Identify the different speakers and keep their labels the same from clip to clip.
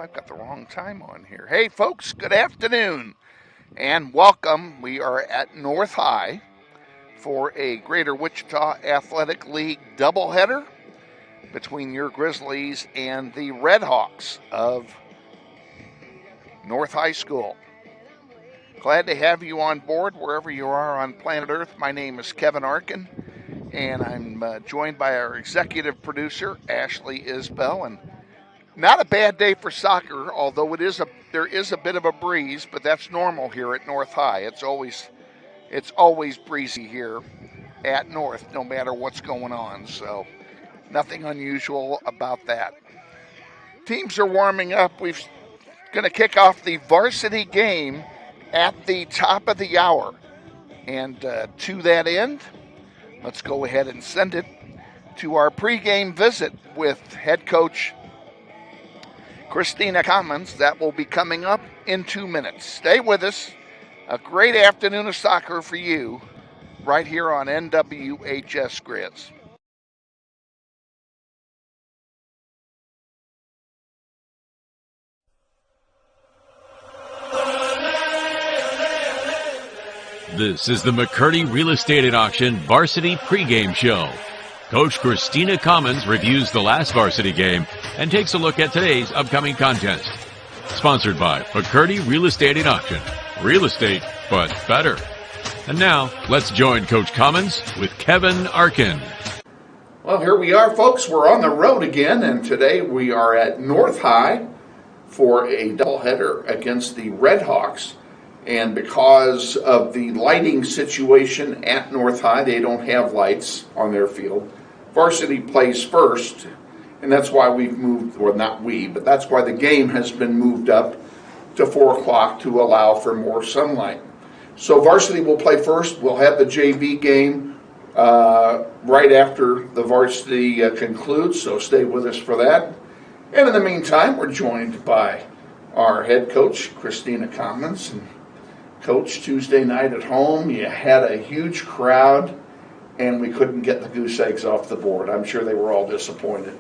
Speaker 1: I've got the wrong time on here. Hey, folks, good afternoon and welcome. We are at North High for a Greater Wichita Athletic League doubleheader between your Grizzlies and the Red Hawks of North High School. Glad to have you on board wherever you are on planet Earth. My name is Kevin Arkin, and I'm joined by our executive producer, Ashley Isbell. And not a bad day for soccer, although there is a bit of a breeze, but that's normal here at North High. It's always breezy here at North, no matter what's going on. So nothing unusual about that. Teams are warming up. We're going to kick off the varsity game at the top of the hour. And to that end, let's go ahead and send it to our pregame visit with head coach Christina Commons. That will be coming up in 2 minutes. Stay with us. A great afternoon of soccer for you right here on NWHS Grizz.
Speaker 2: This is the McCurdy Real Estate at Auction Varsity pregame show. Coach Christina Commons reviews the last varsity game and takes a look at today's upcoming contest. Sponsored by McCurdy Real Estate at Auction. Real estate, but better. And now, let's join Coach Commons with Kevin Arkin.
Speaker 1: Well, here we are, folks. We're on the road again, and today we are at North High for a doubleheader against the Red Hawks. And because of the lighting situation at North High, they don't have lights on their field. Varsity plays first, and that's why we've moved, or not we, but that's why the game has been moved up to 4 o'clock to allow for more sunlight. So Varsity will play first. We'll have the JV game right after the Varsity concludes, so stay with us for that. And in the meantime, we're joined by our head coach, Christina Commons. And Coach, Tuesday night at home, you had a huge crowd, and we couldn't get the goose eggs off the board. I'm sure they were all disappointed.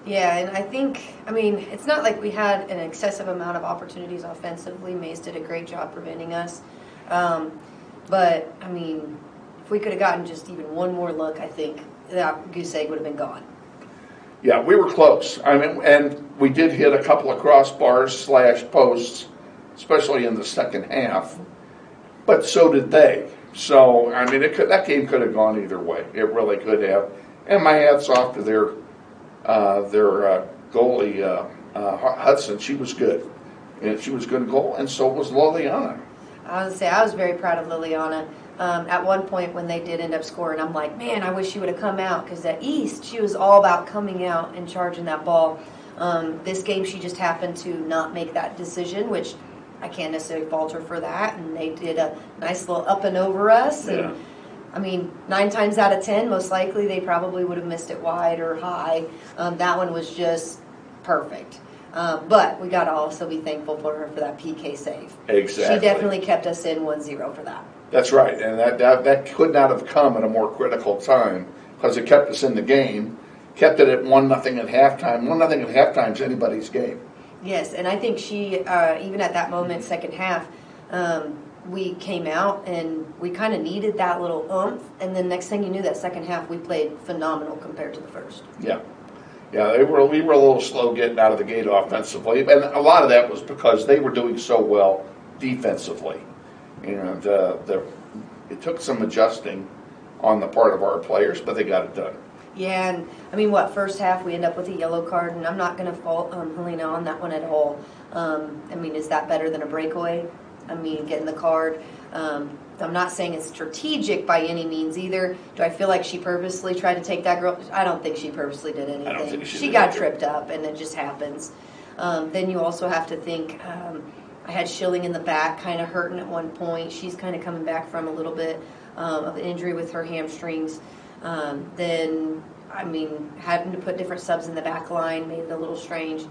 Speaker 3: Yeah, and it's not like we had an excessive amount of opportunities offensively. Mays did a great job preventing us. But, if we could have gotten just even one more look, I think that goose egg would have been gone.
Speaker 1: Yeah, we were close. And we did hit a couple of crossbars / posts, especially in the second half. But so did they. So, that game could have gone either way. It really could have. And my hat's off to their goalie, Hudson. She was good. And she was good at goal, and so was Liliana.
Speaker 3: I was very proud of Liliana. At one point when they did end up scoring, I'm like, man, I wish she would have come out, because at East, she was all about coming out and charging that ball. This game, she just happened to not make that decision, which I can't necessarily fault her for that, and they did a nice little up and over us.
Speaker 1: Yeah.
Speaker 3: And 9 times out of 10, most likely they probably would have missed it wide or high. That one was just perfect. But we got to also be thankful for her for that PK save.
Speaker 1: Exactly.
Speaker 3: She definitely kept us in 1-0 for that.
Speaker 1: That's right, and that could not have come at a more critical time, because it kept us in the game, kept it at 1-0 at halftime. 1-0 at halftime is anybody's game.
Speaker 3: Yes, and I think she, even at that moment, second half, we came out and we kind of needed that little oomph. And then next thing you knew, that second half, we played phenomenal compared to the first.
Speaker 1: Yeah, we were a little slow getting out of the gate offensively. And a lot of that was because they were doing so well defensively. And it took some adjusting on the part of our players, but they got it done.
Speaker 3: Yeah, and first half we end up with a yellow card, and I'm not going to fault Helena on that one at all. Is that better than a breakaway? Getting the card. I'm not saying it's strategic by any means either. Do I feel like she purposely tried to take that girl? I don't think she purposely did anything.
Speaker 1: I don't think
Speaker 3: she got tripped up, and it just happens. Then you also have to think, I had Schilling in the back kind of hurting at one point. She's kind of coming back from a little bit of an injury with her hamstrings. Having to put different subs in the back line made it a little strange.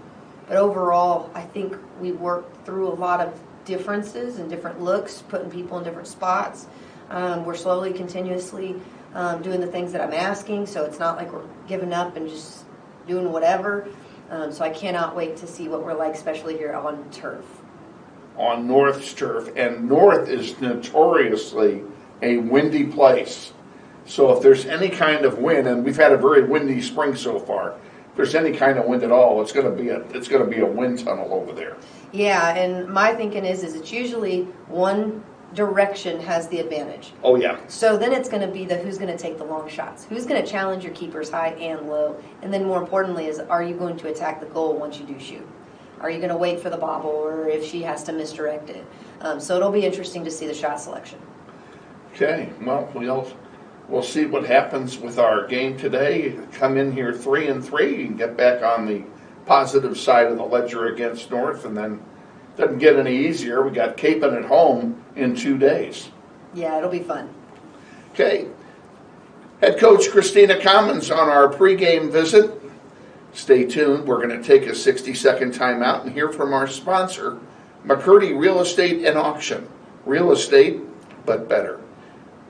Speaker 3: But overall, I think we worked through a lot of differences and different looks, putting people in different spots. We're slowly, continuously doing the things that I'm asking, so it's not like we're giving up and just doing whatever. So I cannot wait to see what we're like, especially here on turf.
Speaker 1: On North's turf, and North is notoriously a windy place. So if there's any kind of wind, and we've had a very windy spring so far, if there's any kind of wind at all, it's going to be a wind tunnel over there.
Speaker 3: Yeah, and my thinking is it's usually one direction has the advantage.
Speaker 1: Oh yeah.
Speaker 3: So then it's going to be who's going to take the long shots, who's going to challenge your keepers high and low, and then more importantly is, are you going to attack the goal once you do shoot? Are you going to wait for the bobble, or if she has to misdirect it? So it'll be interesting to see the shot selection.
Speaker 1: Okay, well, we'll see what happens with our game today. Come in here 3-3 and get back on the positive side of the ledger against North, and then it doesn't get any easier. We got Capon at home in 2 days.
Speaker 3: Yeah, it'll be fun.
Speaker 1: Okay, head coach Christina Commons on our pregame visit. Stay tuned. We're going to take a 60-second timeout and hear from our sponsor, McCurdy Real Estate and Auction. Real estate, but better.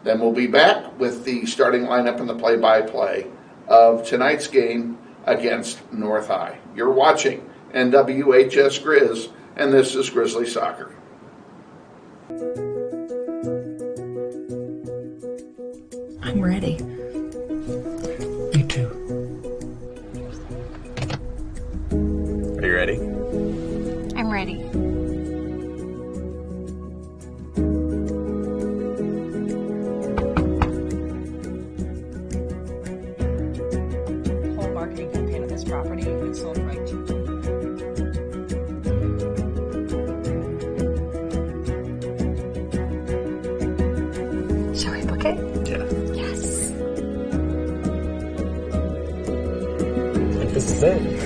Speaker 1: Then we'll be back with the starting lineup and the play-by-play of tonight's game against North High. You're watching NWHS Grizz, and this is Grizzly Soccer.
Speaker 4: I'm ready.
Speaker 5: Me too.
Speaker 6: Are you ready?
Speaker 4: I'm ready.
Speaker 7: Whole marketing campaign of this property and sold right to you.
Speaker 4: Shall we book it?
Speaker 6: Yeah.
Speaker 4: Yes.
Speaker 5: I think this is it.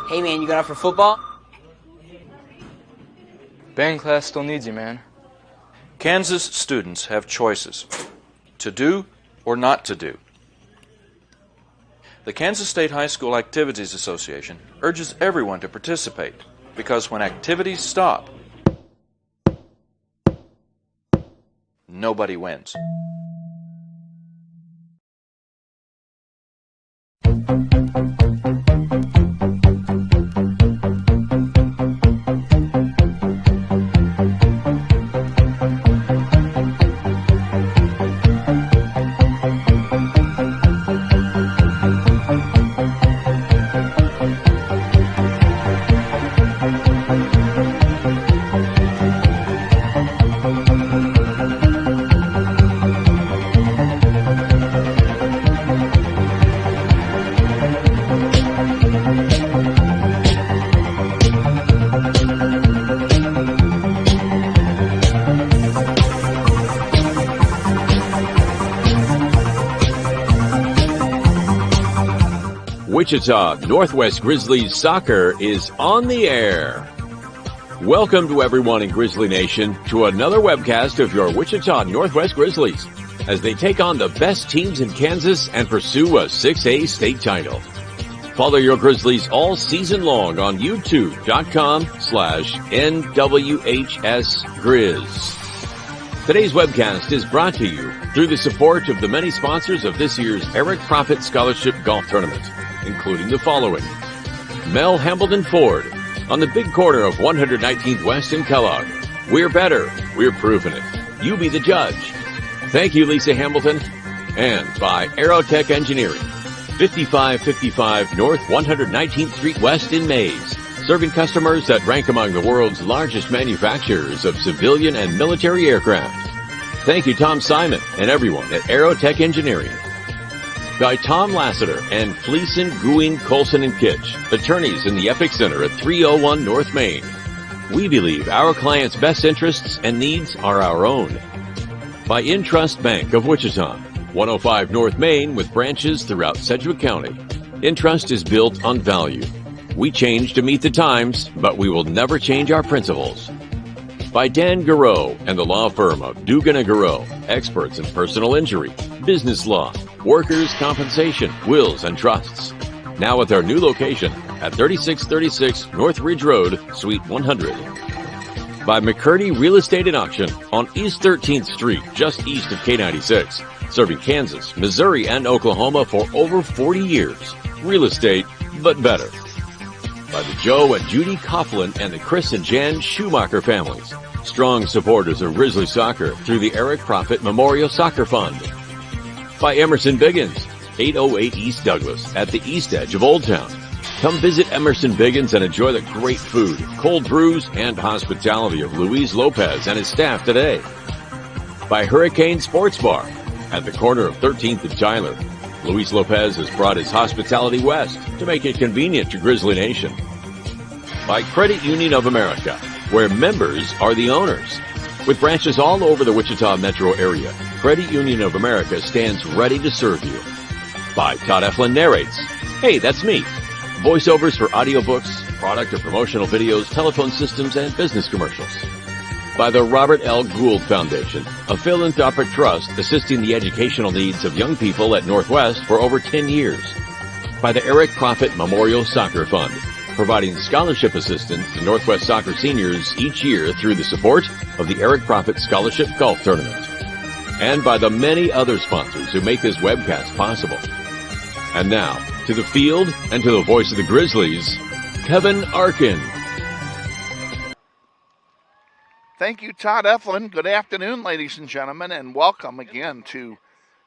Speaker 8: Hey man, you got up for football?
Speaker 9: Band class still needs you, man.
Speaker 10: Kansas students have choices to do or not to do. The Kansas State High School Activities Association urges everyone to participate because when activities stop, nobody wins.
Speaker 2: Wichita Northwest Grizzlies soccer is on the air. Welcome to everyone in Grizzly Nation to another webcast of your Wichita Northwest Grizzlies as they take on the best teams in Kansas and pursue a 6A state title. Follow your Grizzlies all season long on youtube.com/NWHSGrizz. Today's webcast is brought to you through the support of the many sponsors of this year's Eric Profit Scholarship Golf Tournament, including the following: Mel Hambledon Ford on the big corner of 119th West in Kellogg. We're better. We're proving it. You be the judge. Thank you, Lisa Hamilton. And by Aerotech Engineering, 5555 North 119th Street West in Mays, serving customers that rank among the world's largest manufacturers of civilian and military aircraft. Thank you, Tom Simon, and everyone at Aerotech Engineering. By Tom Lassiter and Fleeson, Gooing, Colson, and Kitch, attorneys in the Epic Center at 301 North Main. We believe our clients' best interests and needs are our own. By Intrust Bank of Wichita, 105 North Main with branches throughout Sedgwick County. Intrust is built on value. We change to meet the times, but we will never change our principles. By Dan Garreau and the law firm of Dugan & Garreau, experts in personal injury, business law, workers' compensation, wills, and trusts. Now with our new location at 3636 North Ridge Road, Suite 100. By McCurdy Real Estate and Auction on East 13th Street, just east of K96, serving Kansas, Missouri, and Oklahoma for over 40 years. Real estate, but better. By the Joe and Judy Coughlin and the Chris and Jan Schumacher families, strong supporters of Grizzlies soccer through the Eric Profit Memorial Soccer Fund. By Emerson Biggins, 808 East Douglas at the east edge of Old Town. Come visit Emerson Biggins and enjoy the great food, cold brews, and hospitality of Luis Lopez and his staff today. By Hurricane Sports Bar at the corner of 13th and Tyler. Luis Lopez has brought his hospitality west to make it convenient to Grizzly Nation. By Credit Union of America, where members are the owners. With branches all over the Wichita metro area, Credit Union of America stands ready to serve you. By Todd Eflin Narrates. Hey, that's me. Voiceovers for audiobooks, product or promotional videos, telephone systems, and business commercials. By the Robert L. Gould Foundation, a philanthropic trust assisting the educational needs of young people at Northwest for over 10 years. By the Eric Profit Memorial Soccer Fund, providing scholarship assistance to Northwest soccer seniors each year through the support of the Eric Profit Scholarship Golf Tournament. And by the many other sponsors who make this webcast possible. And now, to the field and to the voice of the Grizzlies, Kevin Arkin.
Speaker 1: Thank you, Todd Eflin. Good afternoon, ladies and gentlemen, and welcome again to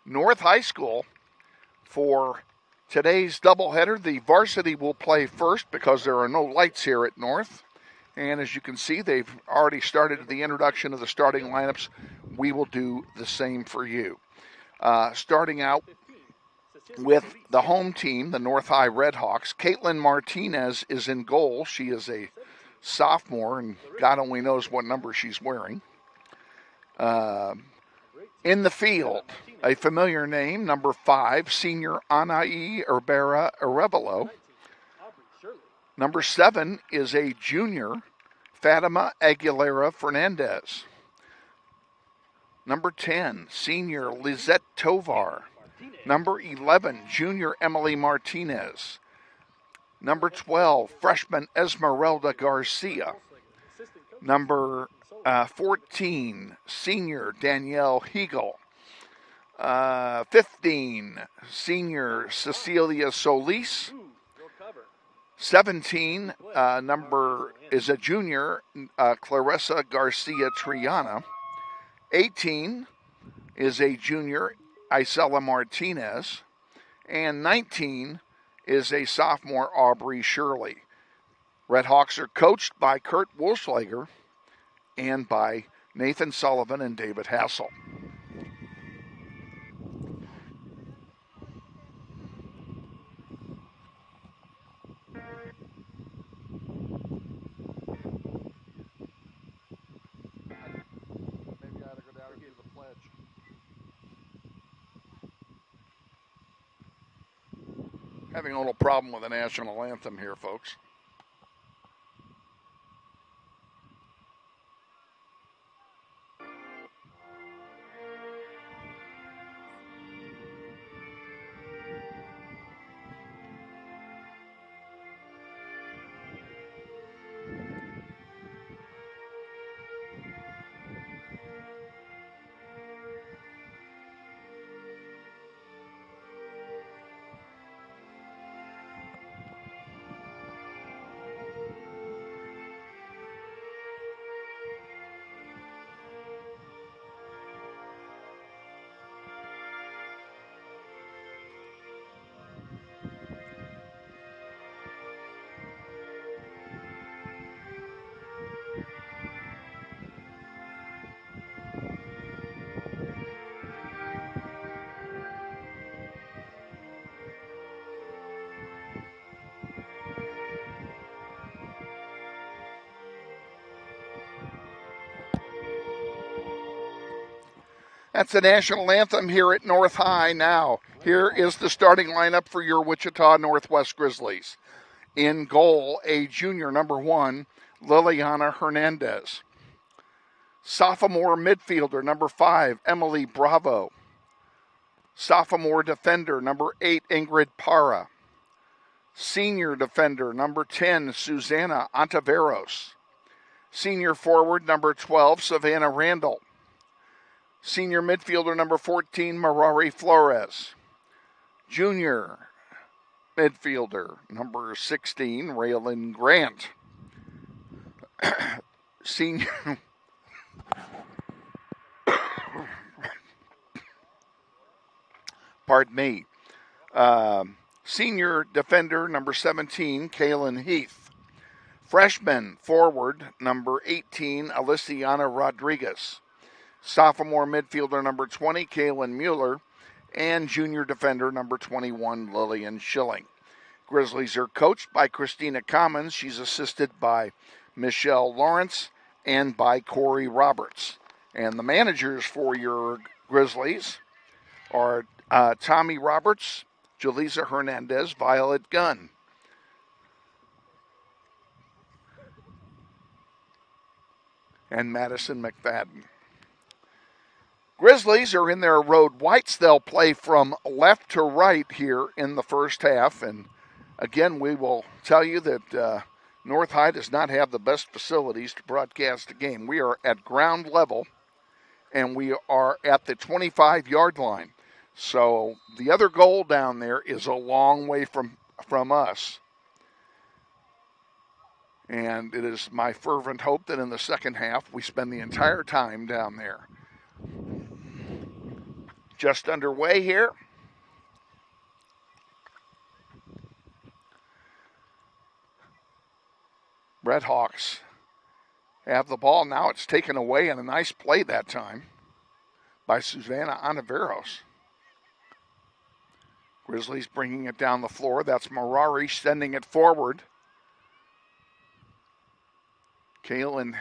Speaker 1: North High School for today's doubleheader. The varsity will play first because there are no lights here at North. And as you can see, they've already started the introduction of the starting lineups. We will do the same for you. Starting out with the home team, the North High Redhawks. Caitlin Martinez is in goal. She is a sophomore, and God only knows what number she's wearing. In the field, a familiar name, number 5, senior Anai Herbera Arevalo. Number 7 is a junior, Fatima Aguilera Fernandez. Number 10, senior Lizette Tovar. Number 11, junior Emily Martinez. Number 12, freshman Esmeralda Garcia. Number 14, senior Danielle Hegel. 15, senior Cecilia Solis. 17, number is a junior, Clarissa Garcia Triana. 18 is a junior, Isela Martinez. And 19 is a sophomore, Aubrey Shirley. Redhawks are coached by Kurt Wolfslager and by Nathan Sullivan and David Hassel. Maybe I ought to go down and do the pledge. Having a little problem with the national anthem here, folks. That's the national anthem here at North High. Now, here is the starting lineup for your Wichita Northwest Grizzlies. In goal, a junior, number 1, Liliana Hernandez. Sophomore midfielder, number 5, Emily Bravo. Sophomore defender, number 8, Ingrid Parra. Senior defender, number 10, Susanna Ontiveros. Senior forward, number 12, Savannah Randall. Senior midfielder, number 14, Marari Flores. Junior midfielder, number 16, Raylan Grant. Senior pardon me. Senior defender, number 17, Kaylin Heath. Freshman forward, number 18, Aliciana Rodriguez. Sophomore midfielder, number 20, Kaylin Mueller. And junior defender, number 21, Lillian Schilling. Grizzlies are coached by Christina Commons. She's assisted by Michelle Lawrence and by Corey Roberts. And the managers for your Grizzlies are Tommy Roberts, Jaleesa Hernandez, Violet Gunn. And Madison McFadden. Grizzlies are in their road whites. They'll play from left to right here in the first half. And again, we will tell you that North High does not have the best facilities to broadcast a game. We are at ground level, and we are at the 25-yard line. So the other goal down there is a long way from us. And it is my fervent hope that in the second half we spend the entire time down there. Just underway here. Redhawks have the ball. Now it's taken away, and a nice play that time by Susanna Ontiveros. Grizzlies bringing it down the floor. That's Marari sending it forward. Kaylin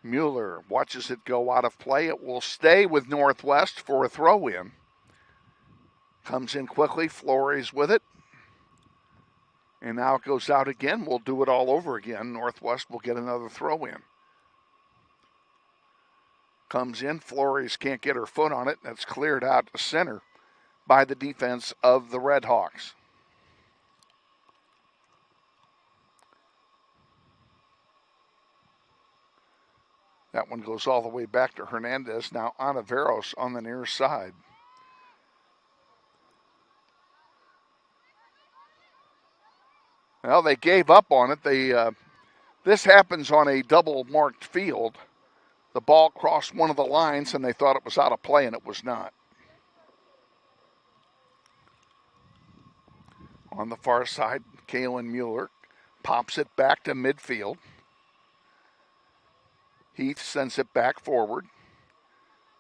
Speaker 1: Mueller watches it go out of play. It will stay with Northwest for a throw-in. Comes in quickly. Flores with it. And now it goes out again. We'll do it all over again. Northwest will get another throw-in. Comes in. Flores can't get her foot on it. That's cleared out to center by the defense of the Redhawks. That one goes all the way back to Hernandez. Now Ontiveros on the near side. Well, they gave up on it. This happens on a double-marked field. The ball crossed one of the lines, and they thought it was out of play, and it was not. On the far side, Kaylin Mueller pops it back to midfield. Heath sends it back forward.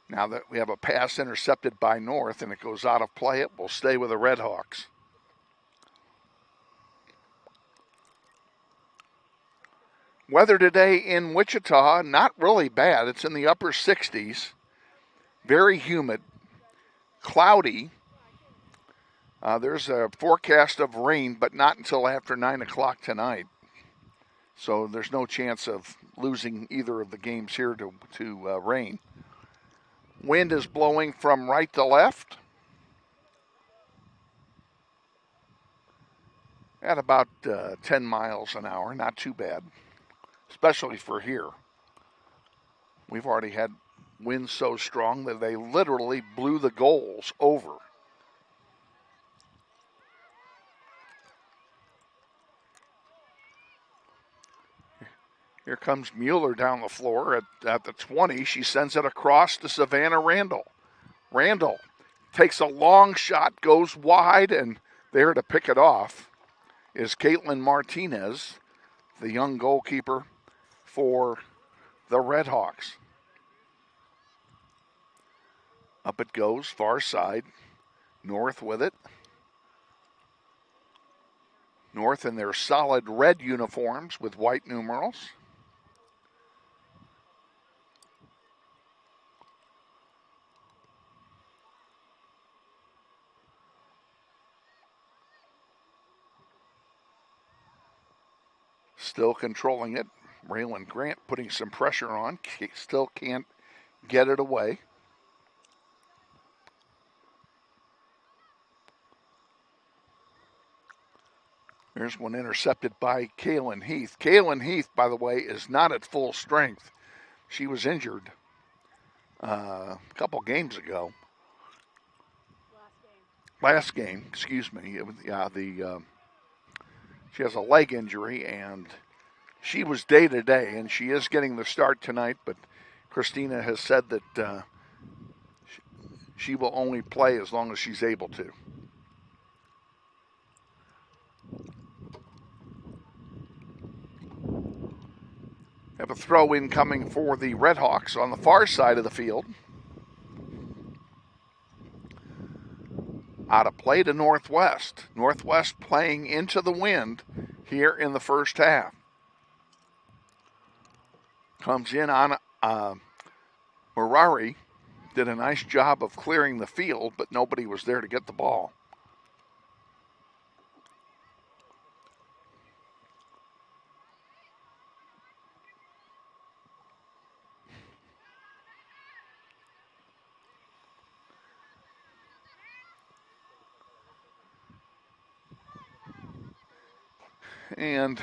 Speaker 1: Now that we have a pass intercepted by North and it goes out of play, it will stay with the Redhawks. Weather today in Wichita, not really bad. It's in the upper 60s. Very humid. Cloudy. There's a forecast of rain, but not until after 9 o'clock tonight. So there's no chance of losing either of the games here to rain. Wind is blowing from right to left at about 10 miles an hour. Not too bad, especially for here. We've already had winds so strong that they literally blew the goals over. Here comes Mueller down the floor at the 20. She sends it across to Savannah Randall. Randall takes a long shot, goes wide, and there to pick it off is Caitlin Martinez, the young goalkeeper for the Redhawks. Up it goes, far side. North with it. North in their solid red uniforms with white numerals. Still controlling it. Raylan Grant putting some pressure on. Still can't get it away. There's one intercepted by Kaylin Heath. Kaylin Heath, by the way, is not at full strength. She was injured a couple games ago. Last game, excuse me. She has a leg injury, and she was day-to-day, and she is getting the start tonight, but Christina has said that she will only play as long as she's able to. Have a throw in coming for the Redhawks on the far side of the field. Out of play to Northwest. Northwest playing into the wind here in the first half. Comes in on Murari. Did a nice job of clearing the field, but nobody was there to get the ball. And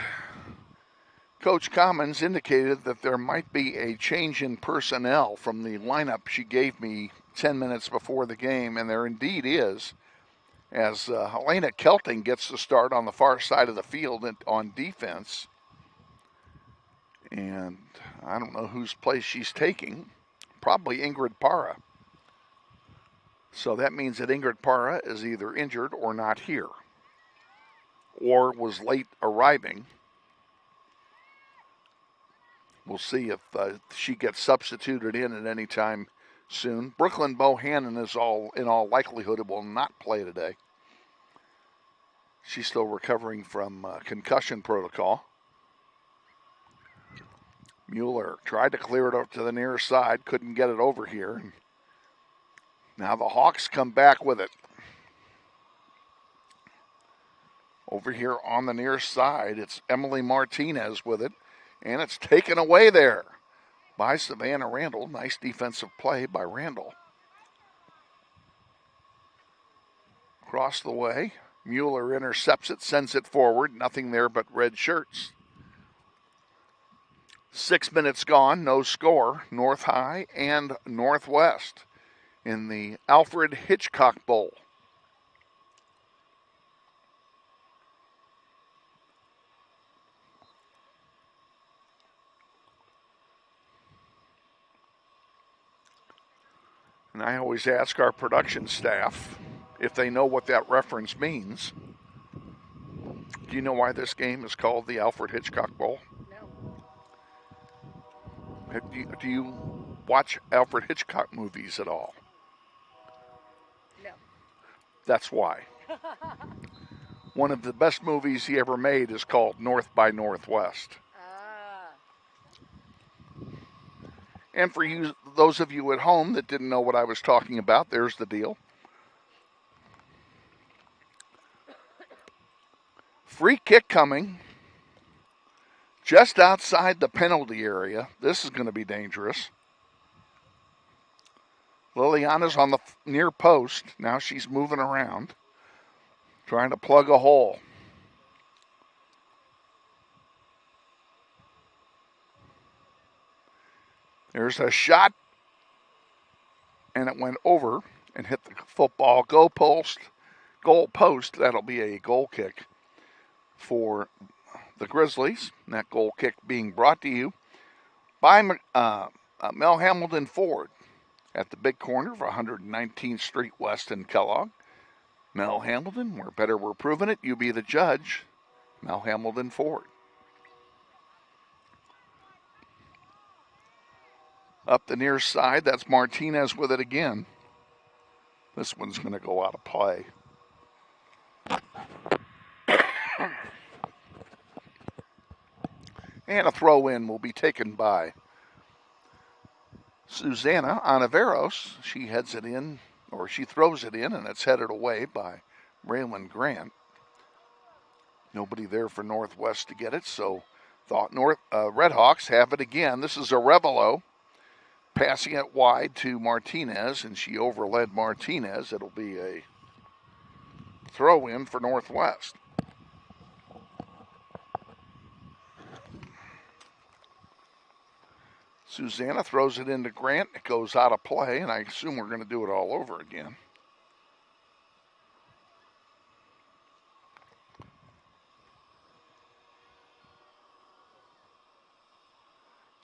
Speaker 1: Coach Commons indicated that there might be a change in personnel from the lineup she gave me 10 minutes before the game, and there indeed is, as Helena Kelting gets the start on the far side of the field on defense. And I don't know whose place she's taking. Probably Ingrid Parra. So that means that Ingrid Parra is either injured or not here, or was late arriving. We'll see if she gets substituted in at any time soon. Brooklyn Bohannon is in all likelihood will not play today. She's still recovering from concussion protocol. Mueller tried to clear it up to the near side, couldn't get it over here. Now the Hawks come back with it. Over here on the near side, it's Emily Martinez with it, and it's taken away there by Savannah Randall. Nice defensive play by Randall. Across the way, Mueller intercepts it, sends it forward. Nothing there but red shirts. 6 minutes gone, no score. North High and Northwest in the Alfred Hitchcock Bowl. And I always ask our production staff if they know what that reference means. Do you know why this game is called the Alfred Hitchcock Bowl? No. Do you watch Alfred Hitchcock movies at all?
Speaker 7: No.
Speaker 1: That's why. One of the best movies he ever made is called North by Northwest. And for you, those of you at home that didn't know what I was talking about, there's the deal. Free kick coming just outside the penalty area. This is going to be dangerous. Liliana's on the near post. Now she's moving around, trying to plug a hole. There's a shot, and it went over and hit the football goal post. That'll be a goal kick for the Grizzlies. And that goal kick being brought to you by Mel Hamilton Ford at the big corner of 119th Street West in Kellogg. Mel Hamilton, we're proving it. You be the judge. Mel Hamilton Ford. Up the near side, that's Martinez with it again. This one's going to go out of play. And a throw in will be taken by Susanna Anaveros. She heads it in, or she throws it in, and it's headed away by Raylan Grant. Nobody there for Northwest to get it, so Thought Redhawks have it again. This is Arevalo passing it wide to Martinez, and she overled Martinez. It'll be a throw in for Northwest. Susanna throws it into Grant. It goes out of play, and I assume we're going to do it all over again.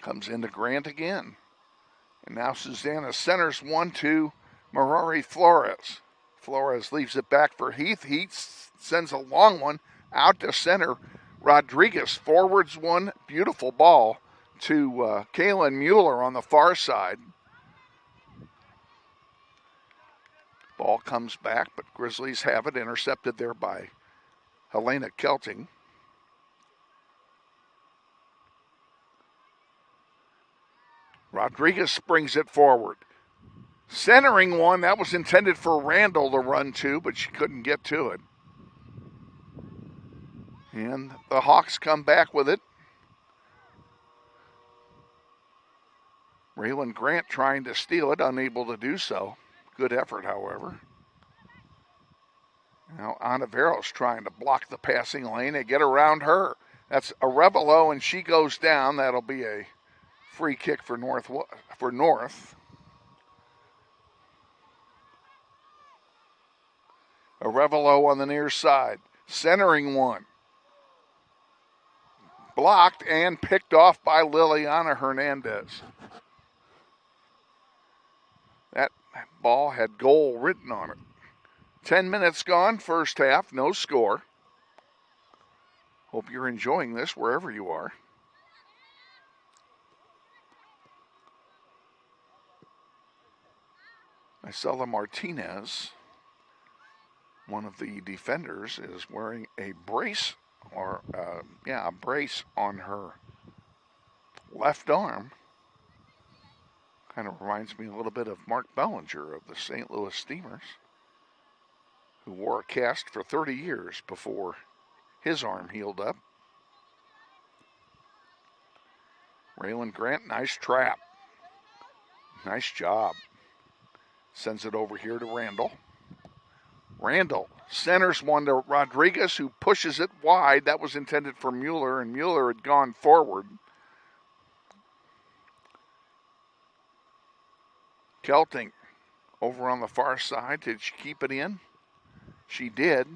Speaker 1: Comes into Grant again. And now Susanna centers one to Marari Flores. Flores leaves it back for Heath. Heath sends a long one out to center. Rodriguez forwards one. Beautiful ball to Kaylin Mueller on the far side. Ball comes back, but Grizzlies have it intercepted there by Helena Kelting. Rodriguez springs it forward. Centering one, that was intended for Randall to run to, but she couldn't get to it. And the Hawks come back with it. Raylan Grant trying to steal it, unable to do so. Good effort, however. Now Onaveros trying to block the passing lane. They get around her. That's Arevalo, and she goes down. That'll be a free kick for North. Arevalo on the near side. Centering one. Blocked and picked off by Liliana Hernandez. That ball had goal written on it. 10 minutes gone, first half, no score. Hope you're enjoying this wherever you are. Isela Martinez, one of the defenders, is wearing a brace, or a brace on her left arm. Kind of reminds me a little bit of Mark Bellinger of the St. Louis Steamers, who wore a cast for 30 years before his arm healed up. Raylan Grant, nice trap. Nice job. Sends it over here to Randall. Randall centers one to Rodriguez, who pushes it wide. That was intended for Mueller, and Mueller had gone forward. Kelting over on the far side. Did she keep it in? She did,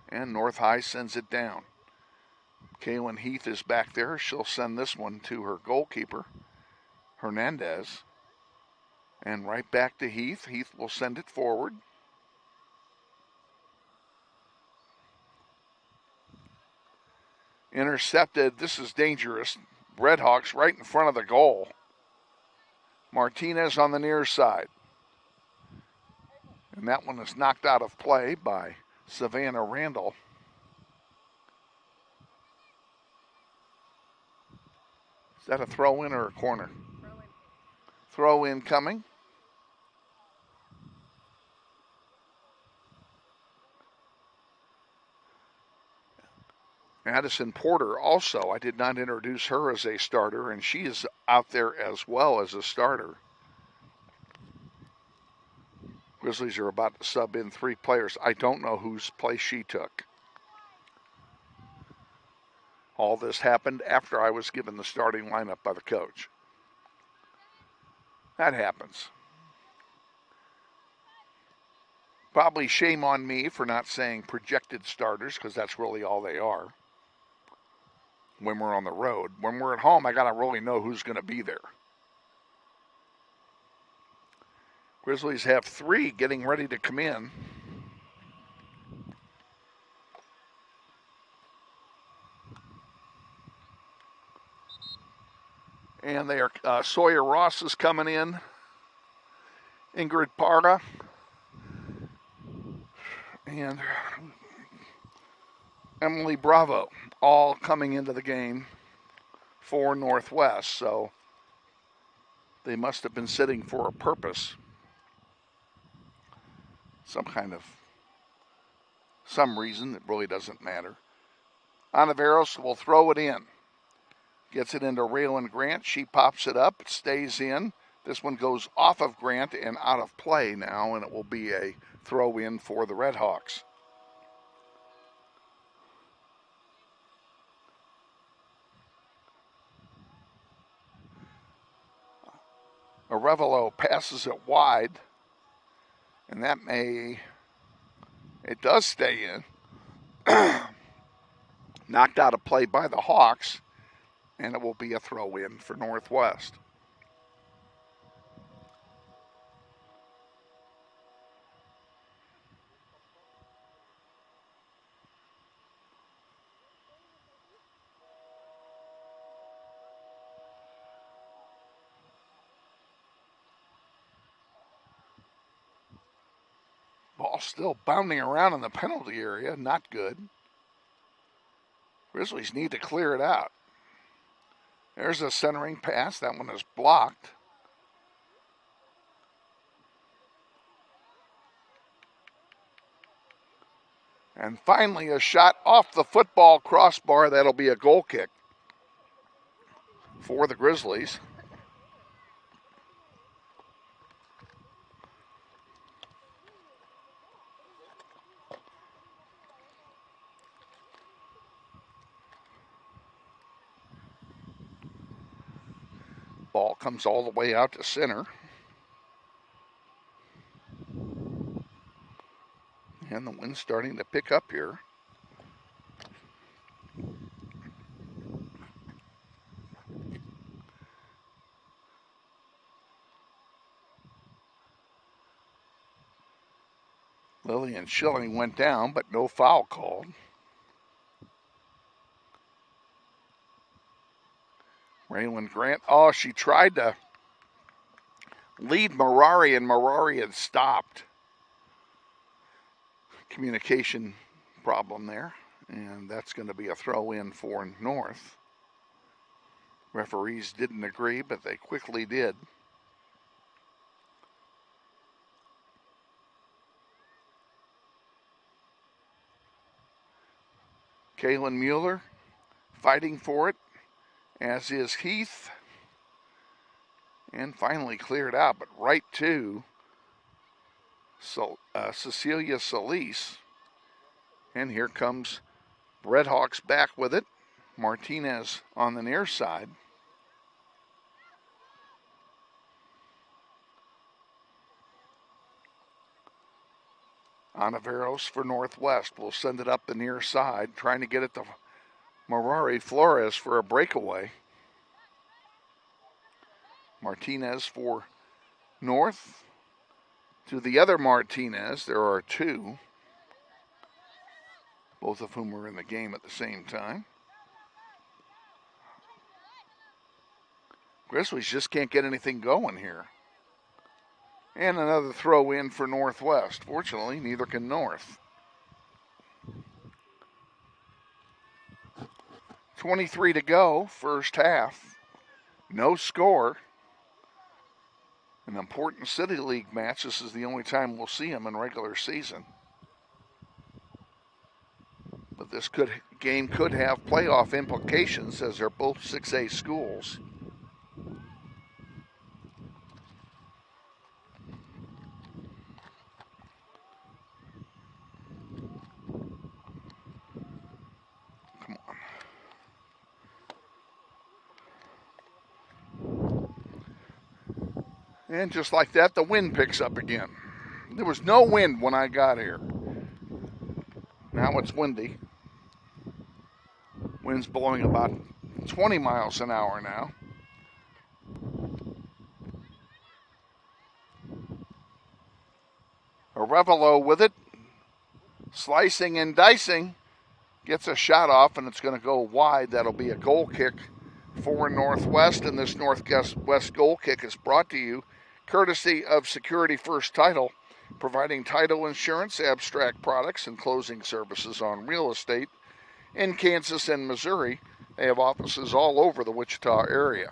Speaker 1: and North High sends it down. Kaylin Heath is back there. She'll send this one to her goalkeeper, Hernandez. And right back to Heath. Heath will send it forward. Intercepted. This is dangerous. Redhawks right in front of the goal. Martinez on the near side. And that one is knocked out of play by Savannah Randall. Is that a throw-in or a corner? Throw-in coming. Addison Porter also, I did not introduce her as a starter, and she is out there as well as a starter. Grizzlies are about to sub in 3 players. I don't know whose place she took. All this happened after I was given the starting lineup by the coach. That happens. Probably shame on me for not saying projected starters, because that's really all they are when we're on the road. When we're at home, I got to really know who's going to be there. Grizzlies have 3 getting ready to come in. And they are Sawyer Ross is coming in. Ingrid Parga. And Emily Bravo, all coming into the game for Northwest. So they must have been sitting for a purpose. Some reason that really doesn't matter. Onaveros will throw it in. Gets it into Raylan Grant. She pops it up. It stays in. This one goes off of Grant and out of play now, and it will be a throw in for the Red Hawks. Arevalo passes it wide, and it does stay in. Knocked out of play by the Hawks, and it will be a throw in for Northwest. Ball still bounding around in the penalty area. Not good. Grizzlies need to clear it out. There's a centering pass. That one is blocked. And finally, a shot off the football crossbar. That'll be a goal kick for the Grizzlies. Ball comes all the way out to center. And the wind's starting to pick up here. Lillian Schilling went down, but no foul called. Raylan Grant, she tried to lead Marari, and Marari had stopped. Communication problem there, and that's going to be a throw in for North. Referees didn't agree, but they quickly did. Kaylin Mueller fighting for it, as is Heath. And finally cleared out, but right to Cecilia Solis. And here comes Red Hawks back with it. Martinez on the near side. Anaveros for Northwest will send it up the near side, trying to get it to Marari Flores for a breakaway. Martinez for North. To the other Martinez, there are two, both of whom were in the game at the same time. Grizzlies just can't get anything going here. And another throw in for Northwest. Fortunately, neither can North. 23 to go, first half. No score. An important City League match. This is the only time we'll see them in regular season. But this game could have playoff implications, as they're both 6A schools. Come on. And just like that, the wind picks up again. There was no wind when I got here. Now it's windy. Wind's blowing about 20 miles an hour now. Arevalo with it. Slicing and dicing. Gets a shot off, and it's going to go wide. That'll be a goal kick for Northwest. And this Northwest goal kick is brought to you courtesy of Security First Title, providing title insurance, abstract products, and closing services on real estate in Kansas and Missouri. They have offices all over the Wichita area.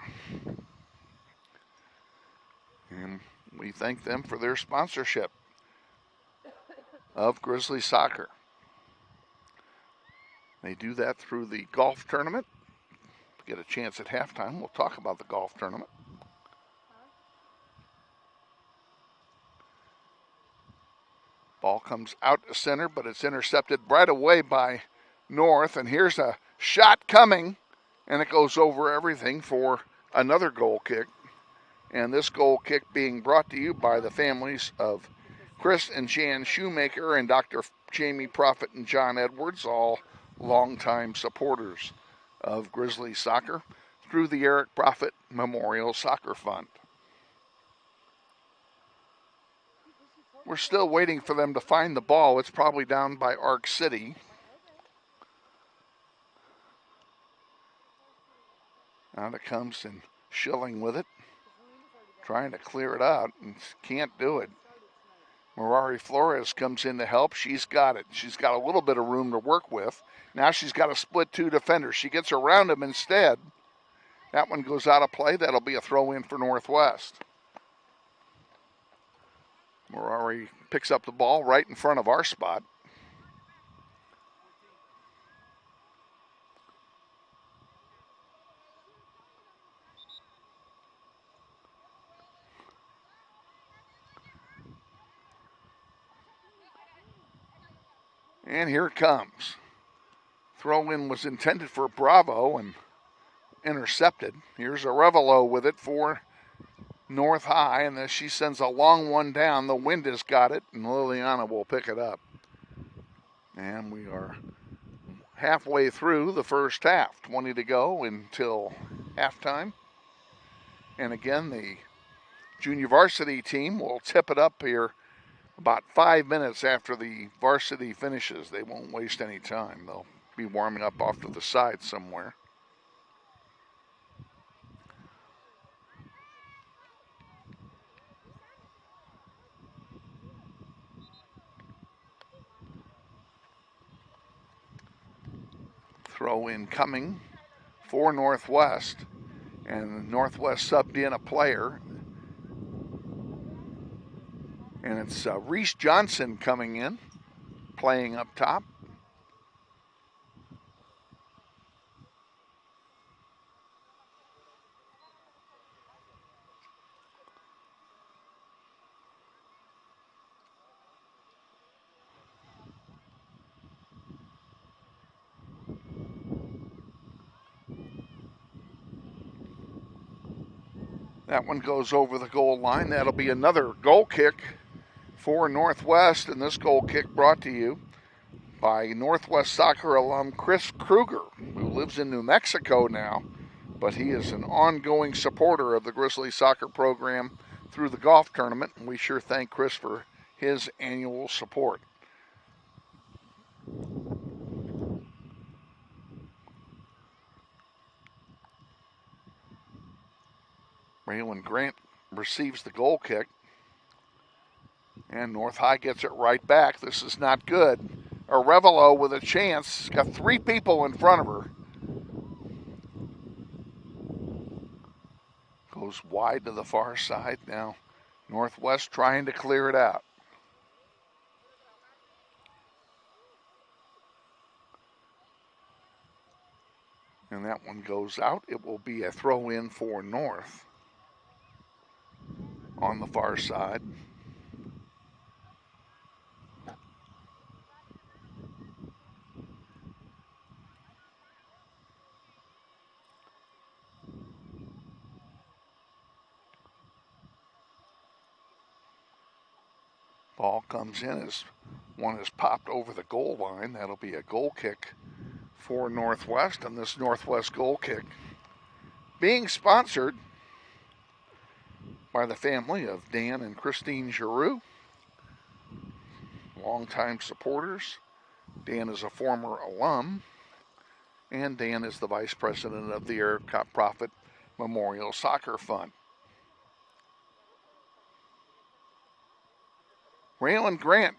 Speaker 1: And we thank them for their sponsorship of Grizzly Soccer. They do that through the golf tournament, get a chance at halftime. We'll talk about the golf tournament. Ball comes out to center, but it's intercepted right away by North. And here's a shot coming, and it goes over everything for another goal kick. And this goal kick being brought to you by the families of Chris and Jan Shoemaker and Dr. Jamie Prophet and John Edwards, all longtime supporters of Grizzlies soccer, through the Eric Prophet Memorial Soccer Fund. We're still waiting for them to find the ball. It's probably down by Ark City. Out it comes, and Schilling with it, trying to clear it out, and can't do it. Mirari Flores comes in to help. She's got it. She's got a little bit of room to work with. Now she's got to split two defenders. She gets around him instead. That one goes out of play. That'll be a throw in for Northwest. Mirari picks up the ball right in front of our spot. And here it comes. Throw-in was intended for Bravo and intercepted. Here's Arevalo with it for North High, and then she sends a long one down. The wind has got it, and Liliana will pick it up. And we are halfway through the first half. 20 to go until halftime. And again, the junior varsity team will tip it up here about 5 minutes after the varsity finishes. They won't waste any time. They'll be warming up off to the side somewhere. Throw in coming for Northwest, and Northwest subbed in a player, and it's Reese Johnson coming in, playing up top. That one goes over the goal line. That'll be another goal kick for Northwest, and this goal kick brought to you by Northwest soccer alum Chris Kruger, who lives in New Mexico now, but he is an ongoing supporter of the Grizzlies soccer program through the golf tournament, and we sure thank Chris for his annual support. Raylan Grant receives the goal kick, and North High gets it right back. This is not good. Arevalo with a chance. She's got three people in front of her. Goes wide to the far side. Now Northwest trying to clear it out. And that one goes out. It will be a throw in for North on the far side. Ball comes in as one is popped over the goal line. That'll be a goal kick for Northwest, and this Northwest goal kick being sponsored by the family of Dan and Christine Giroux, longtime supporters. Dan is a former alum, and Dan is the vice president of the Eric Prophet Memorial Soccer Fund. Raylan Grant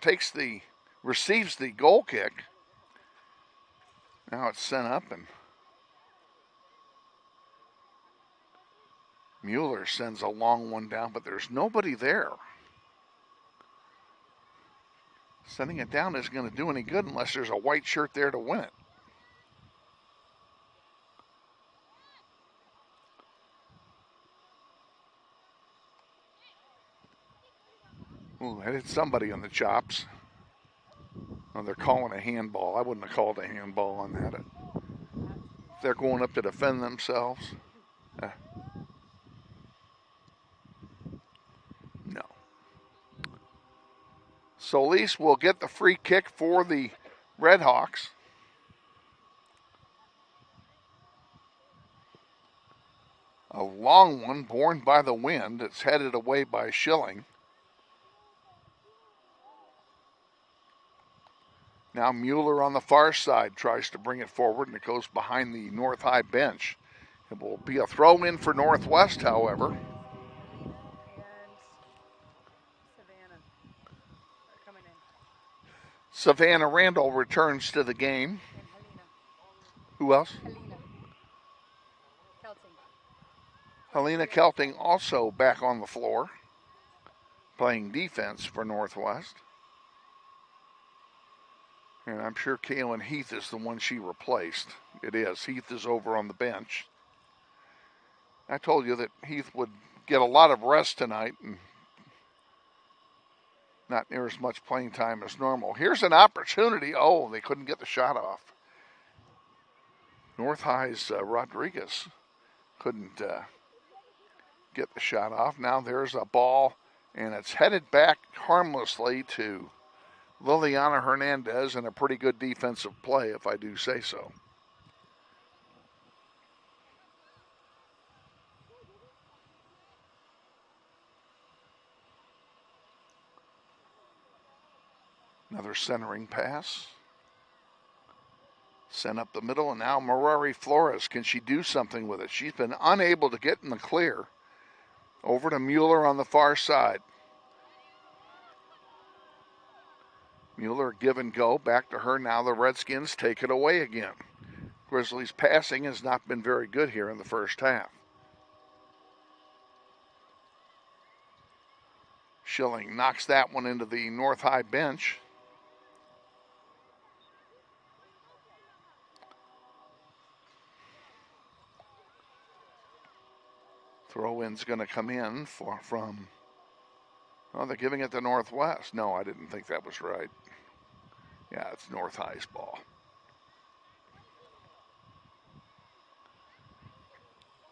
Speaker 1: receives the goal kick. Now it's sent up, and Mueller sends a long one down, but there's nobody there. Sending it down isn't going to do any good unless there's a white shirt there to win it. Ooh, that hit somebody on the chops. Oh, they're calling a handball. I wouldn't have called a handball on that. If they're going up to defend themselves. No. Solis will get the free kick for the Redhawks. A long one borne by the wind. It's headed away by Schilling. Now Mueller on the far side tries to bring it forward, and it goes behind the North High bench. It will be a throw in for Northwest, however. Savannah Randall returns to the game. Who else? Helena Kelting also back on the floor, playing defense for Northwest. And I'm sure Kaylin Heath is the one she replaced. It is. Heath is over on the bench. I told you that Heath would get a lot of rest tonight and not near as much playing time as normal. Here's an opportunity. Oh, they couldn't get the shot off. North High's Rodriguez couldn't get the shot off. Now there's a ball, and it's headed back harmlessly to Liliana Hernandez, and a pretty good defensive play, if I do say so. Another centering pass. Sent up the middle, and now Marari Flores. Can she do something with it? She's been unable to get in the clear. Over to Mueller on the far side. Mueller give and go. Back to her. Now the Redskins take it away again. Grizzlies passing has not been very good here in the first half. Schilling knocks that one into the North High bench. Throw-in's going to come in from, oh, they're giving it to Northwest. No, I didn't think that was right. Yeah, it's North High's ball.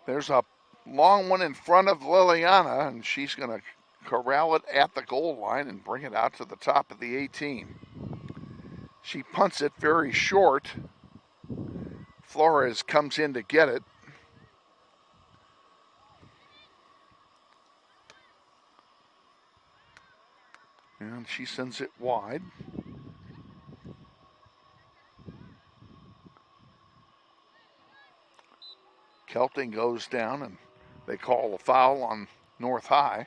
Speaker 1: There's a long one in front of Liliana, and she's going to corral it at the goal line and bring it out to the top of the 18. She punts it very short. Flores comes in to get it. And she sends it wide. Kelting goes down, and they call a foul on North High.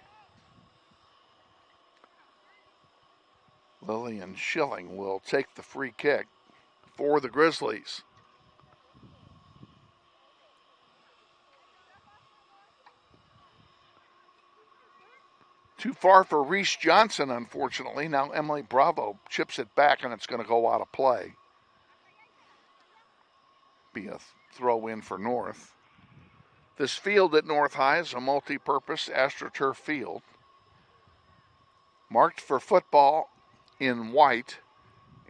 Speaker 1: Lillian Schilling will take the free kick for the Grizzlies. Too far for Reese Johnson, unfortunately. Now Emily Bravo chips it back, and it's going to go out of play. Be a throw in for North. This field at North High is a multi-purpose AstroTurf field. Marked for football in white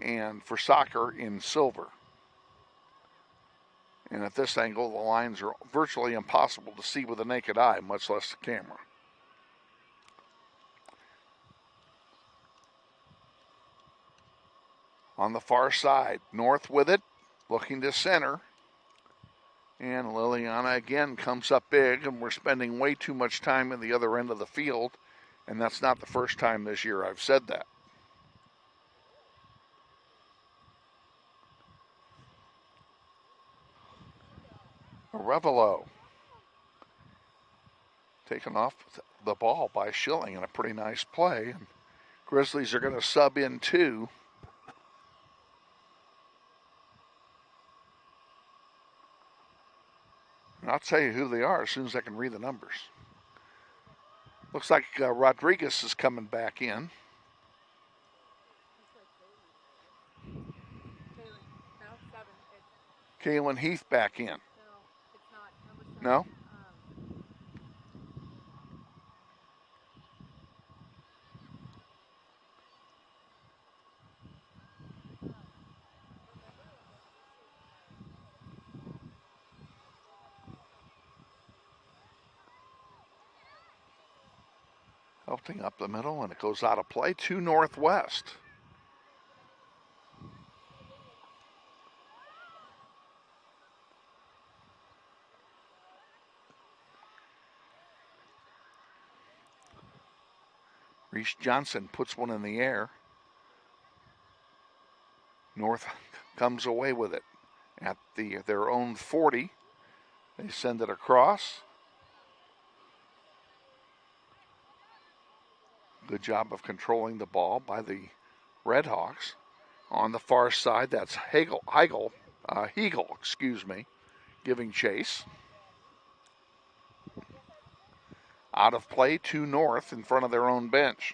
Speaker 1: and for soccer in silver. And at this angle, the lines are virtually impossible to see with the naked eye, much less the camera. On the far side, North with it, looking to center. And Liliana again comes up big, and we're spending way too much time in the other end of the field. And that's not the first time this year I've said that. Arevalo taken off the ball by Schilling in a pretty nice play. And Grizzlies are going to sub in two. And I'll tell you who they are as soon as I can read the numbers. Looks like Rodriguez is coming back in. Kaylin Heath back in. No? Something up the middle, and it goes out of play to Northwest. Reese Johnson puts one in the air. North comes away with it at their own 40. They send it across. Good job of controlling the ball by the Redhawks. On the far side, that's Hegel, giving chase. Out of play to North in front of their own bench.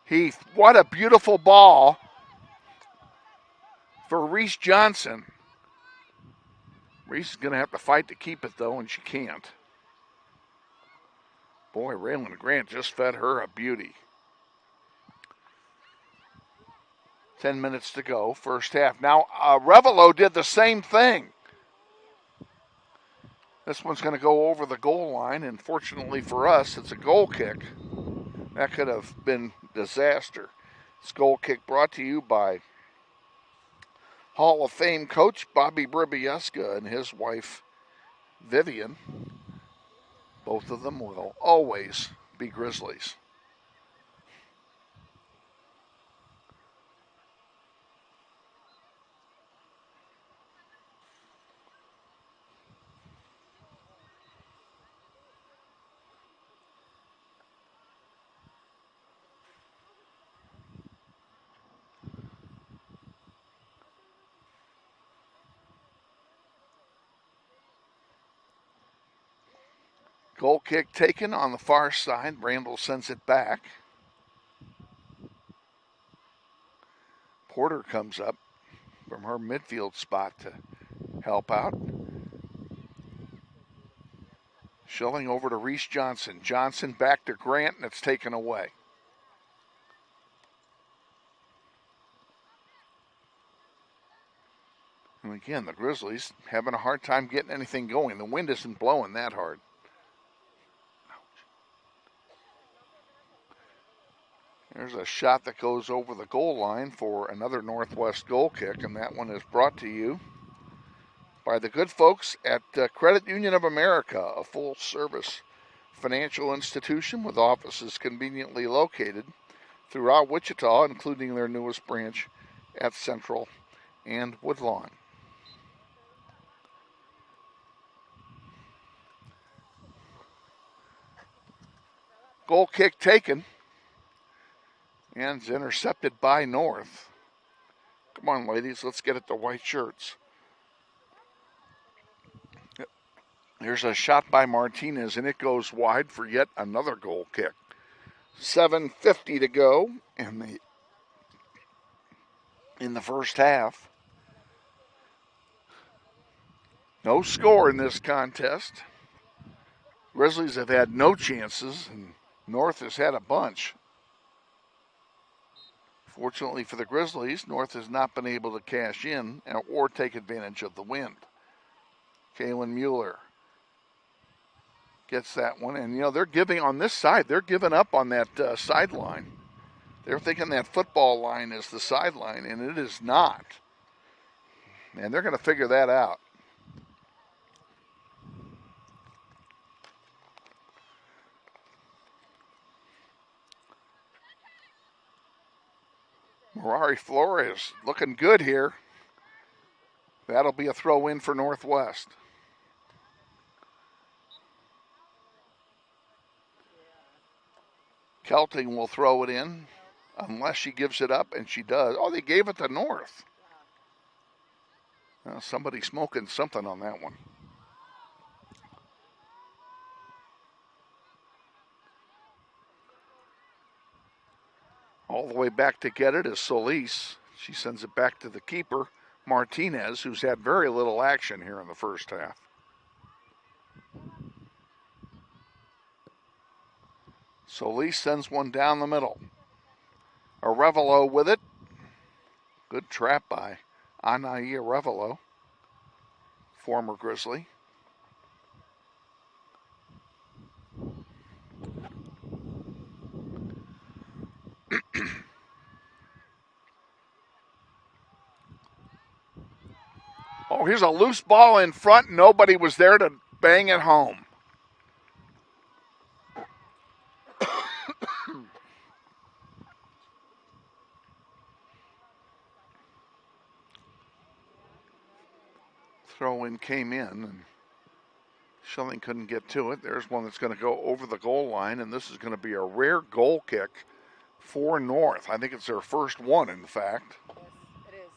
Speaker 1: Heath, what a beautiful ball for Reese Johnson. Reese is going to have to fight to keep it, though, and she can't. Boy, Raylan Grant just fed her a beauty. 10 minutes to go, first half. Now, Revelo did the same thing. This one's going to go over the goal line, and fortunately for us, it's a goal kick. That could have been disaster. This goal kick brought to you by Hall of Fame coach Bobby Bribieska and his wife Vivian. Both of them will always be Grizzlies. Goal kick taken on the far side. Randall sends it back. Porter comes up from her midfield spot to help out. Schilling over to Reese Johnson. Johnson back to Grant, and it's taken away. And again, the Grizzlies having a hard time getting anything going. The wind isn't blowing that hard. There's a shot that goes over the goal line for another Northwest goal kick, and that one is brought to you by the good folks at Credit Union of America, a full-service financial institution with offices conveniently located throughout Wichita, including their newest branch at Central and Woodlawn. Goal kick taken. And it's intercepted by North. Come on, ladies, let's get at the white shirts. There's a shot by Martinez, and it goes wide for yet another goal kick. 7:50 to go in the first half. No score in this contest. Grizzlies have had no chances, and North has had a bunch. Fortunately for the Grizzlies, North has not been able to cash in or take advantage of the wind. Kaylin Mueller gets that one. And, they're giving on this side. They're giving up on that sideline. They're thinking that football line is the sideline, and it is not. And they're going to figure that out. Mirari Flores looking good here. That'll be a throw in for Northwest. Kelting will throw it in unless she gives it up, and she does. Oh, they gave it to North. Somebody smoking something on that one. All the way back to get it is Solis. She sends it back to the keeper, Martinez, who's had very little action here in the first half. Solis sends one down the middle. Arevalo with it. Good trap by Anayi Arevalo, former Grizzly. Oh, here's a loose ball in front. Nobody was there to bang it home. Throw in came in, and Schilling couldn't get to it. There's one that's going to go over the goal line, and this is going to be a rare goal kick for North. I think it's their first one, in fact.
Speaker 7: Yes, it is.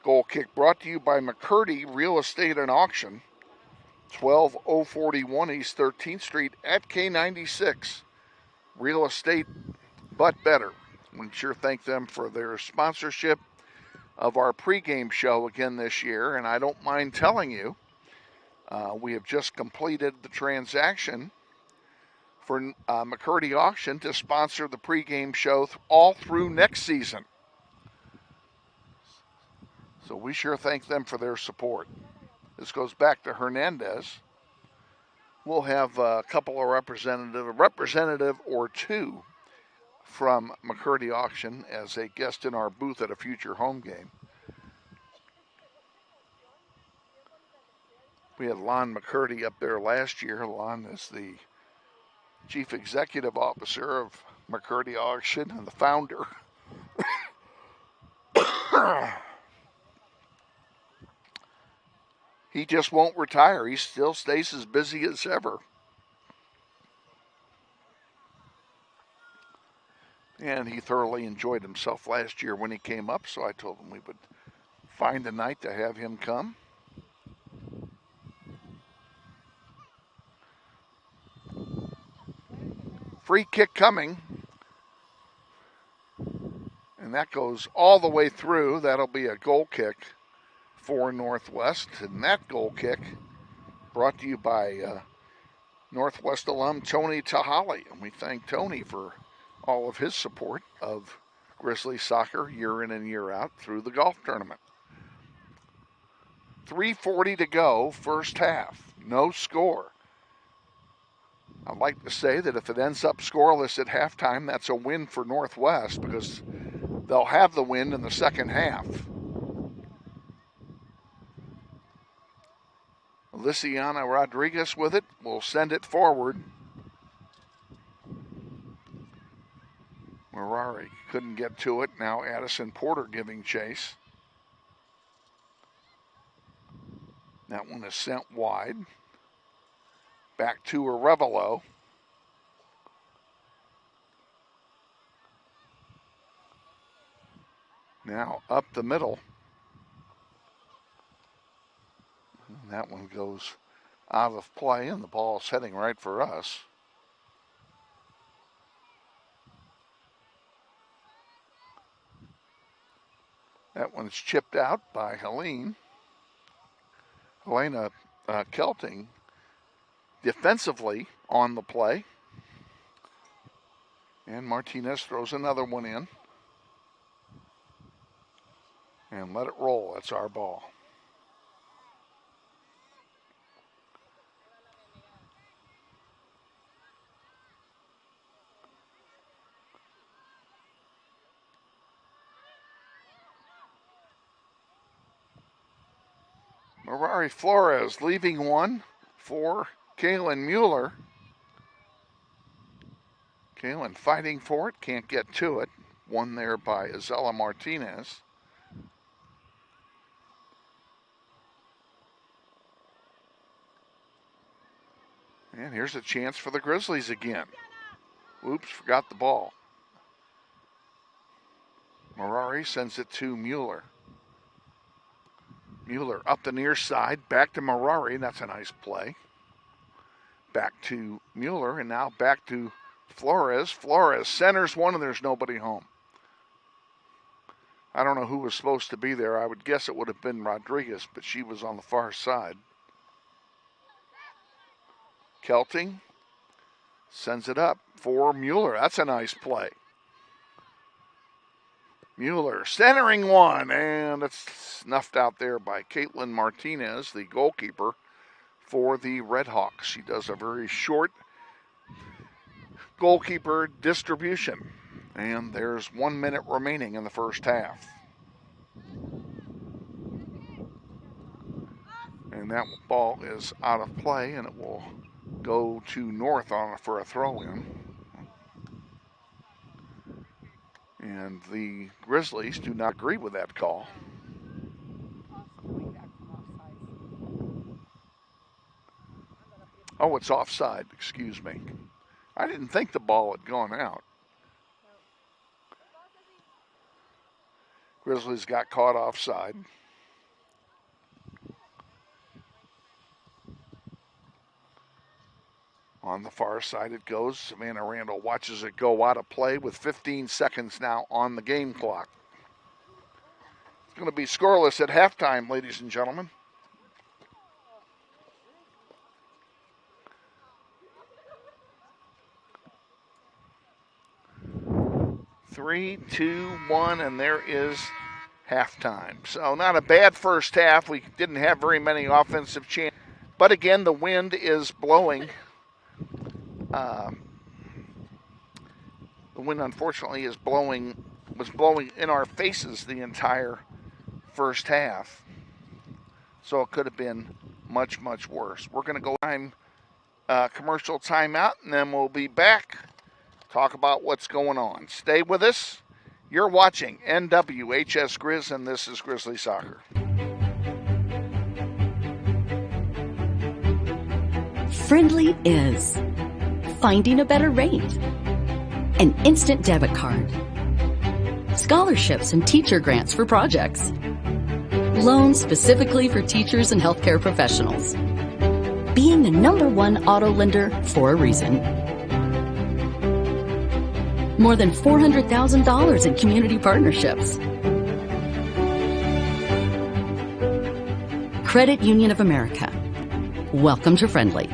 Speaker 1: Goal kick brought to you by McCurdy Real Estate and Auction, 12041 East 13th Street at K96. Real estate, but better. We sure thank them for their sponsorship of our pregame show again this year, and I don't mind telling you, we have just completed the transaction for McCurdy Auction to sponsor the pregame show all through next season. So we sure thank them for their support. This goes back to Hernandez. We'll have a couple of representative or two from McCurdy Auction as a guest in our booth at a future home game. We had Lon McCurdy up there last year. Lon is the chief executive officer of McCurdy Auction and the founder. He just won't retire. He still stays as busy as ever. And he thoroughly enjoyed himself last year when he came up, so I told him we would find a night to have him come. Free kick coming. And that goes all the way through. That'll be a goal kick for Northwest. And that goal kick brought to you by Northwest alum Tony Tahali. And we thank Tony for all of his support of Grizzly soccer year in and year out through the golf tournament. 3:40 to go, first half. No score. I'd like to say that if it ends up scoreless at halftime, that's a win for Northwest because they'll have the win in the second half. Lisiana Rodriguez with it will send it forward. Merari couldn't get to it. Now Addison Porter giving chase. That one is sent wide. Back to Arevalo. Now up the middle. And that one goes out of play, and the ball's heading right for us. That one's chipped out by Helena Kelting defensively on the play. And Martinez throws another one in. And let it roll. That's our ball. Merari Flores leaving one for Kalen Mueller. Kalen fighting for it, can't get to it. One there by Azella Martinez. And here's a chance for the Grizzlies again. Oops, forgot the ball. Merari sends it to Mueller. Mueller up the near side, back to Merari. That's a nice play. Back to Mueller, and now back to Flores. Flores centers one, and there's nobody home. I don't know who was supposed to be there. I would guess it would have been Rodriguez, but she was on the far side. Kelting Sends it up for Mueller. That's a nice play. Mueller centering one, and it's snuffed out there by Caitlin Martinez, the goalkeeper for the Redhawks. She does a very short goalkeeper distribution. And there's 1 minute remaining in the first half. And that ball is out of play, and it will go to North for a throw-in. And the Grizzlies do not agree with that call. Oh, it's offside, excuse me. I didn't think the ball had gone out. Grizzlies got caught offside. On the far side it goes. Savannah Randall watches it go out of play with 15 seconds now on the game clock. It's going to be scoreless at halftime, ladies and gentlemen. Three, 2, 1, and there is halftime. So not a bad first half. We didn't have very many offensive chances. But again, the wind is blowing. The wind, unfortunately, was blowing in our faces the entire first half. So it could have been much, much worse. We're going to go commercial timeout, and then we'll be back. Talk about what's going on. Stay with us. You're watching NWHS Grizz, and this is Grizzly Soccer.
Speaker 11: Friendly is finding a better rate, an instant debit card, scholarships and teacher grants for projects, loans specifically for teachers and healthcare professionals, being the #1 auto lender for a reason. More than $400,000 in community partnerships. Credit Union of America. Welcome to Friendly.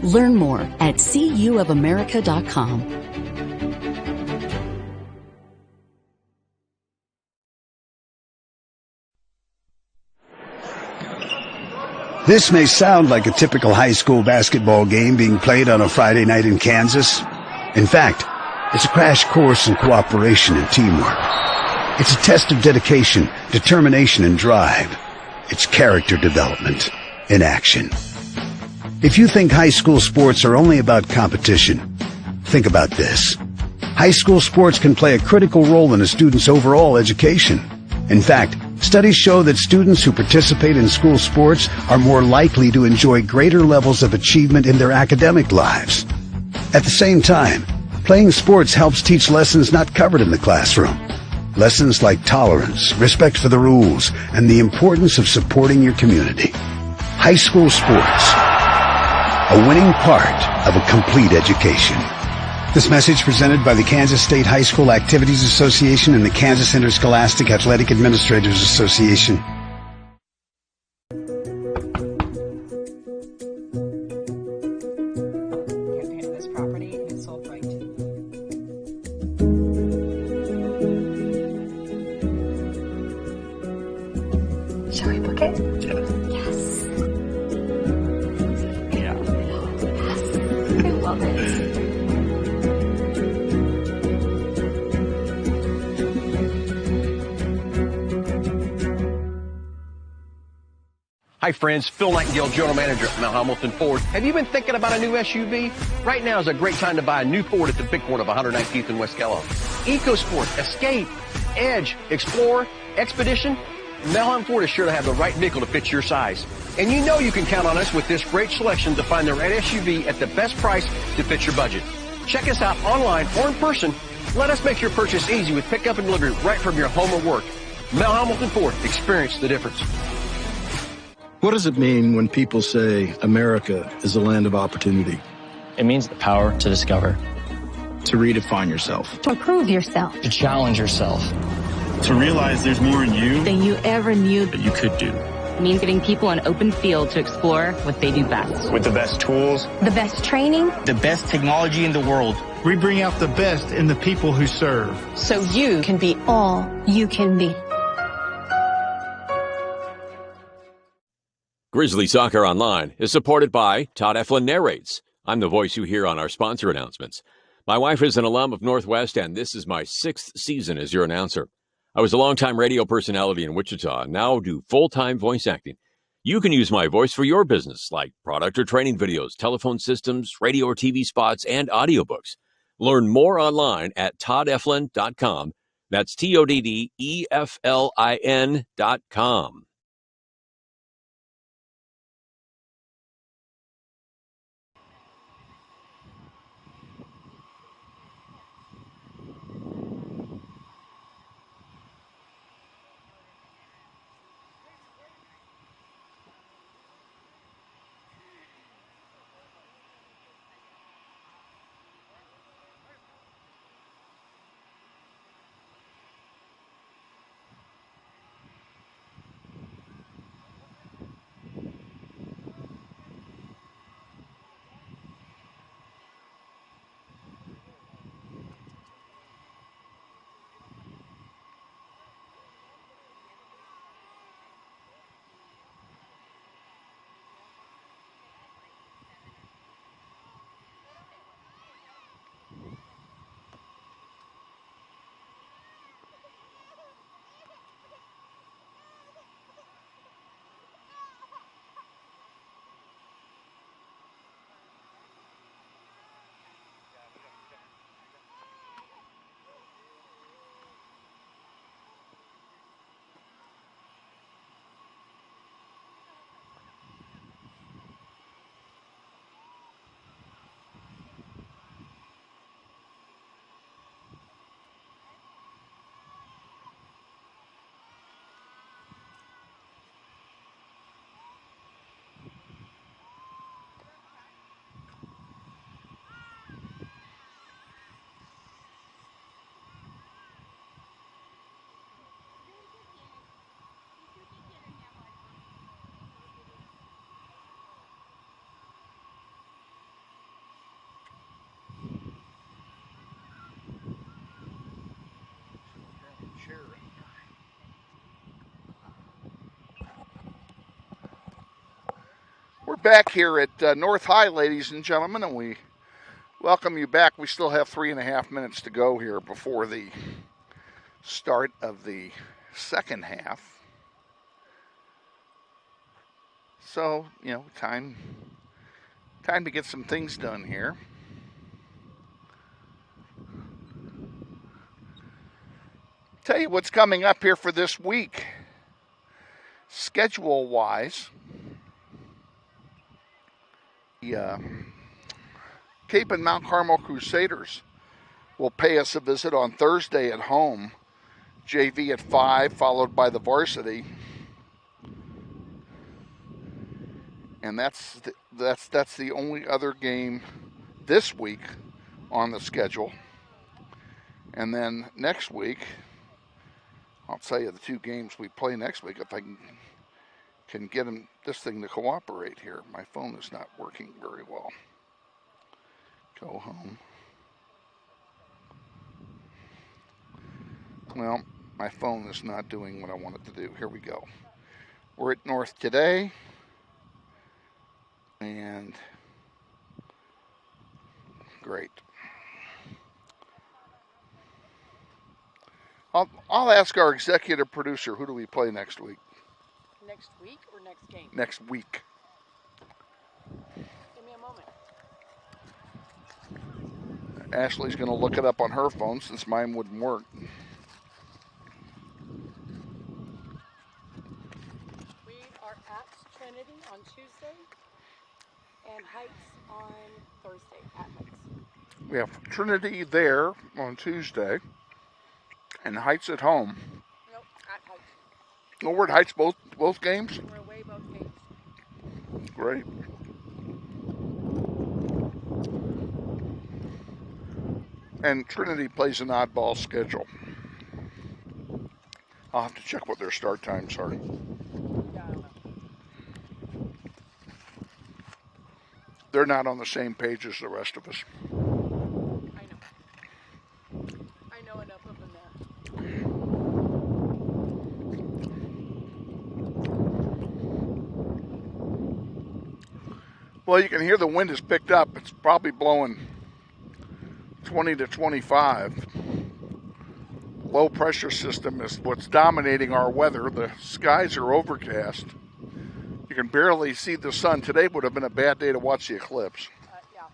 Speaker 11: Learn more at cuofamerica.com.
Speaker 12: This may sound like a typical high school basketball game being played on a Friday night in Kansas. In fact, it's a crash course in cooperation and teamwork. It's a test of dedication, determination, and drive. It's character development in action. If you think high school sports are only about competition, think about this. High school sports can play a critical role in a student's overall education. In fact, studies show that students who participate in school sports are more likely to enjoy greater levels of achievement in their academic lives. At the same time, playing sports helps teach lessons not covered in the classroom. Lessons like tolerance, respect for the rules, and the importance of supporting your community. High school sports, a winning part of a complete education. This message presented by the Kansas State High School Activities Association and the Kansas Interscholastic Athletic Administrators Association.
Speaker 4: Shall we book it? Yes.
Speaker 6: Yeah.
Speaker 4: Yes. I love it.
Speaker 13: Hi friends, Phil Nightingale, General Manager at Mount Hamilton Ford. Have you been thinking about a new SUV? Right now is a great time to buy a new Ford at the big corner of 119th and West Kellogg. EcoSport, Escape, Edge, Explorer, Expedition. Mount Hamilton Ford is sure to have the right vehicle to fit your size. And you know you can count on us with this great selection to find the right SUV at the best price to fit your budget. Check us out online or in person. Let us make your purchase easy with pickup and delivery right from your home or work. Mount Hamilton Ford, experience the difference.
Speaker 14: What does it mean when people say America is a land of opportunity?
Speaker 15: It means the power to discover.
Speaker 14: To redefine yourself.
Speaker 16: To improve yourself.
Speaker 15: To challenge yourself.
Speaker 17: To realize there's more in you
Speaker 11: than you ever knew
Speaker 17: that you could do.
Speaker 16: means giving people an open field to explore what they do best.
Speaker 17: With the best tools,
Speaker 4: The best training,
Speaker 17: the best technology in the world.
Speaker 18: We bring out the best in the people who serve.
Speaker 4: so you can be all you can be.
Speaker 2: Grizzly Soccer Online is supported by Todd Eflin Narrates. I'm the voice you hear on our sponsor announcements. My wife is an alum of Northwest, and this is my 6th season as your announcer. I was a longtime radio personality in Wichita and now do full-time voice acting. You can use my voice for your business, like product or training videos, telephone systems, radio or TV spots, and audiobooks. Learn more online at toddeflin.com. That's TODDEFLIN.com.
Speaker 1: We're back here at North High, ladies and gentlemen, and we welcome you back. We still have 3.5 minutes to go here before the start of the second half. So, time to get some things done here. Tell you what's coming up here for this week, schedule-wise. The Cape and Mount Carmel Crusaders will pay us a visit on Thursday at home. JV at 5, followed by the Varsity. And that's the only other game this week on the schedule. And then next week, I'll tell you the 2 games we play next week if I can get this thing to cooperate here. My phone is not working very well. Go home. Well, my phone is not doing what I want it to do. Here we go. We're at North today. And great. I'll ask our executive producer, who do we play next week?
Speaker 19: Next week or next game?
Speaker 1: Next week.
Speaker 19: Give me a moment.
Speaker 1: Ashley's going to look it up on her phone since mine wouldn't work.
Speaker 19: We are at Trinity on Tuesday and Heights on Thursday at Heights.
Speaker 1: We have Trinity there on Tuesday and Heights at home.
Speaker 19: Nope, at Heights.
Speaker 1: Oh, we're at Heights both games?
Speaker 19: We're away both games.
Speaker 1: Great. And Trinity plays an oddball schedule. I'll have to check what their start times are.
Speaker 19: Yeah, I don't know.
Speaker 1: they're not on the same page as the rest of us.
Speaker 19: I know enough of them there.
Speaker 1: Well, you can hear the wind is picked up. It's probably blowing 20 to 25. Low pressure system is what's dominating our weather. The skies are overcast. You can barely see the sun. Today would have been a bad day to watch the eclipse.
Speaker 19: Yeah.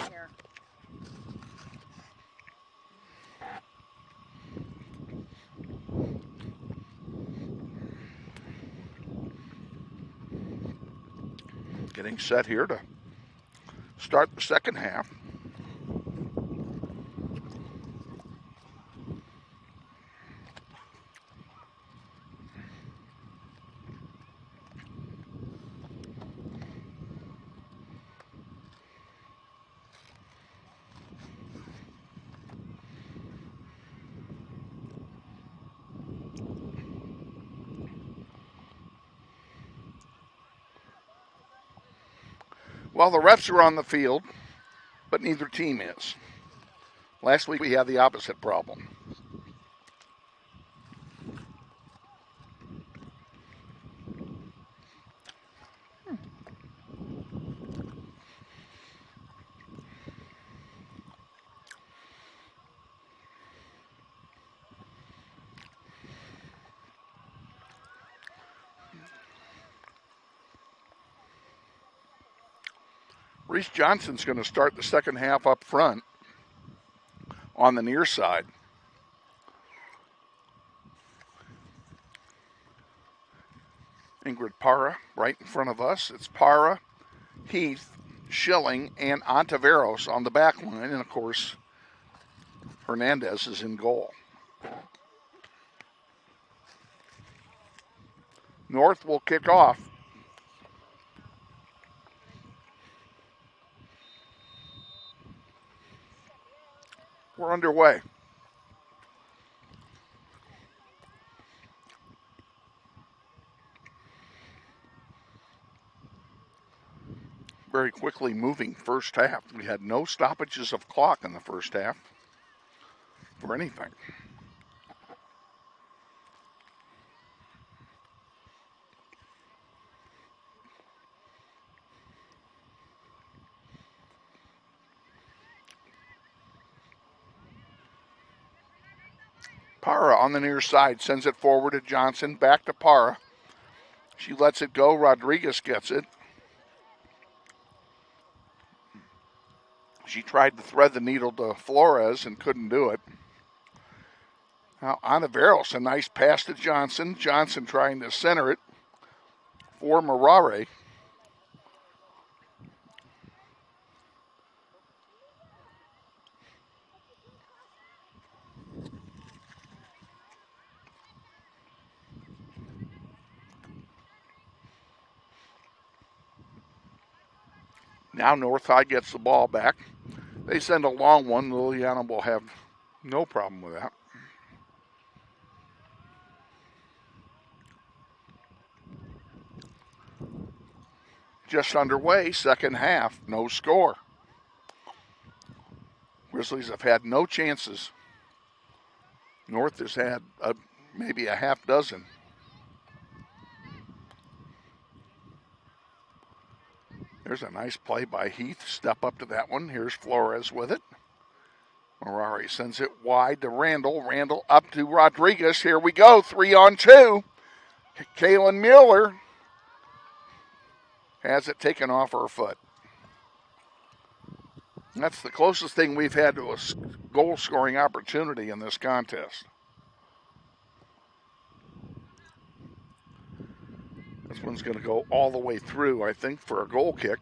Speaker 19: Here.
Speaker 1: Getting set here to start the second half. Well, the refs are on the field, but neither team is. Last week we had the opposite problem. Reese Johnson's going to start the second half up front on the near side. Ingrid Parra right in front of us. It's Parra, Heath, Schilling, and Ontiveros on the back line. And, of course, Hernandez is in goal. North will kick off. We're underway. Very quickly moving first half. We had no stoppages of clock in the first half for anything. Parra on the near side sends it forward to Johnson. Back to Parra. She lets it go. Rodriguez gets it. She tried to thread the needle to Flores and couldn't do it. Now, Ontiveros, a nice pass to Johnson. Johnson trying to center it for Marare. Now North High gets the ball back. They send a long one. Liliana will have no problem with that. Just underway, second half, no score. Grizzlies have had no chances. North has had maybe a half dozen. There's a nice play by Heath. Step up to that one. Here's Flores with it. Marari sends it wide to Randall. Randall up to Rodriguez. Here we go. 3-on-2. Kaylin Mueller has it taken off her foot. That's the closest thing we've had to a goal-scoring opportunity in this contest. This one's going to go all the way through, I think, for a goal kick.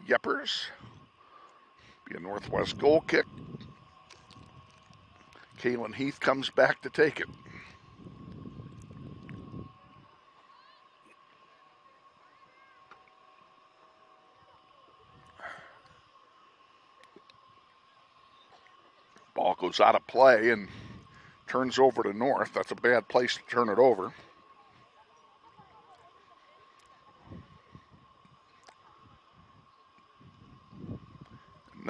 Speaker 1: Yepers. Be a Northwest goal kick. Kaylin Heath comes back to take it. Ball goes out of play and turns over to North. That's a bad place to turn it over.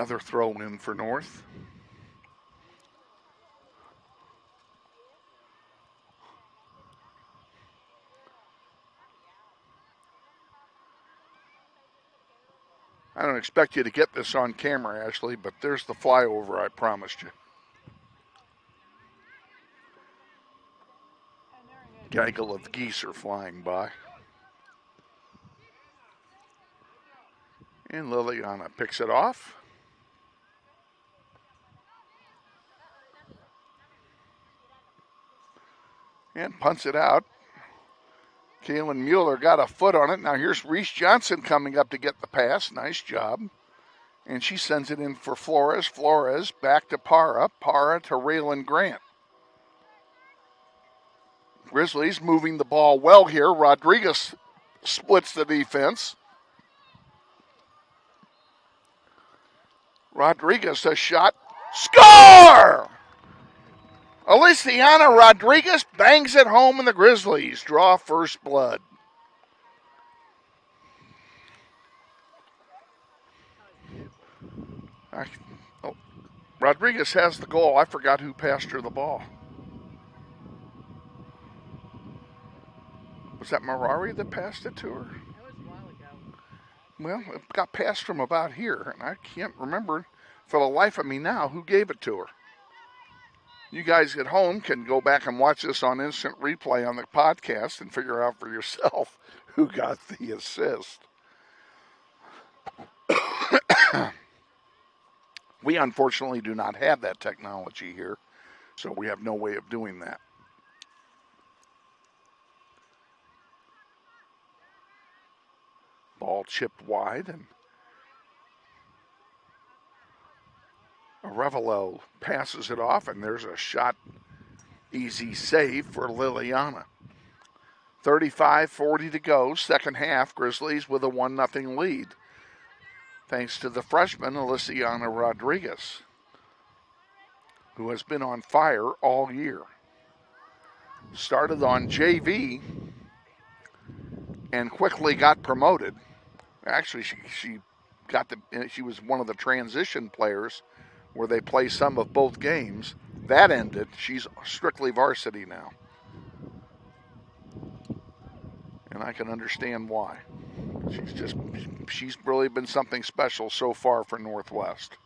Speaker 1: Another throw in for North. I don't expect you to get this on camera, Ashley, but there's the flyover I promised you. Gaggle of geese are flying by. And Liliana picks it off. And punts it out. Kaylin Mueller got a foot on it. Now here's Reese Johnson coming up to get the pass. Nice job. And she sends it in for Flores. Flores back to Para. Para to Raylan Grant. Grizzlies moving the ball well here. Rodriguez splits the defense. Rodriguez a shot. Score! Aliciana Rodriguez bangs it home and the Grizzlies draw first blood. Rodriguez has the goal. I forgot who passed her the ball. Was that Marari that passed it to her?
Speaker 19: That was a while ago.
Speaker 1: Well, it got passed from about here, and I can't remember for the life of me now who gave it to her. You guys at home can go back and watch this on instant replay on the podcast and figure out for yourself who got the assist. We unfortunately do not have that technology here, so we have no way of doing that. Ball chipped wide, and Arevalo passes it off, and there's a shot, easy save for Liliana. 35-40 to go, second half. Grizzlies with a 1-0 lead, thanks to the freshman Aliciana Rodriguez, who has been on fire all year. Started on JV and quickly got promoted. Actually, she was one of the transition players where they play some of both games. That ended. She's strictly varsity now. And I can understand why. She's really been something special so far for Northwest.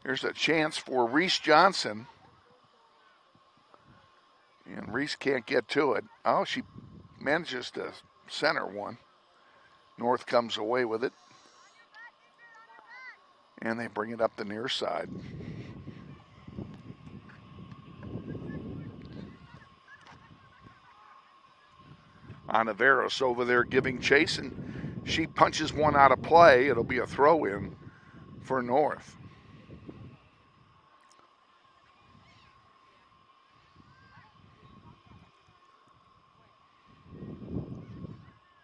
Speaker 1: There's a chance for Reese Johnson. And Reese can't get to it. Oh, she manages to center one. North comes away with it. And they bring it up the near side. Anaveros over there giving chase, and she punches one out of play. It'll be a throw-in for North.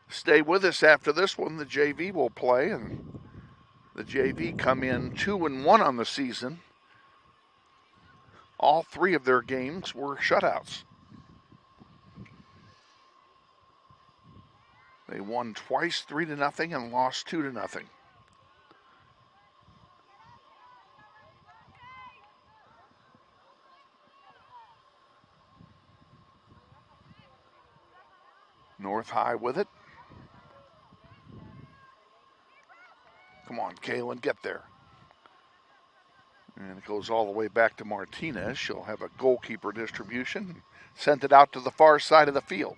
Speaker 1: Stay with us after this one. The JV will play, and the JV come in 2-1 on the season. All three of their games were shutouts. They won twice 3-0 and lost 2-0. North High with it. Come on, Kaylin, get there. And it goes all the way back to Martinez. She'll have a goalkeeper distribution. Sent it out to the far side of the field.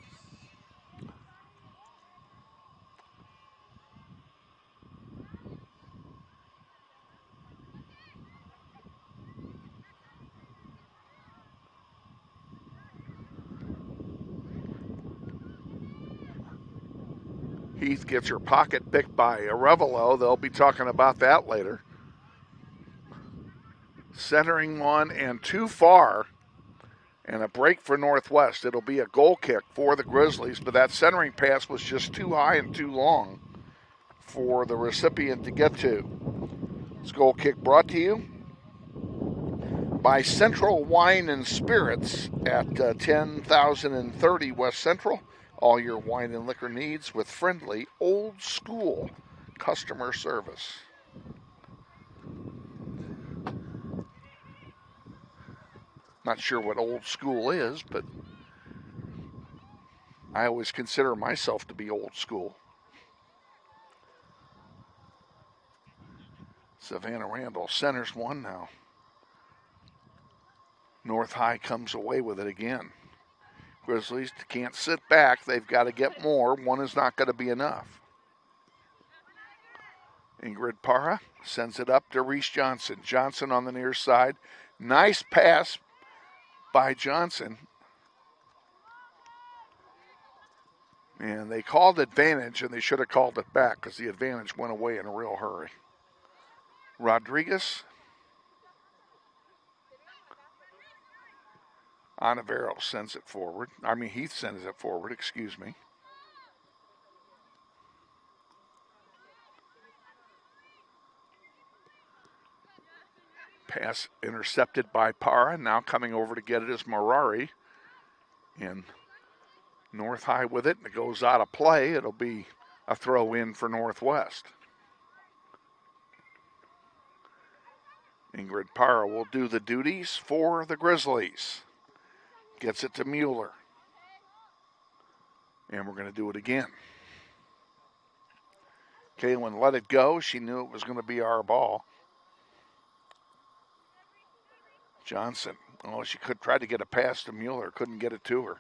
Speaker 1: Heath gets her pocket picked by Arevalo. They'll be talking about that later. Centering one and too far. And a break for Northwest. It'll be a goal kick for the Grizzlies, but that centering pass was just too high and too long for the recipient to get to. This goal kick brought to you by Central Wine and Spirits at 10,030 West Central. all your wine and liquor needs with friendly, old school customer service. Not sure what old school is, but I always consider myself to be old school. Savannah Randall centers one now. North High comes away with it again. Grizzlies can't sit back. They've got to get more. One is not going to be enough. Ingrid Parra sends it up to Reese Johnson. Johnson on the near side. Nice pass by Johnson. And they called advantage, and they should have called it back because the advantage went away in a real hurry. Rodriguez. Onivero sends it forward. Heath sends it forward, excuse me. Pass intercepted by Parra. Now coming over to get it is Marari. And North High with it, and it goes out of play. It'll be a throw in for Northwest. Ingrid Parra will do the duties for the Grizzlies. Gets it to Mueller. And we're going to do it again. Kaylin let it go. She knew it was going to be our ball. Johnson. Oh, she could try to get a pass to Mueller. Couldn't get it to her.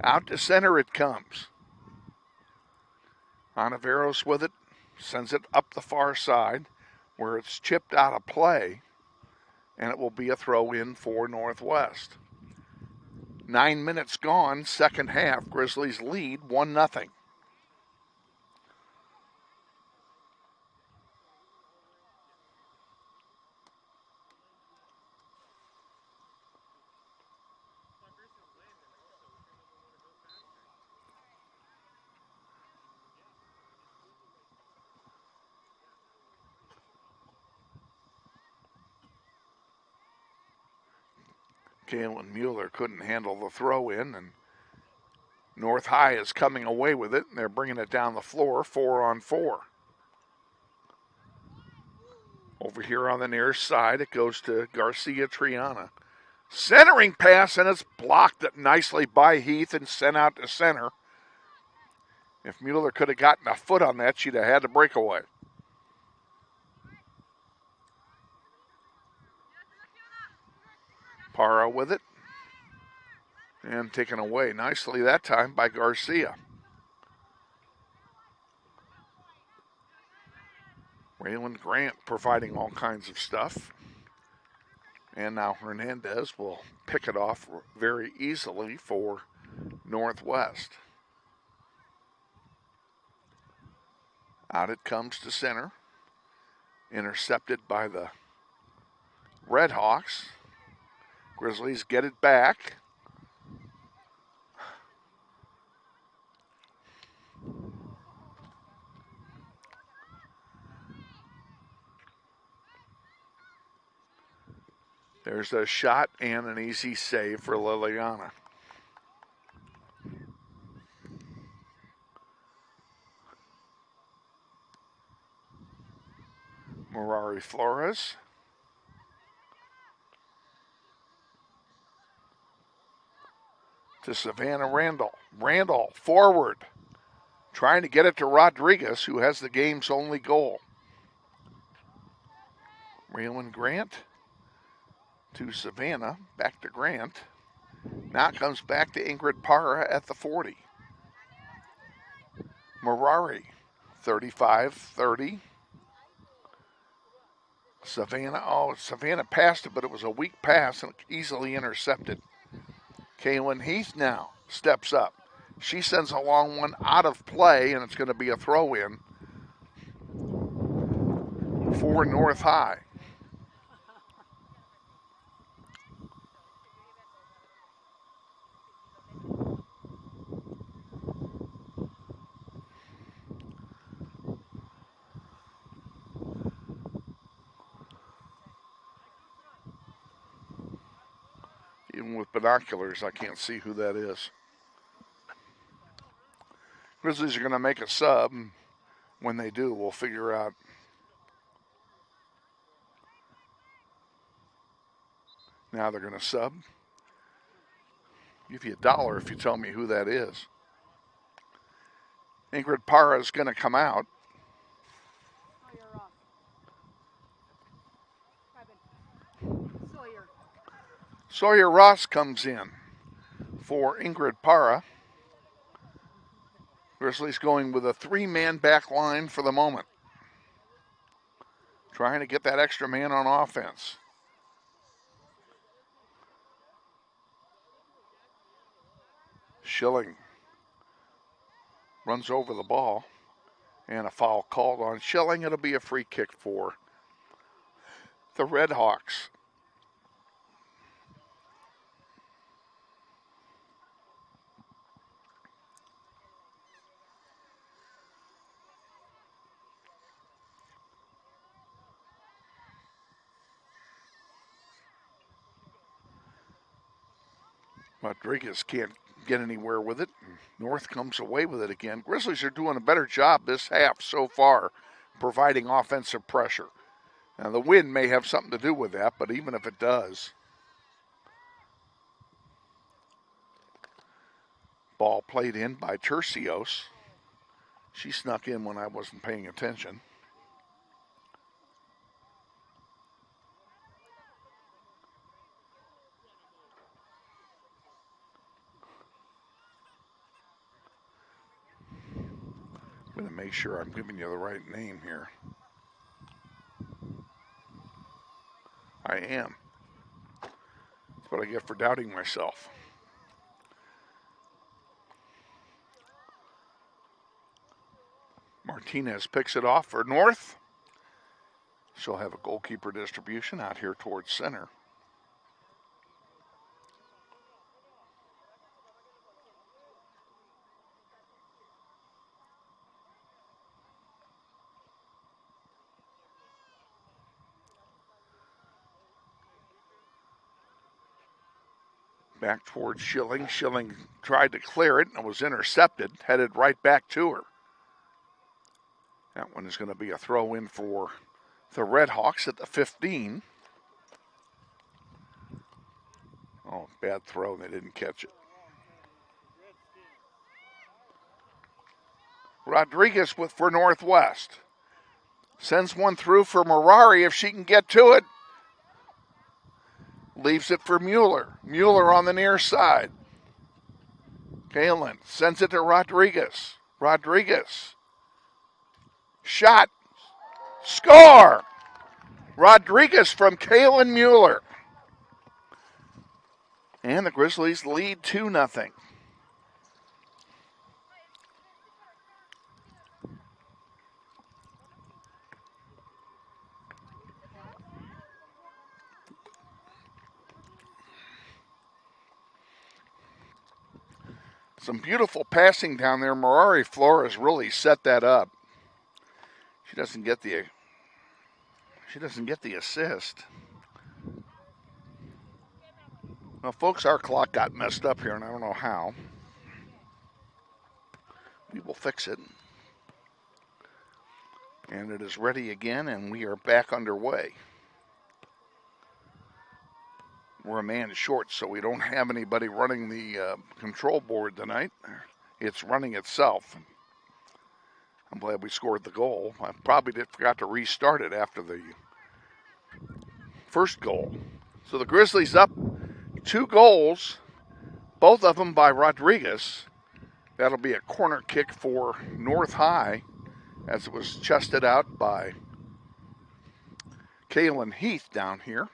Speaker 1: Out to center it comes. Oniveros with it. Sends it up the far side where it's chipped out of play. And it will be a throw in for Northwest. 9 minutes gone, second half. Grizzlies lead 1-0. Kaylin Mueller couldn't handle the throw in, and North High is coming away with it, and they're bringing it down the floor, 4-on-4. Over here on the near side, it goes to Garcia Triana. Centering pass, and it's blocked nicely by Heath and sent out to center. If Mueller could have gotten a foot on that, she'd have had the breakaway. Parra with it. And taken away nicely that time by Garcia. Raylan Grant providing all kinds of stuff. And now Hernandez will pick it off very easily for Northwest. Out it comes to center. Intercepted by the Redhawks. Grizzlies get it back. There's a shot and an easy save for Liliana. Marari Flores. To Savannah Randall. Randall forward. Trying to get it to Rodriguez, who has the game's only goal. Raylan Grant to Savannah. Back to Grant. Now it comes back to Ingrid Parra at the 40. Marari, 35-30. Savannah passed it, but it was a weak pass and easily intercepted. Kaylin Heath now steps up. She sends a long one out of play, and it's going to be a throw-in for North High. Even with binoculars, I can't see who that is. Grizzlies are going to make a sub. When they do, we'll figure out. Now they're going to sub. Give you $1 if you tell me who that is. Ingrid Parra is going to come out. Sawyer Ross comes in for Ingrid Parra. Grizzlies going with a 3-man back line for the moment. Trying to get that extra man on offense. Schilling runs over the ball, and a foul called on Schilling. It'll be a free kick for the Red Hawks. Rodriguez can't get anywhere with it. North comes away with it again. Grizzlies are doing a better job this half so far, providing offensive pressure. Now, the wind may have something to do with that, but even if it does. Ball played in by Tercios. She snuck in when I wasn't paying attention. I'm going to make sure I'm giving you the right name here. I am. That's what I get for doubting myself. Martinez picks it off for North. She'll have a goalkeeper distribution out here towards center. Back towards Schilling. Schilling tried to clear it and was intercepted, headed right back to her. That one is going to be a throw in for the Red Hawks at the 15. Oh, bad throw. They didn't catch it. Rodriguez for Northwest. Sends one through for Mirari if she can get to it. Leaves it for Mueller. Mueller on the near side. Kalen sends it to Rodriguez. Rodriguez. Shot. Score! Rodriguez from Kalen Mueller. And the Grizzlies lead 2-0. Some beautiful passing down there. Mirari Flores really set that up. She doesn't get the assist. Well, folks, our clock got messed up here, and I don't know how. We will fix it. And it is ready again, and we are back underway. We're a man short, so we don't have anybody running the control board tonight. It's running itself. I'm glad we scored the goal. I probably forgot to restart it after the first goal. So the Grizzlies up 2 goals, both of them by Rodriguez. That'll be a corner kick for North High, as it was chested out by Kaylin Heath down here.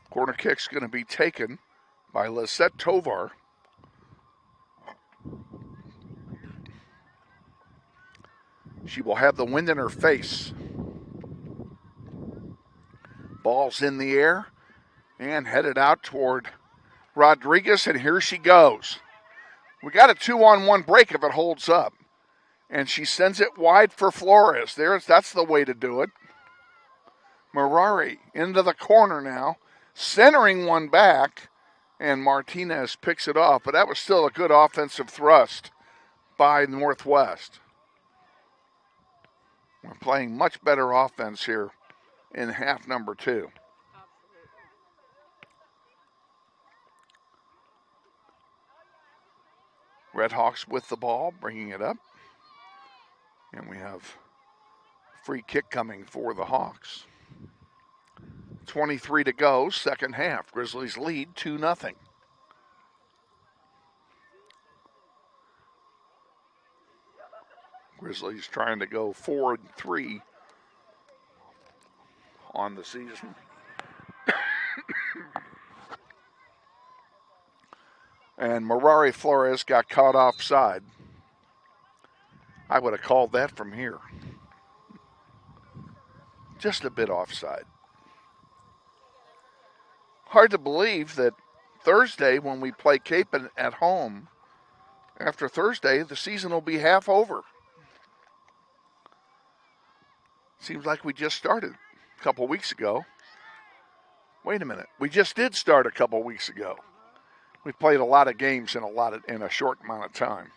Speaker 1: Corner kick's going to be taken by Lisette Tovar. She will have the wind in her face. Ball's in the air and headed out toward Rodriguez, and here she goes. We got a 2-on-1 break if it holds up. And she sends it wide for Flores. That's the way to do it. Mirari into the corner now, centering one back, and Martinez picks it off, but that was still a good offensive thrust by Northwest. We're playing much better offense here in half number 2. Redhawks with the ball, bringing it up. And we have free kick coming for the Hawks. 23 to go, second half. Grizzlies lead 2-0. Grizzlies trying to go 4-3 on the season. And Mirari Flores got caught offside. I would have called that from here. Just a bit offside. Hard to believe that Thursday, when we play Cape at home, after Thursday, the season will be half over. Seems like we just started a couple weeks ago. Wait a minute. We just did start a couple weeks ago. We played a lot of games in a short amount of time.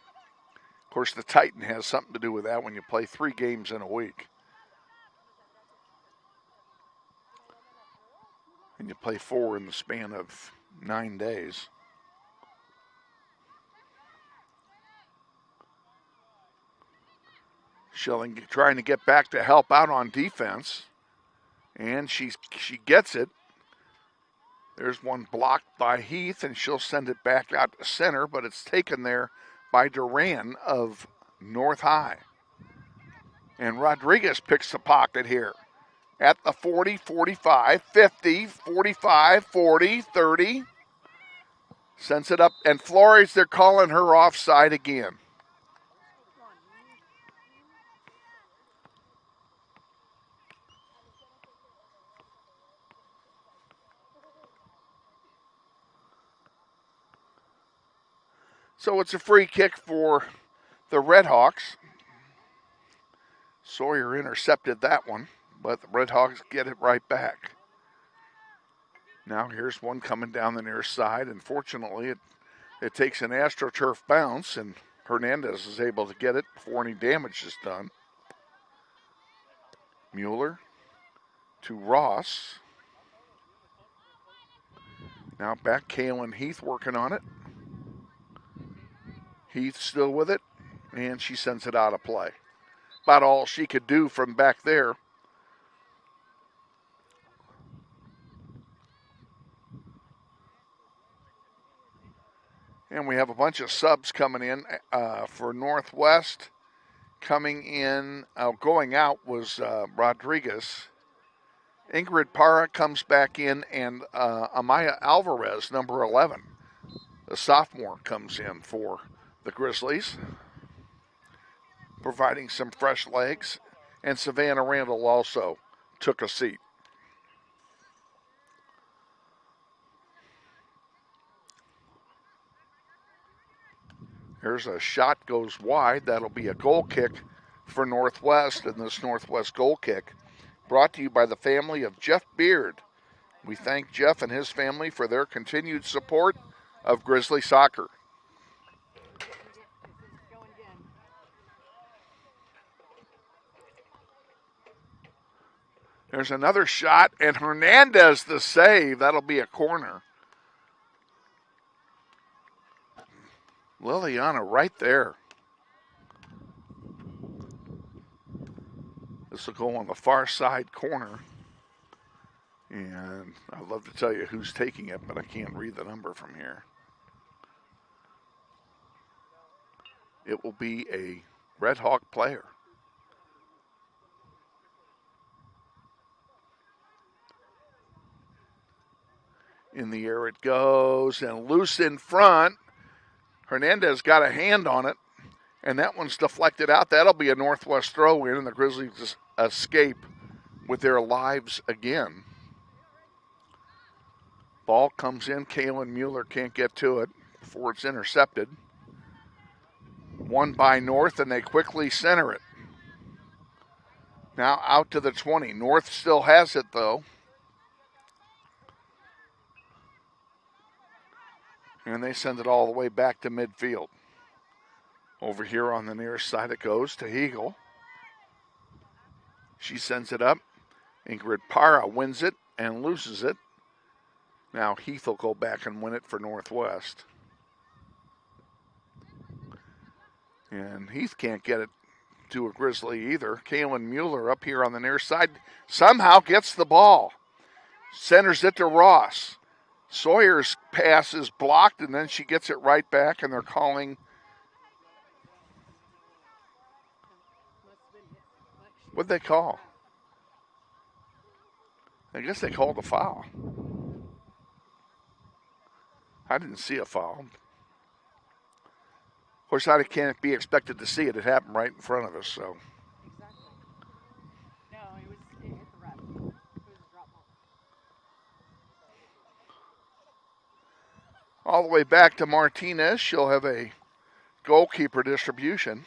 Speaker 1: Of course, the Titan has something to do with that when you play 3 games in a week. And you play 4 in the span of 9 days. Schilling trying to get back to help out on defense. And she gets it. There's one blocked by Heath, and she'll send it back out to center, but it's taken there by Duran of North High. And Rodriguez picks the pocket here at the 40, 45, 50, 45, 40, 30. Sends it up, and Flores, they're calling her offside again. So it's a free kick for the Redhawks. Sawyer intercepted that one, but the Redhawks get it right back. Now here's one coming down the near side, and fortunately it takes an AstroTurf bounce, and Hernandez is able to get it before any damage is done. Mueller to Ross. Now back Kaylin Heath working on it. Heath still with it, and she sends it out of play. About all she could do from back there. And we have a bunch of subs coming in for Northwest. Coming in, going out was Rodriguez. Ingrid Parra comes back in, and Amaya Alvarez, number 11, the sophomore, comes in for the Grizzlies, providing some fresh legs, and Savannah Randall also took a seat. Here's a shot, goes wide. That'll be a goal kick for Northwest, and this Northwest goal kick brought to you by the family of Jeff Beard. We thank Jeff and his family for their continued support of Grizzly soccer. There's another shot, and Hernandez the save. That'll be a corner. Liliana right there. This will go on the far side corner. And I'd love to tell you who's taking it, but I can't read the number from here. It will be a Red Hawk player. In the air it goes, and loose in front. Hernandez got a hand on it, and that one's deflected out. That'll be a Northwest throw-in, and the Grizzlies escape with their lives again. Ball comes in. Kaylin Mueller can't get to it before it's intercepted. One by North, and they quickly center it. Now out to the 20. North still has it, though. And they send it all the way back to midfield. Over here on the near side it goes to Hegel. She sends it up. Ingrid Parra wins it and loses it. Now Heath will go back and win it for Northwest. And Heath can't get it to a Grizzly either. Kaylin Mueller up here on the near side somehow gets the ball. Centers it to Ross. Sawyer's pass is blocked, and then she gets it right back, and they're calling. What'd they call? I guess they called a foul. I didn't see a foul. Of course, I can't be expected to see it. It happened right in front of us, so.
Speaker 19: No, it hit the ref. It was a drop ball.
Speaker 1: All the way back to Martinez. She'll have a goalkeeper distribution.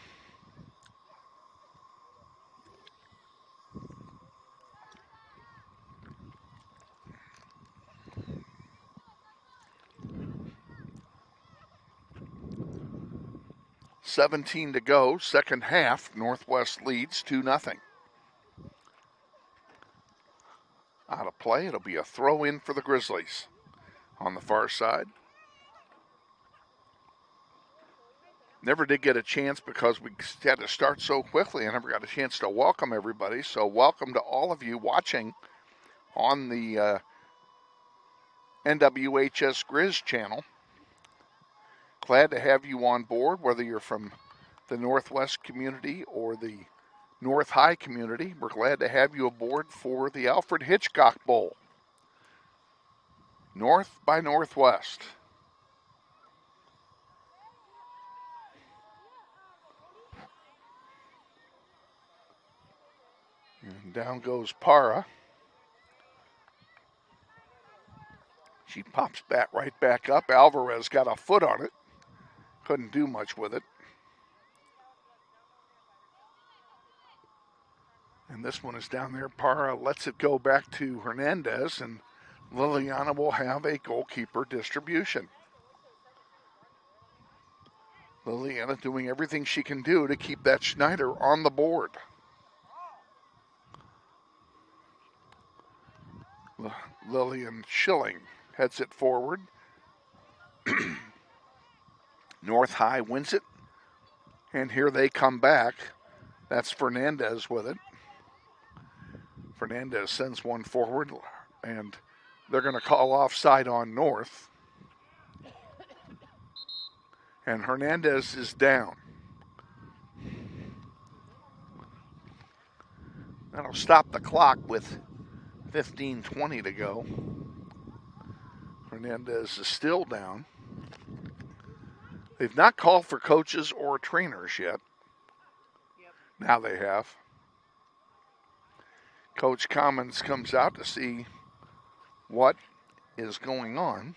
Speaker 1: $17 to go, second half. Northwest leads 2-0. Out of play, it'll be a throw in for the Grizzlies on the far side. Never did get a chance because we had to start so quickly. I never got a chance to welcome everybody. So welcome to all of you watching on the NWHS Grizz channel. Glad to have you on board, whether you're from the Northwest community or the North High community. We're glad to have you aboard for the Alfred Hitchcock Bowl. North by Northwest. And down goes Parra. She pops back right back up. Alvarez got a foot on it. Couldn't do much with it. And this one is down there. Parra lets it go back to Hernandez, and Liliana will have a goalkeeper distribution. Liliana doing everything she can do to keep that Schneider on the board. Lillian Schilling heads it forward. North High wins it. And here they come back. That's Fernandez with it. Fernandez sends one forward, and they're going to call offside on North. And Hernandez is down. That'll stop the clock with 15:20 to go. Hernandez is still down. They've not called for coaches or trainers yet. Now they have. Coach Commons comes out to see what is going on.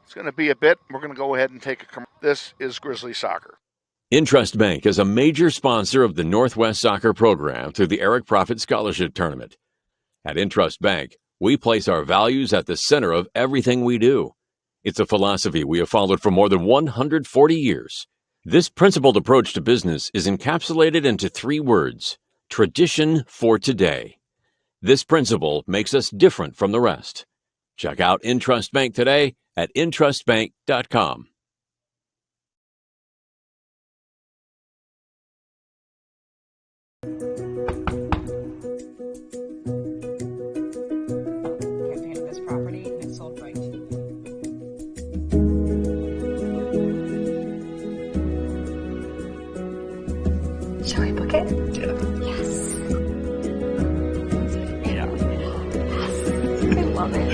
Speaker 1: It's going to be a bit. We're going to go ahead and take a commercial. This is Grizzly Soccer.
Speaker 2: Intrust Bank is a major sponsor of the Northwest Soccer program through the Eric Profit Scholarship Tournament. At Intrust Bank, we place our values at the center of everything we do. It's a philosophy we have followed for more than 140 years. This principled approach to business is encapsulated into 3 words: tradition for today. This principle makes us different from the rest. Check out Intrust Bank today at intrustbank.com.
Speaker 7: Campaign of this property and it's sold right to you.
Speaker 4: Shall we book it?
Speaker 5: Yeah.
Speaker 4: Yes. Yes. I love it.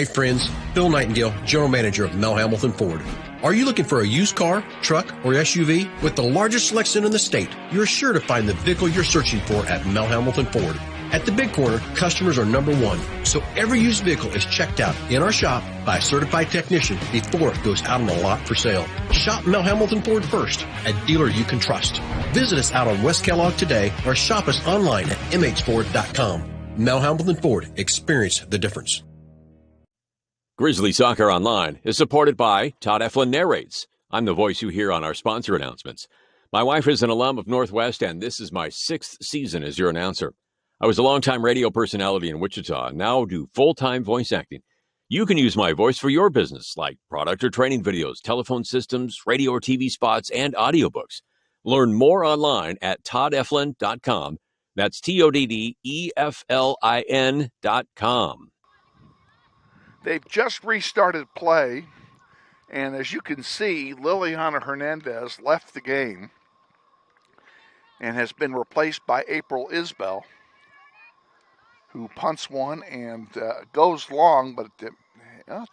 Speaker 13: Hi friends, Bill Nightingale, General Manager of Mel Hamilton Ford. Are you looking for a used car, truck, or SUV? With the largest selection in the state, you're sure to find the vehicle you're searching for at Mel Hamilton Ford. At the Big Corner, customers are number one, so every used vehicle is checked out in our shop by a certified technician before it goes out on the lot for sale. Shop Mel Hamilton Ford first, a dealer you can trust. Visit us out on West Kellogg today or shop us online at mhford.com. Mel Hamilton Ford, experience the difference.
Speaker 2: Grizzly Soccer Online is supported by Todd Eflin Narrates. I'm the voice you hear on our sponsor announcements. My wife is an alum of Northwest, and this is my 6th season as your announcer. I was a longtime radio personality in Wichita and now do full-time voice acting. You can use my voice for your business, like product or training videos, telephone systems, radio or TV spots, and audiobooks. Learn more online at toddeflin.com. That's TODDEFLIN.com.
Speaker 1: They've just restarted play, and as you can see, Liliana Hernandez left the game and has been replaced by April Isbell, who punts one and goes long, but it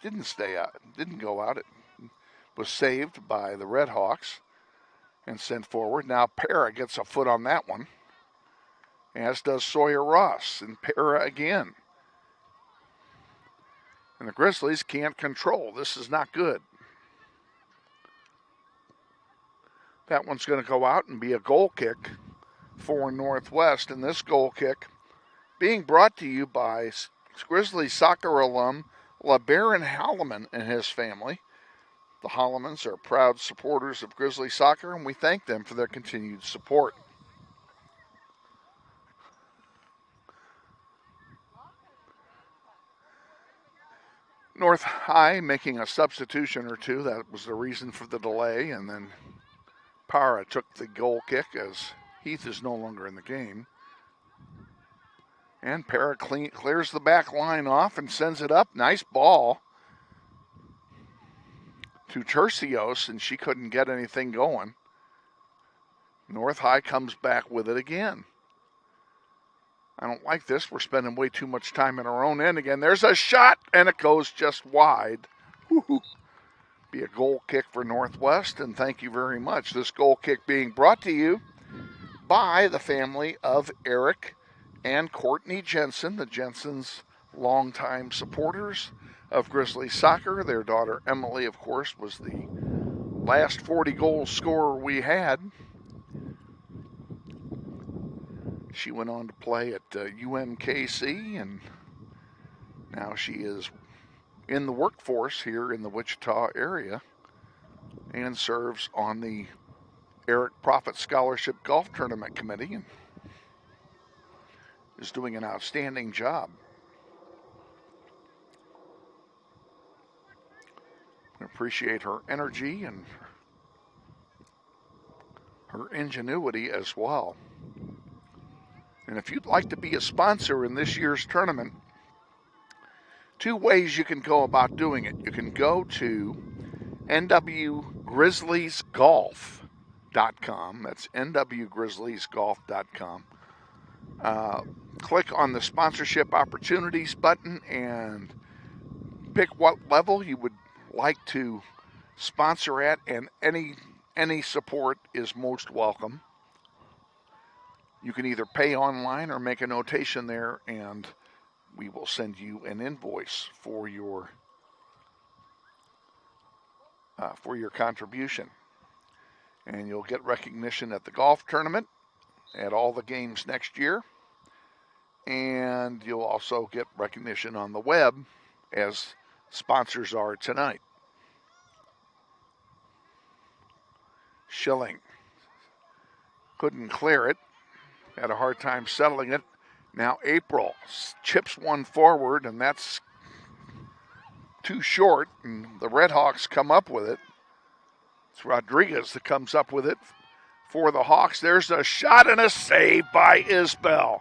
Speaker 1: didn't stay out. It didn't go out. It was saved by the Red Hawks and sent forward. Now Para gets a foot on that one, as does Sawyer Ross, and Para again. And the Grizzlies can't control. This is not good. That one's going to go out and be a goal kick for Northwest. And this goal kick being brought to you by Grizzlies soccer alum LeBaron Holloman and his family. The Hollamans are proud supporters of Grizzly soccer, and we thank them for their continued support. North High making a substitution or two. That was the reason for the delay. And then Para took the goal kick as Heath is no longer in the game. And Para clears the back line off and sends it up. Nice ball to Tercios, and she couldn't get anything going. North High comes back with it again. I don't like this. We're spending way too much time in our own end again. There's a shot, and it goes just wide. Woo-hoo. Be a goal kick for Northwest, and thank you very much. This goal kick being brought to you by the family of Eric and Courtney Jensen, the Jensens' longtime supporters of Grizzly soccer. Their daughter Emily, of course, was the last 40-goal scorer we had. She went on to play at UMKC, and now she is in the workforce here in the Wichita area and serves on the Eric Profit Scholarship Golf Tournament Committee and is doing an outstanding job. I appreciate her energy and her ingenuity as well. And if you'd like to be a sponsor in this year's tournament, 2 ways you can go about doing it. You can go to nwgrizzliesgolf.com. That's nwgrizzliesgolf.com. Click on the sponsorship opportunities button and pick what level you would like to sponsor at, and any support is most welcome. You can either pay online or make a notation there, and we will send you an invoice for your contribution. And you'll get recognition at the golf tournament, at all the games next year, and you'll also get recognition on the web as sponsors are tonight. Schilling couldn't clear it. Had a hard time settling it. Now April chips one forward, and that's too short, and the Red Hawks come up with it. It's Rodriguez that comes up with it for the Hawks. There's a shot and a save by Isbell.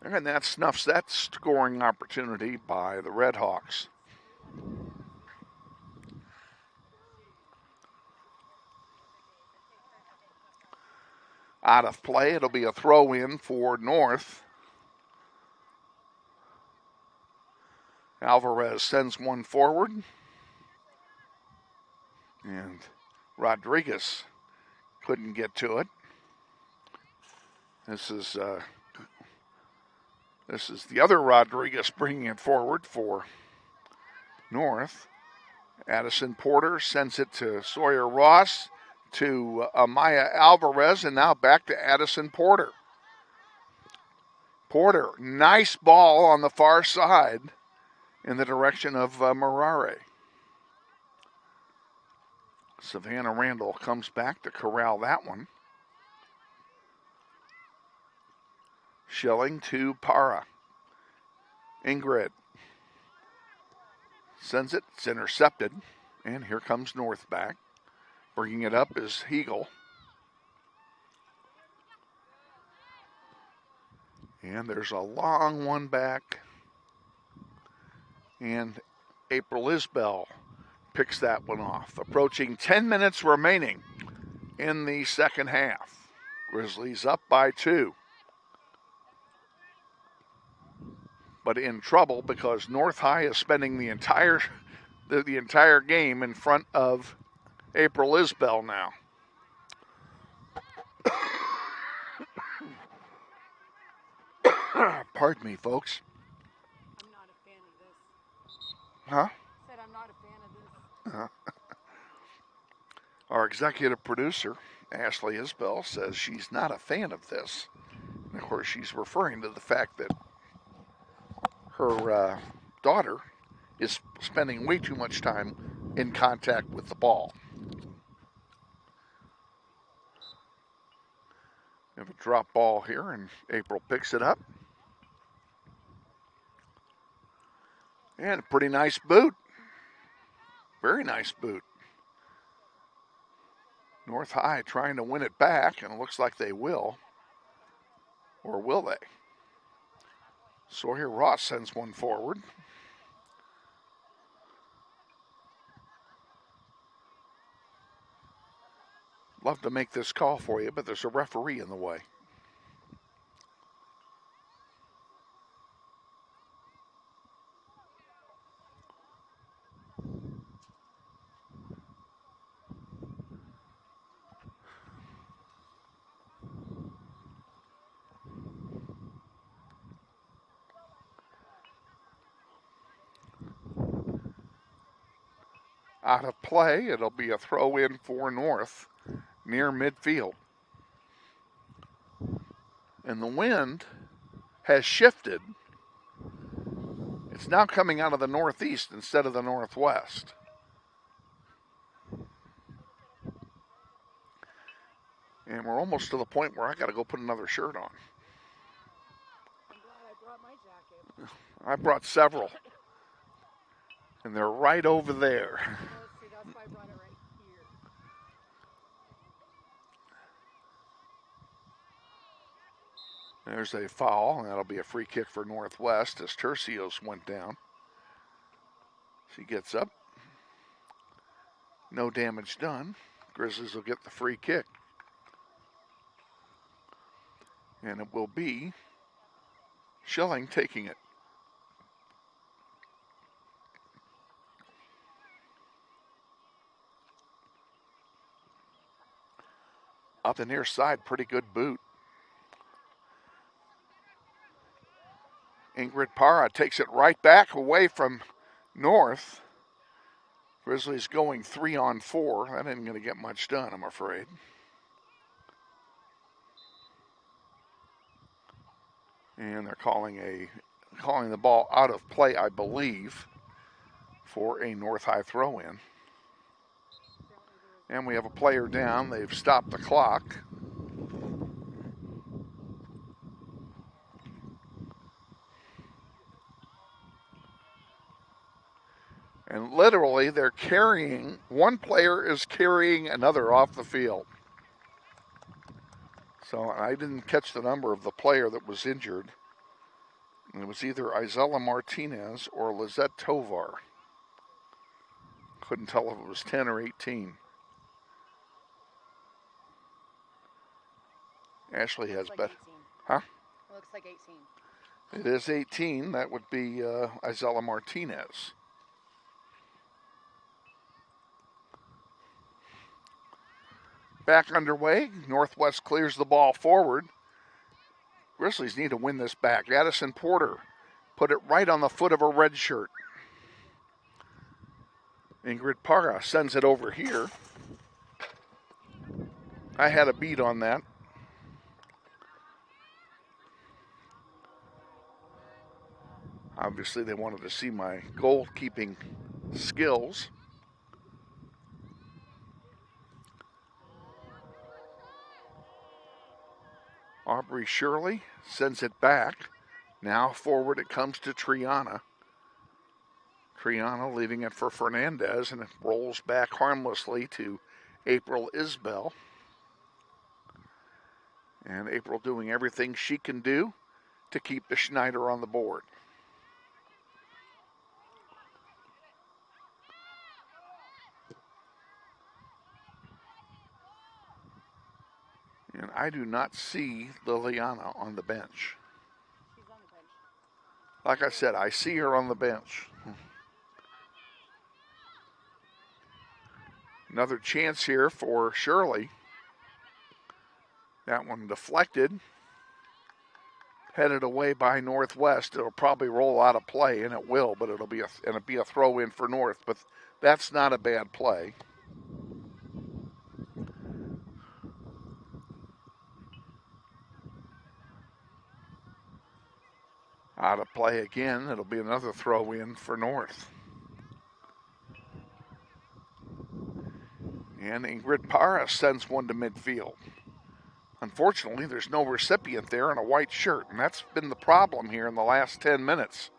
Speaker 1: And that snuffs that scoring opportunity by the Red Hawks. Out of play, it'll be a throw in for North. Alvarez sends one forward. And Rodriguez couldn't get to it. This is the other Rodriguez bringing it forward for North. Addison Porter sends it to Sawyer Ross, to Amaya Alvarez, and now back to Addison Porter. Porter, nice ball on the far side in the direction of Morare. Savannah Randall comes back to corral that one. Schilling to Para. Ingrid sends it, it's intercepted, and here comes North back. Bringing it up is Hegel. And there's a long one back. And April Isbell picks that one off. Approaching 10 minutes remaining in the second half. Grizzlies up by 2. But in trouble because North High is spending the entire game in front of April Isbell now. Pardon me, folks.
Speaker 19: I'm not a fan of this.
Speaker 1: Huh?
Speaker 19: I said I'm not a fan of this.
Speaker 1: Our executive producer, Ashley Isbell, says she's not a fan of this. And of course, she's referring to the fact that her daughter is spending way too much time in contact with the ball. We have a drop ball here, and April picks it up. And a pretty nice boot. Very nice boot. North High trying to win it back, and it looks like they will. Or will they? Sawyer Ross sends one forward. Love to make this call for you, but there's a referee in the way. Out of play, it'll be a throw in for North near midfield. And the wind has shifted. It's now coming out of the northeast instead of the northwest. And we're almost to the point where I got to go put another shirt on.
Speaker 19: I'm glad I brought my jacket.
Speaker 1: I brought several. And they're right over there.
Speaker 19: Oh, see, that's why I brought it right here.
Speaker 1: There's a foul, and that'll be a free kick for Northwest as Tercios went down. She gets up. No damage done. Grizzlies will get the free kick. And it will be Schilling taking it. Up the near side, pretty good boot. Ingrid Para takes it right back away from North. Grizzlies going 3-on-4. That isn't going to get much done, I'm afraid. And they're calling the ball out of play, I believe, for a North High throw-in. And we have a player down. They've stopped the clock. And literally, they're carrying, one player is carrying another off the field. So I didn't catch the number of the player that was injured. And it was either Isela Martinez or Lizette Tovar. Couldn't tell if it was 10 or 18. Ashley has bet.
Speaker 7: It
Speaker 1: Huh?
Speaker 7: looks like 18.
Speaker 1: It is 18. That would be Isella Martinez. Back underway. Northwest clears the ball forward. Grizzlies need to win this back. Addison Porter put it right on the foot of her red shirt. Ingrid Parra sends it over here. I had a beat on that. Obviously, they wanted to see my goalkeeping skills. Aubrey Shirley sends it back. Now forward it comes to Triana. Triana leaving it for Fernandez, and it rolls back harmlessly to April Isbell. And April doing everything she can do to keep the Schneider on the board. And I do not see Liliana on the bench.
Speaker 19: She's on the bench.
Speaker 1: Like I said, I see her on the bench. Another chance here for Shirley. That one deflected. Headed away by Northwest. It'll probably roll out of play, and it will, but it'll be a throw in for North. But that's not a bad play. Out of play again. It'll be another throw in for North. And Ingrid Parra sends one to midfield. Unfortunately, there's no recipient there in a white shirt, and that's been the problem here in the last 10 minutes.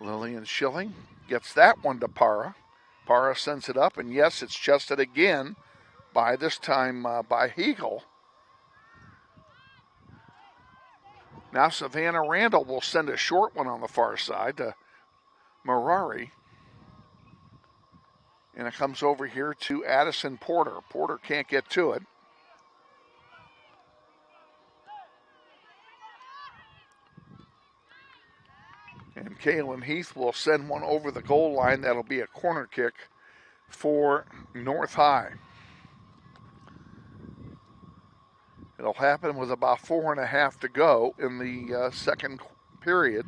Speaker 1: Lillian Schilling gets that one to Parra. Parra sends it up, and yes, it's chested again by this time by Hegel. Now Savannah Randall will send a short one on the far side to Marari. And it comes over here to Addison Porter. Porter can't get to it. And Kaylin Heath will send one over the goal line. That'll be a corner kick for North High. It'll happen with about 4.5 to go in the second period.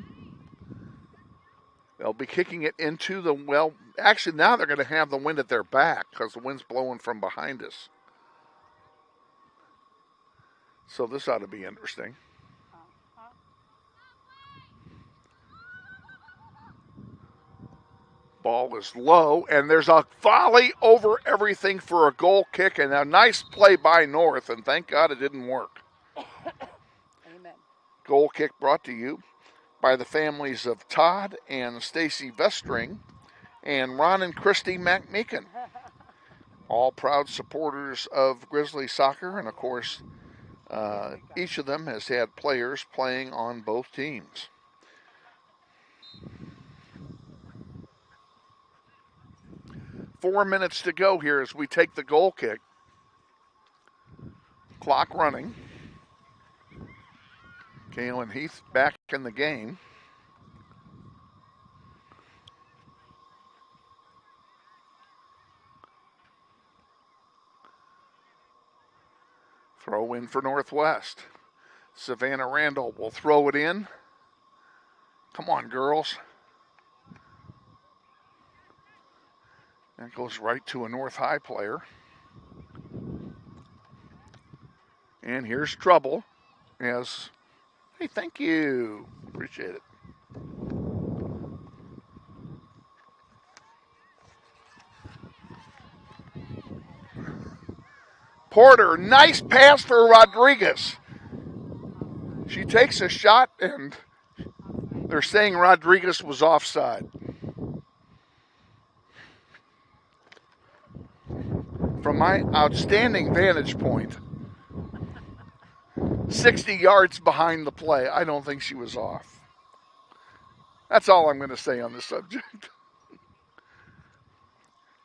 Speaker 1: They'll be kicking it into the, well, actually now they're going to have the wind at their back because the wind's blowing from behind us. So this ought to be interesting. Ball is low, and there's a volley over everything for a goal kick, and a nice play by North, and thank God it didn't work.
Speaker 19: Amen.
Speaker 1: Goal kick brought to you by the families of Todd and Stacy Vestring and Ron and Christy McMeekin. All proud supporters of Grizzly soccer, and of course, each of them has had players playing on both teams. Four minutes to go here as we take the goal kick. Clock running. Kaylin Heath back in the game. Throw in for Northwest. Savannah Randall will throw it in. Come on, girls. That goes right to a North High player. And here's trouble as, hey, thank you. Appreciate it. Porter, nice pass for Rodriguez. She takes a shot, and they're saying Rodriguez was offside. From my outstanding vantage point, 60 yards behind the play, I don't think she was off. That's all I'm going to say on the subject.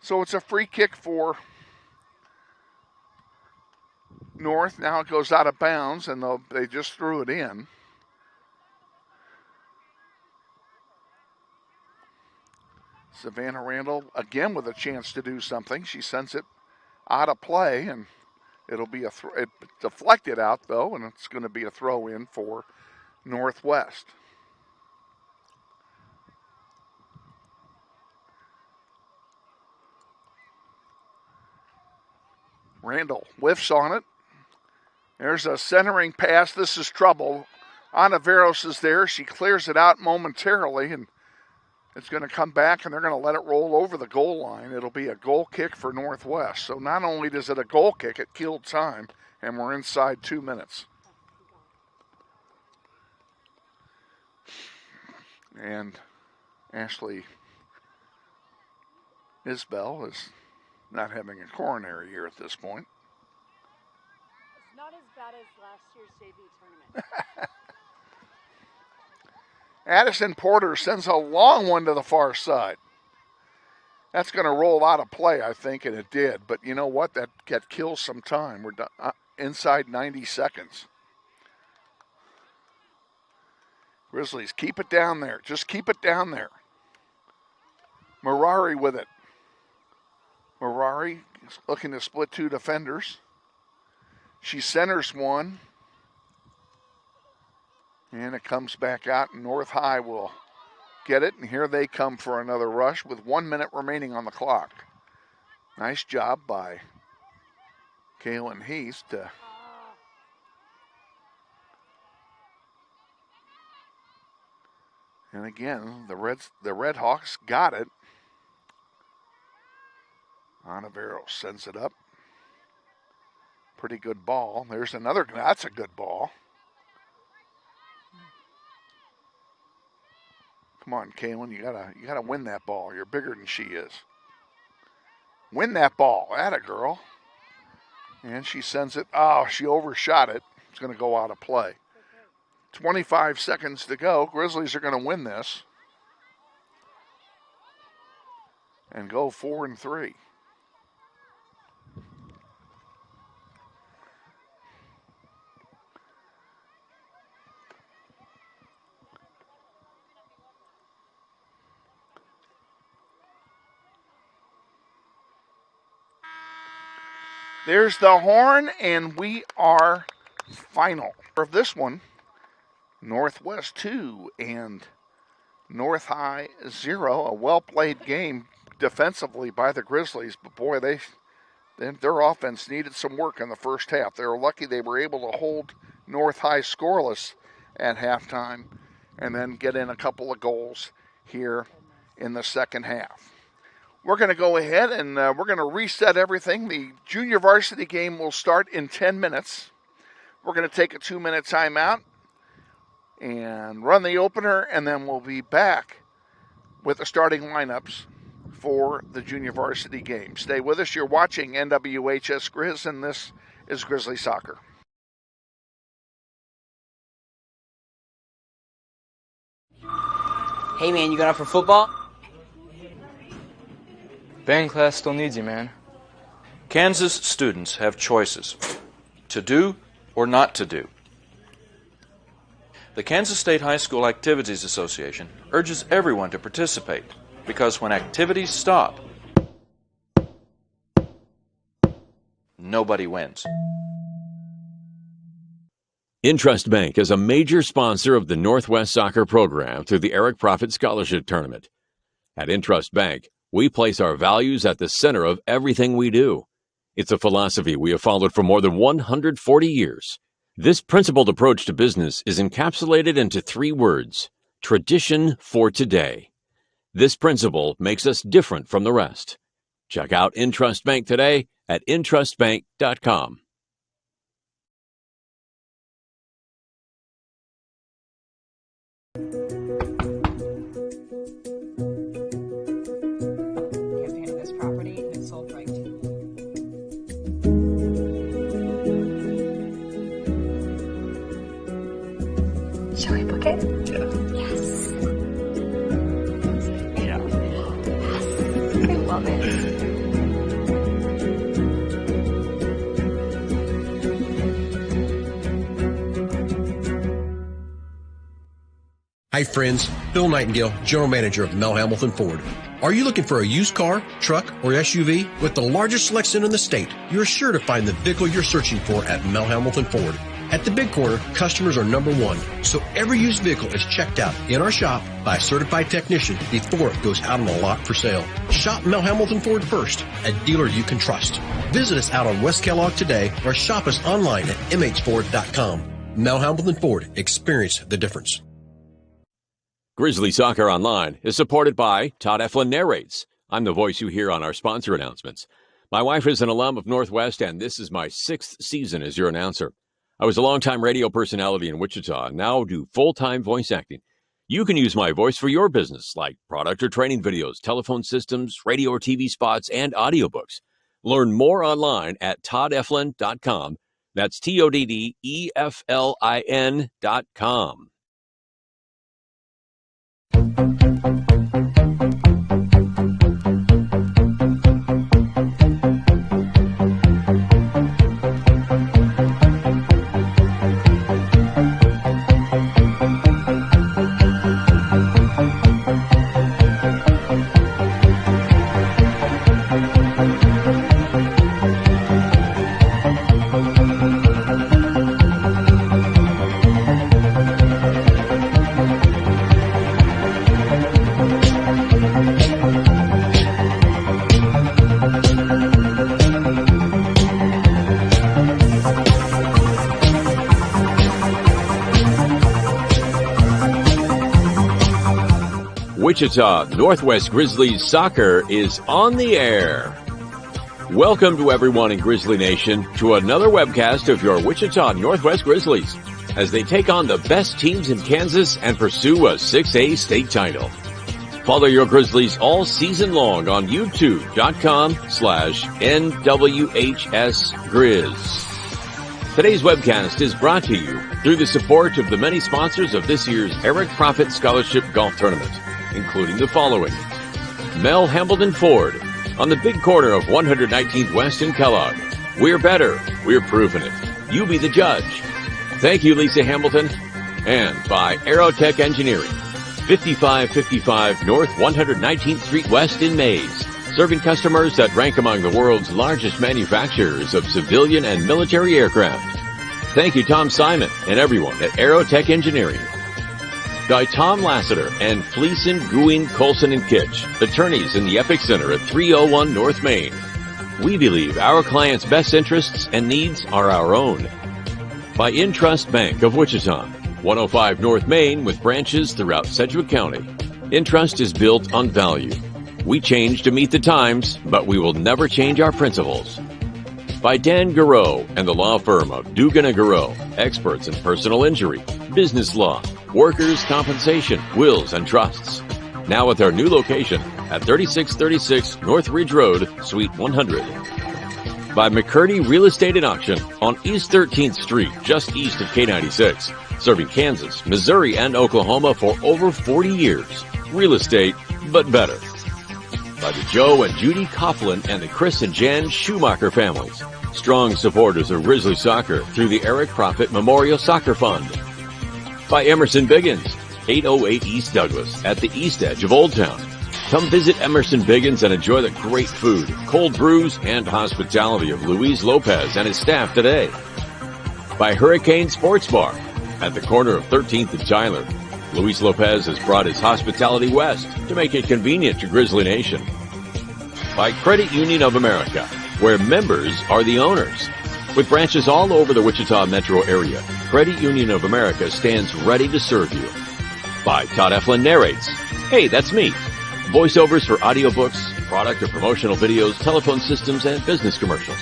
Speaker 1: So it's a free kick for North. Now it goes out of bounds, and they just threw it in. Savannah Randall again with a chance to do something. She sends it out of play, and it'll be it deflected out though, and it's going to be a throw in for Northwest. Randall whiffs on it. There's a centering pass. This is trouble. Anaveros is there. She clears it out momentarily, and it's going to come back, and they're going to let it roll over the goal line. It'll be a goal kick for Northwest. So not only does it a goal kick, it killed time, and we're inside 2 minutes. And Ashley Isbell is not having a coronary here at this point.
Speaker 19: It's not as bad as last year's JV tournament.
Speaker 1: Addison Porter sends a long one to the far side. That's going to roll out of play, I think, and it did. But you know what? That kills some time. We're done, inside 90 seconds. Grizzlies, keep it down there. Just keep it down there. Mirari with it. Mirari is looking to split two defenders. She centers one. And it comes back out, and North High will get it. And here they come for another rush with 1 minute remaining on the clock. Nice job by Kaylin Heath to and again, the Red Hawks got it. Anaveros sends it up. Pretty good ball. There's another, that's a good ball. Come on, Kaylin, you gotta win that ball. You're bigger than she is. Win that ball. Atta girl. And she sends it. Oh, she overshot it. It's going to go out of play. 25 seconds to go. Grizzlies are going to win this and go 4-3. There's the horn, and we are final of this one. Northwest 2 and North High 0. A well-played game defensively by the Grizzlies, but boy, their offense needed some work in the first half. They were lucky they were able to hold North High scoreless at halftime and then get in a couple of goals here in the second half. We're going to go ahead and we're going to reset everything. The junior varsity game will start in 10 minutes. We're going to take a 2-minute timeout and run the opener, and then we'll be back with the starting lineups for the junior varsity game. Stay with us. You're watching NWHS Grizz, and this is Grizzly Soccer.
Speaker 8: Hey, man, you going out for football?
Speaker 9: Band class still needs you, man.
Speaker 10: Kansas students have choices to do or not to do. The Kansas State High School Activities Association urges everyone to participate because when activities stop, nobody wins.
Speaker 2: Intrust Bank is a major sponsor of the Northwest Soccer program through the Eric Profit Scholarship Tournament. At Intrust Bank, we place our values at the center of everything we do. It's a philosophy we have followed for more than 140 years. This principled approach to business is encapsulated into 3 words: tradition for today. This principle makes us different from the rest. Check out Intrust Bank today at intrustbank.com.
Speaker 4: Shall we book it?
Speaker 5: Yes.
Speaker 4: Yeah. Yes. I love it.
Speaker 13: Hi friends, Bill Nightingale, General Manager of Mel Hamilton Ford. Are you looking for a used car, truck, or SUV? With the largest selection in the state, you're sure to find the vehicle you're searching for at Mel Hamilton Ford. At the Big Corner, customers are number one, so every used vehicle is checked out in our shop by a certified technician before it goes out on the lot for sale. Shop Mel Hamilton Ford first, a dealer you can trust. Visit us out on West Kellogg today or shop us online at mhford.com. Mel Hamilton Ford, experience the difference.
Speaker 2: Grizzly Soccer Online is supported by Todd Eflin Narrates. I'm the voice you hear on our sponsor announcements. My wife is an alum of Northwest, and this is my 6th season as your announcer. I was a longtime radio personality in Wichita and now do full-time voice acting. You can use my voice for your business, like product or training videos, telephone systems, radio or TV spots, and audiobooks. Learn more online at toddeflin.com. That's TODDEFLIN.com. Wichita Northwest Grizzlies soccer is on the air. Welcome to everyone in Grizzly Nation to another webcast of your Wichita Northwest Grizzlies as they take on the best teams in Kansas and pursue a 6A state title. Follow your Grizzlies all season long on youtube.com/NWHSGrizz. Today's webcast is brought to you through the support of the many sponsors of this year's Eric Profit Scholarship Golf Tournament, including the following: Mel Hamilton Ford on the big corner of 119th West in Kellogg. We're better. We're proving it. You be the judge. Thank you, Lisa Hamilton. And by Aerotech Engineering, 5555 North 119th Street West in Mays, serving customers that rank among the world's largest manufacturers of civilian and military aircraft. Thank you, Tom Simon and everyone at Aerotech Engineering. By Tom Lassiter and Fleeson, Guin, Colson, and Kitch, attorneys in the Epic Center at 301 North Main. We believe our clients' best interests and needs are our own. By Intrust Bank of Wichita, 105 North Main with branches throughout Sedgwick County. Intrust is built on value. We change to meet the times, but we will never change our principles. By Dan Garreau and the law firm of Dugan & Garreau, experts in personal injury, business law, workers' compensation, wills, and trusts. Now with our new location at 3636 North Ridge Road, Suite 100. By McCurdy Real Estate and Auction on East 13th Street, just east of K96, serving Kansas, Missouri, and Oklahoma for over 40 years. Real estate, but better. By the Joe and Judy Coughlin and the Chris and Jan Schumacher families, strong supporters of Grizzly soccer through the Eric Profit Memorial Soccer Fund. By Emerson Biggins, 808 East Douglas at the east edge of Old Town. Come visit Emerson Biggins and enjoy the great food, cold brews, and hospitality of Luis Lopez and his staff today. By Hurricane Sports Bar at the corner of 13th and Tyler. Luis Lopez has brought his hospitality west to make it convenient to Grizzly Nation. By Credit Union of America, where members are the owners. With branches all over the Wichita metro area, Credit Union of America stands ready to serve you. By Todd Eflin Narrates. Hey, that's me. Voiceovers for audiobooks, product or promotional videos, telephone systems, and business commercials.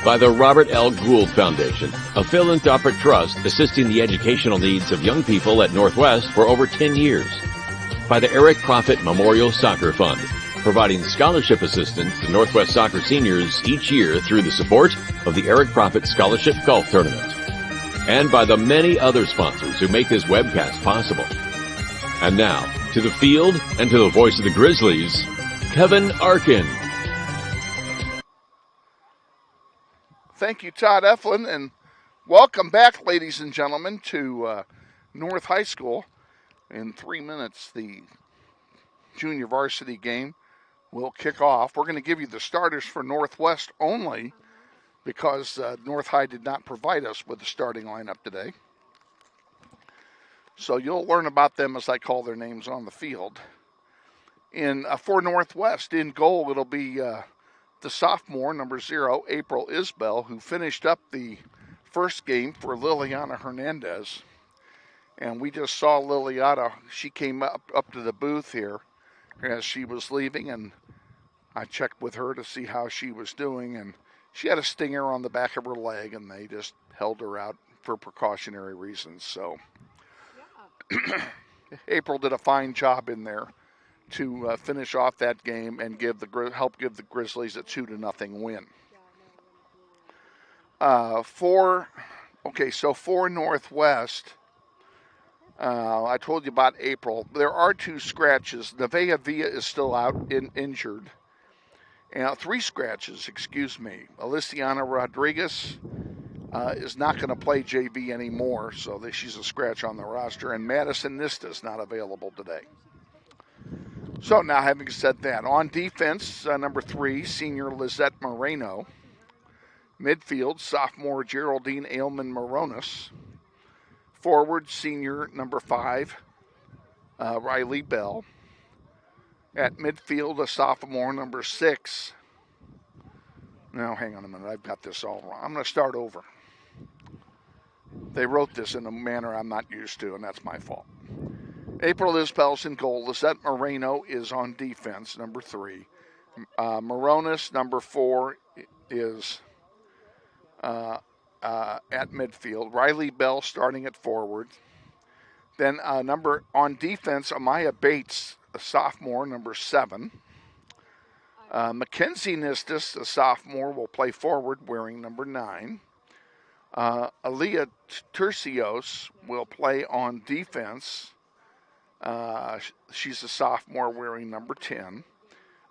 Speaker 2: By the Robert L. Gould Foundation, a philanthropic trust assisting the educational needs of young people at Northwest for over 10 years. By the Eric Profit Memorial Soccer Fund, providing scholarship assistance to Northwest soccer seniors each year through the support of the Eric Profit Scholarship Golf Tournament. And by the many other sponsors who make this webcast possible. And now, to the field and to the voice of the Grizzlies, Kevin Arkin.
Speaker 1: Thank you, Todd Eflin, and welcome back, ladies and gentlemen, to North High School. In 3 minutes, the junior varsity game will kick off. We're going to give you the starters for Northwest only because North High did not provide us with the starting lineup today. So you'll learn about them as I call their names on the field. For Northwest, in goal, it'll be the sophomore, number 0, April Isbell, who finished up the first game for Liliana Hernandez. And we just saw Liliana. She came up to the booth here as she was leaving, and I checked with her to see how she was doing. And she had a stinger on the back of her leg, and they just held her out for precautionary reasons. So April did a fine job in there to finish off that game and help give the Grizzlies a 2-0 win. For Northwest, I told you about April. There are 2 scratches. Nevaeh Villa is still out injured. And 3 scratches, excuse me. Aliciana Rodriguez is not going to play JV anymore, so she's a scratch on the roster. And Madison Nista is not available today. So now, having said that, on defense, number 3, senior Lizette Moreno. Midfield, sophomore Geraldine Ailman Moronis. Forward, senior number 5, Riley Bell. At midfield, a sophomore, number 6. Now, hang on a minute. I've got this all wrong. I'm going to start over. They wrote this in a manner I'm not used to, and that's my fault. April Isbell's in goal. Lizette Moreno is on defense, number 3. Moronis, number 4, is at midfield. Riley Bell starting at forward. Then on defense, Amaya Bates, a sophomore, number 7. Mackenzie Nistis, a sophomore, will play forward wearing number 9. Aaliyah Tercios will play on defense. She's a sophomore wearing number 10.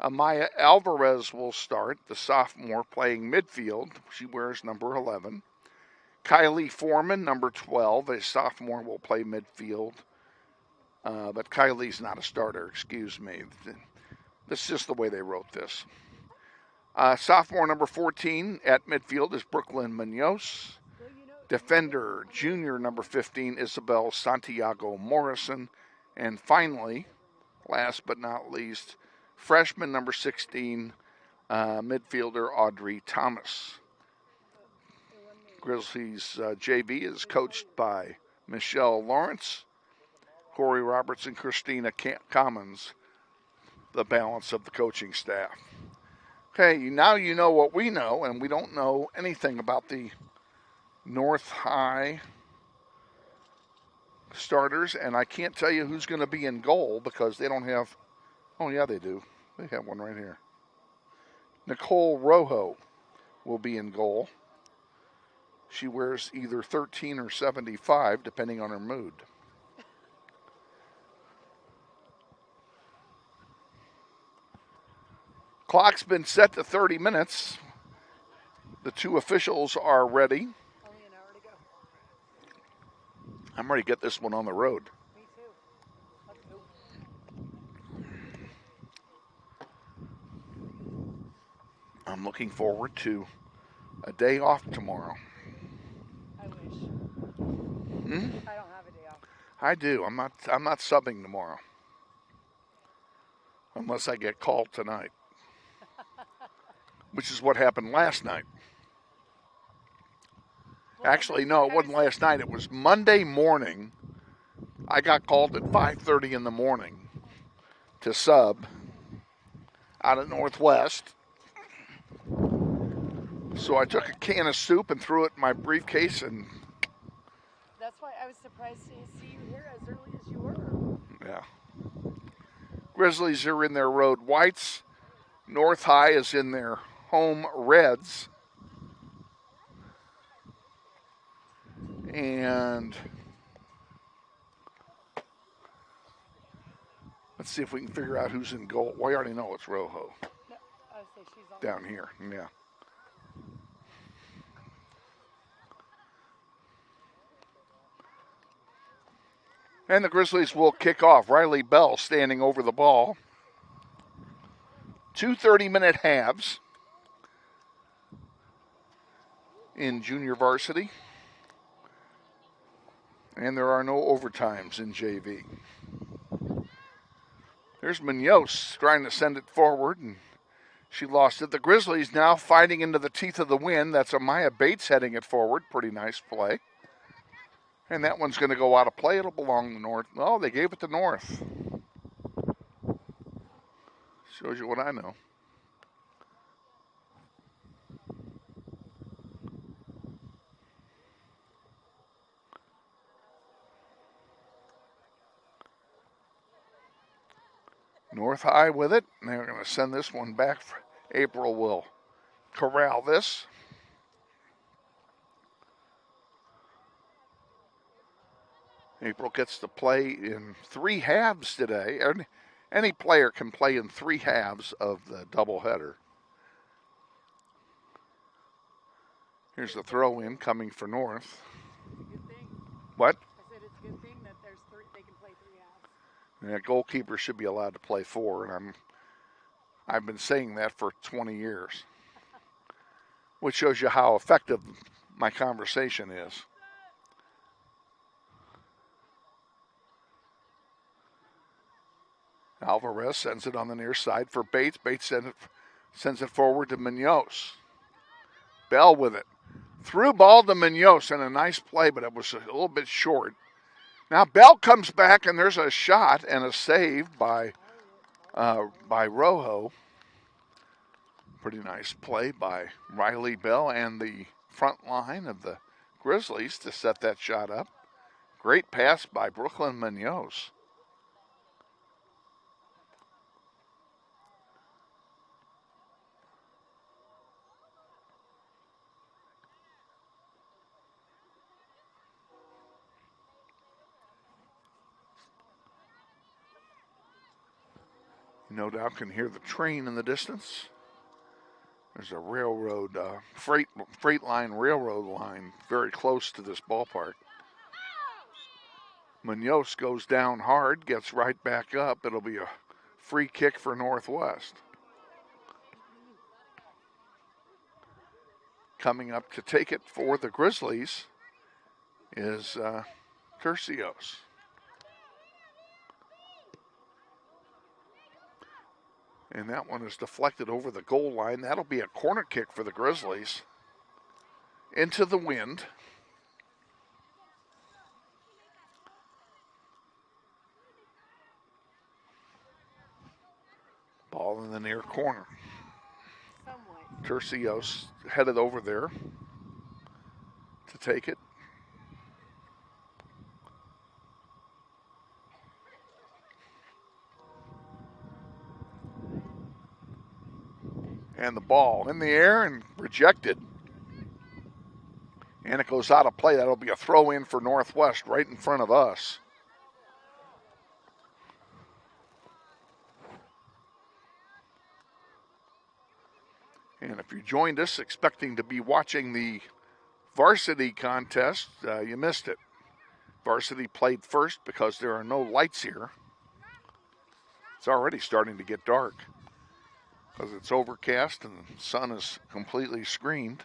Speaker 1: Amaya Alvarez will start, the sophomore, playing midfield. She wears number 11. Kylie Foreman, number 12, a sophomore, will play midfield. But Kylie's not a starter, excuse me. That's just the way they wrote this. Sophomore number 14 at midfield is Brooklyn Munoz. Defender, junior number 15, Isabel Santiago Morrison. And finally, last but not least, freshman number 16, midfielder Audrey Thomas. Grizzlies JV is coached by Michelle Lawrence, Corey Roberts, and Christina Commons, the balance of the coaching staff. Okay, now you know what we know, and we don't know anything about the North High starters, and I can't tell you who's going to be in goal because they don't have, oh yeah, they do. They have one right here. Nicole Rojo will be in goal. She wears either 13 or 75, depending on her mood. Clock's been set to 30 minutes. The 2 officials are ready. I'm ready to get this one on the road.
Speaker 19: Me too. Let's go.
Speaker 1: I'm looking forward to a day off tomorrow.
Speaker 19: I wish. I don't have a day off.
Speaker 1: I do. I'm not subbing tomorrow. Unless I get called tonight. Which is what happened last night. Actually, no, it wasn't last night. It was Monday morning. I got called at 5:30 in the morning to sub out of Northwest. So I took a can of soup and threw it in my briefcase, and
Speaker 19: that's why I was surprised to see you here as early as you were.
Speaker 1: Yeah. Grizzlies are in their road whites. North High is in their home reds. And let's see if we can figure out who's in goal. Well, I already know it's Rojo.
Speaker 19: No, I would say she's on
Speaker 1: down here, yeah. And the Grizzlies will kick off. Riley Bell standing over the ball. 2 30-minute halves in junior varsity. And there are no overtimes in JV. There's Munoz trying to send it forward, and she lost it. The Grizzlies now fighting into the teeth of the wind. That's Amaya Bates heading it forward. Pretty nice play. And that one's going to go out of play. It'll belong to North. Oh, they gave it to North. Shows you what I know. North High with it. And they're going to send this one back. April will corral this. April gets to play in 3 halves today. Any player can play in 3 halves of the doubleheader. Here's the throw in coming for North. What?
Speaker 19: I said it's a good thing that they can play 3 halves.
Speaker 1: Yeah, goalkeepers should be allowed to play 4, and I've been saying that for 20 years, which shows you how effective my conversation is. Alvarez sends it on the near side for Bates. Bates sends it forward to Munoz. Bell with it. Through ball to Munoz, and a nice play, but it was a little bit short. Now Bell comes back, and there's a shot and a save by Rojo. Pretty nice play by Riley Bell and the front line of the Grizzlies to set that shot up. Great pass by Brooklyn Munoz. No doubt can hear the train in the distance. There's a railroad, freight line, railroad line very close to this ballpark. Munoz goes down hard, gets right back up. It'll be a free kick for Northwest. Coming up to take it for the Grizzlies is Tercios. And that one is deflected over the goal line. That'll be a corner kick for the Grizzlies. Into the wind. Ball in the near corner. Tercios headed over there to take it. And the ball in the air and rejected. And it goes out of play. That'll be a throw in for Northwest right in front of us. And if you joined us expecting to be watching the varsity contest, you missed it. Varsity played first because there are no lights here. It's already starting to get dark because it's overcast and the sun is completely screened.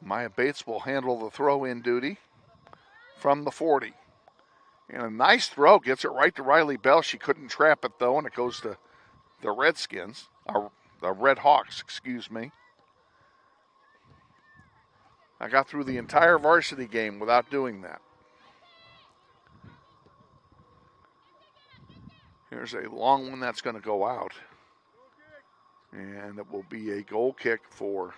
Speaker 1: Maya Bates will handle the throw-in duty from the 40. And a nice throw, gets it right to Riley Bell. She couldn't trap it, though, and it goes to the Redskins, the Red Hawks, excuse me. I got through the entire varsity game without doing that. Here's a long one that's going to go out. And it will be a goal kick for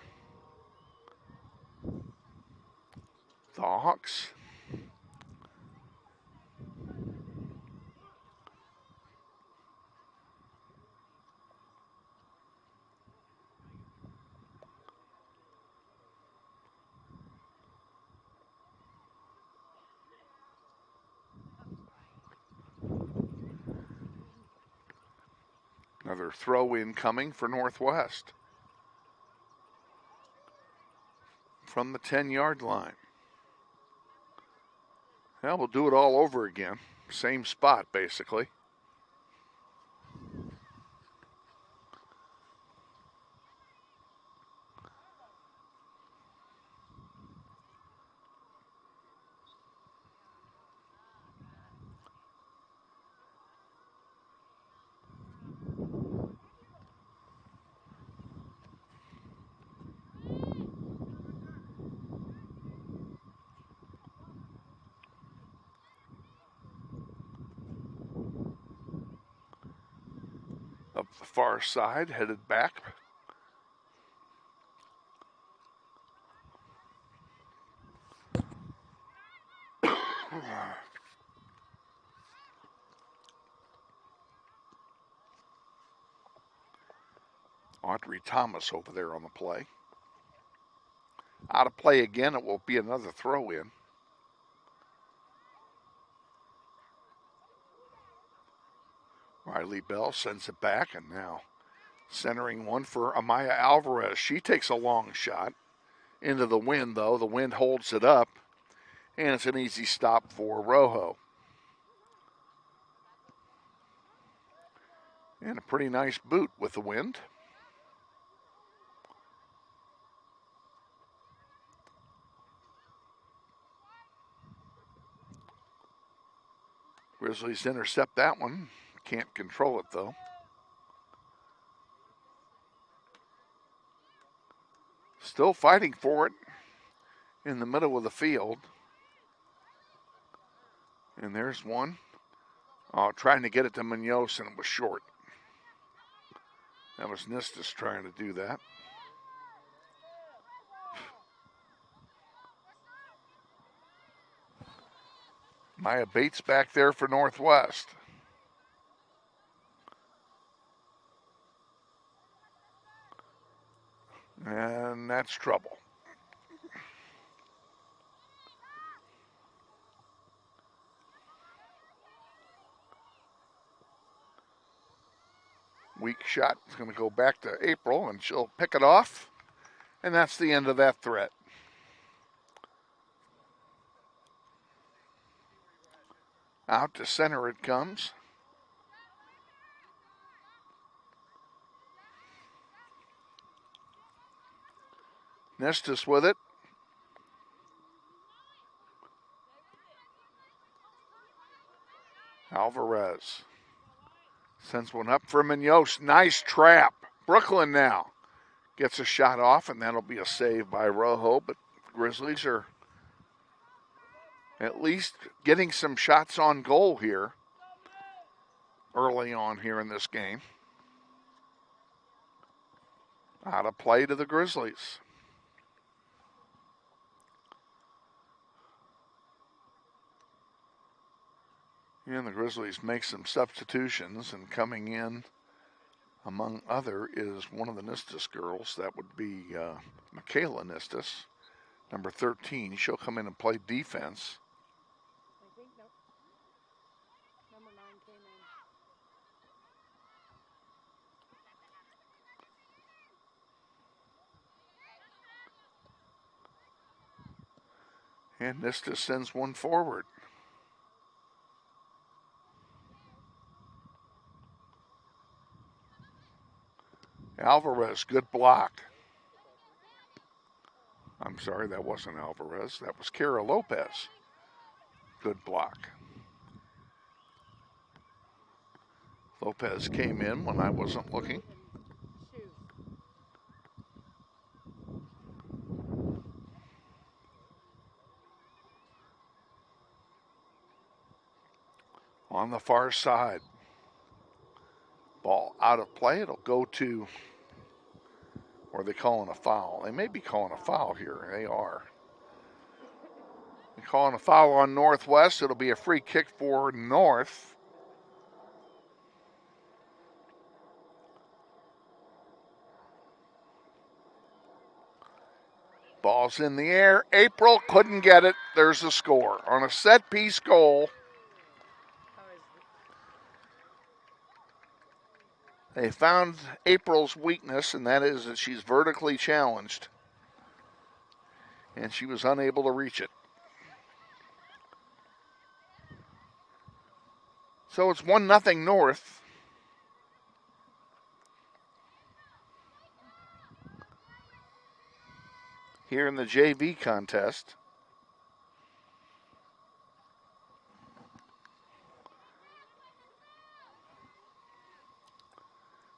Speaker 1: the Hawks. Another throw in coming for Northwest from the 10-yard line. Well, we'll do it all over again. Same spot, basically. Up the far side, headed back. Audrey Thomas over there on the play. Out of play again, it will be another throw in. Riley Bell sends it back, and now centering one for Amaya Alvarez. She takes a long shot into the wind, though. The wind holds it up, and it's an easy stop for Rojo. And a pretty nice boot with the wind. Grizzlies intercept that one. Can't control it, though. Still fighting for it in the middle of the field. And there's one. Trying to get it to Munoz, and it was short. That was Nistis trying to do that. Maya Bates back there for Northwest. And that's trouble. Weak shot. It's going to go back to April, and she'll pick it off. And that's the end of that threat. Out to center it comes. Nestis with it. Alvarez sends one up for Munoz. Nice trap. Brooklyn now gets a shot off, and that'll be a save by Rojo. But Grizzlies are at least getting some shots on goal here early on here in this game. Out of play to the Grizzlies. And the Grizzlies make some substitutions, and coming in, among other, is one of the Nistis girls. That would be Michaela Nistis, number 13. She'll come in and play defense.
Speaker 19: I think number 9 came in.
Speaker 1: And Nistis sends one forward. Alvarez, good block. I'm sorry, that wasn't Alvarez. That was Kara Lopez. Good block. Lopez came in when I wasn't looking. On the far side. Ball out of play. It'll go to, or are they calling a foul? They may be calling a foul here. They are. They're calling a foul on Northwest. It'll be a free kick for North. Ball's in the air. April couldn't get it. There's the score on a set piece goal. They found April's weakness, and that is that she's vertically challenged. And she was unable to reach it. So it's 1-0 North. Here in the JV contest.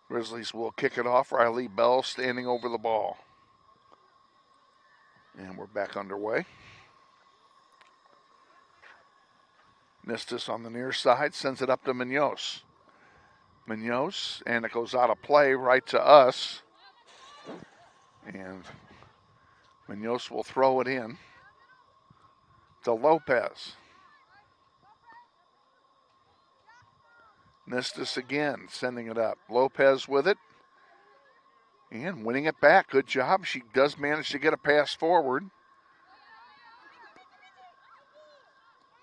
Speaker 1: Grizzlies will kick it off. Riley Bell standing over the ball. And we're back underway. Nistus on the near side sends it up to Munoz. Munoz, and it goes out of play right to us. And Munoz will throw it in to Lopez. Nistus again, sending it up. Lopez with it. And winning it back. Good job. She does manage to get a pass forward.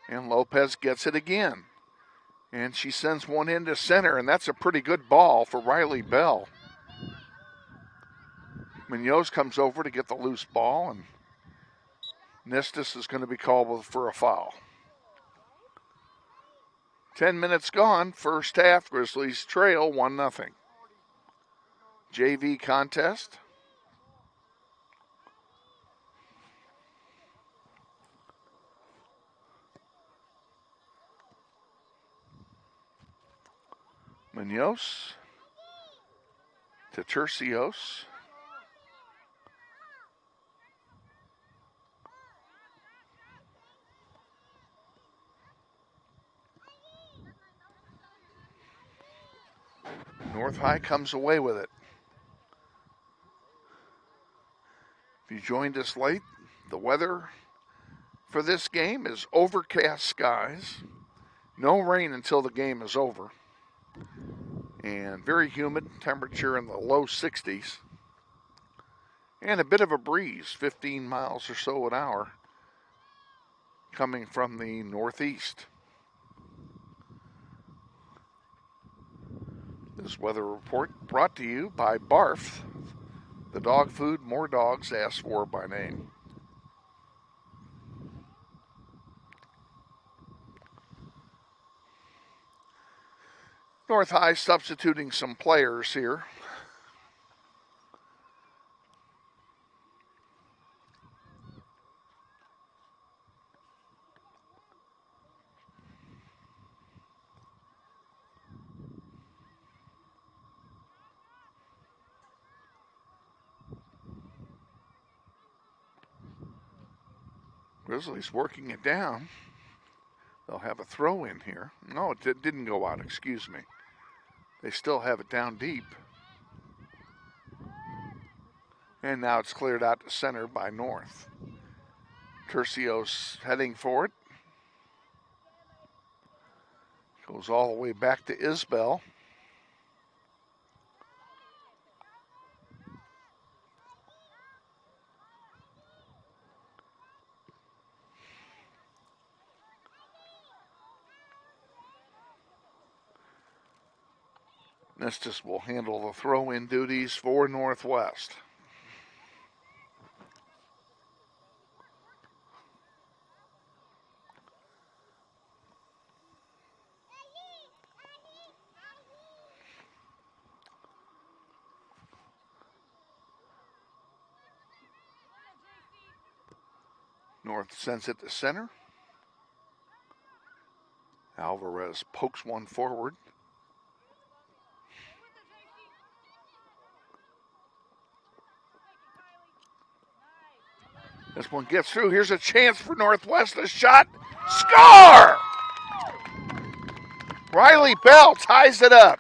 Speaker 1: And Lopez gets it again. And she sends one into center, and that's a pretty good ball for Riley Bell. Munoz comes over to get the loose ball, and Nistus is going to be called for a foul. 10 minutes gone, first half, Grizzlies trail 1-0. JV contest. Munoz to Tercios. North High comes away with it. If you joined us late, the weather for this game is overcast skies. No rain until the game is over. And very humid, temperature in the low 60s. And a bit of a breeze, 15 miles or so an hour, coming from the northeast. This weather report brought to you by Barf, the dog food more dogs ask for by name. North High substituting some players here. Grizzlies working it down. They'll have a throw in here. No, it didn't go out, excuse me. They still have it down deep. And now it's cleared out to center by North. Tercios heading for it. Goes all the way back to Isbell. Nistus will handle the throw-in duties for Northwest. North sends it to center. Alvarez pokes one forward. This one gets through. Here's a chance for Northwest. A shot. Score! Riley Bell ties it up.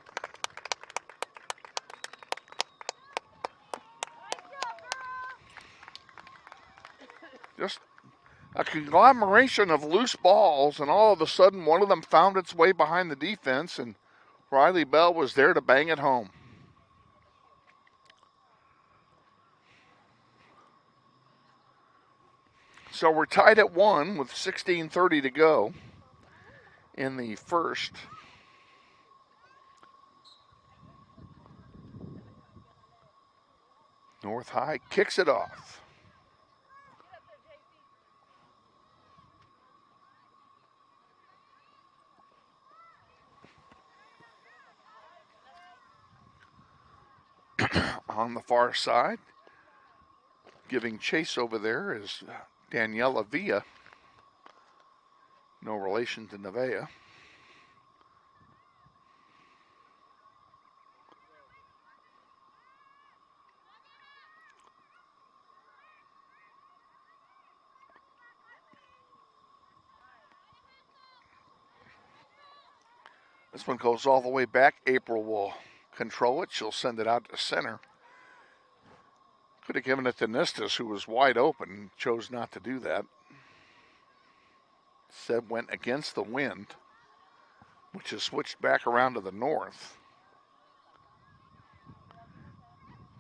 Speaker 1: Just a conglomeration of loose balls, and all of a sudden one of them found its way behind the defense, and Riley Bell was there to bang it home. So we're tied at 1 with 16:30 to go in the first. North High kicks it off. On the far side, giving chase over there is Daniela Villa. No relation to Nevaeh. This one goes all the way back. April will control it. She'll send it out to center. Could have given it to Nistas, who was wide open. Chose not to do that. Instead went against the wind, which has switched back around to the north.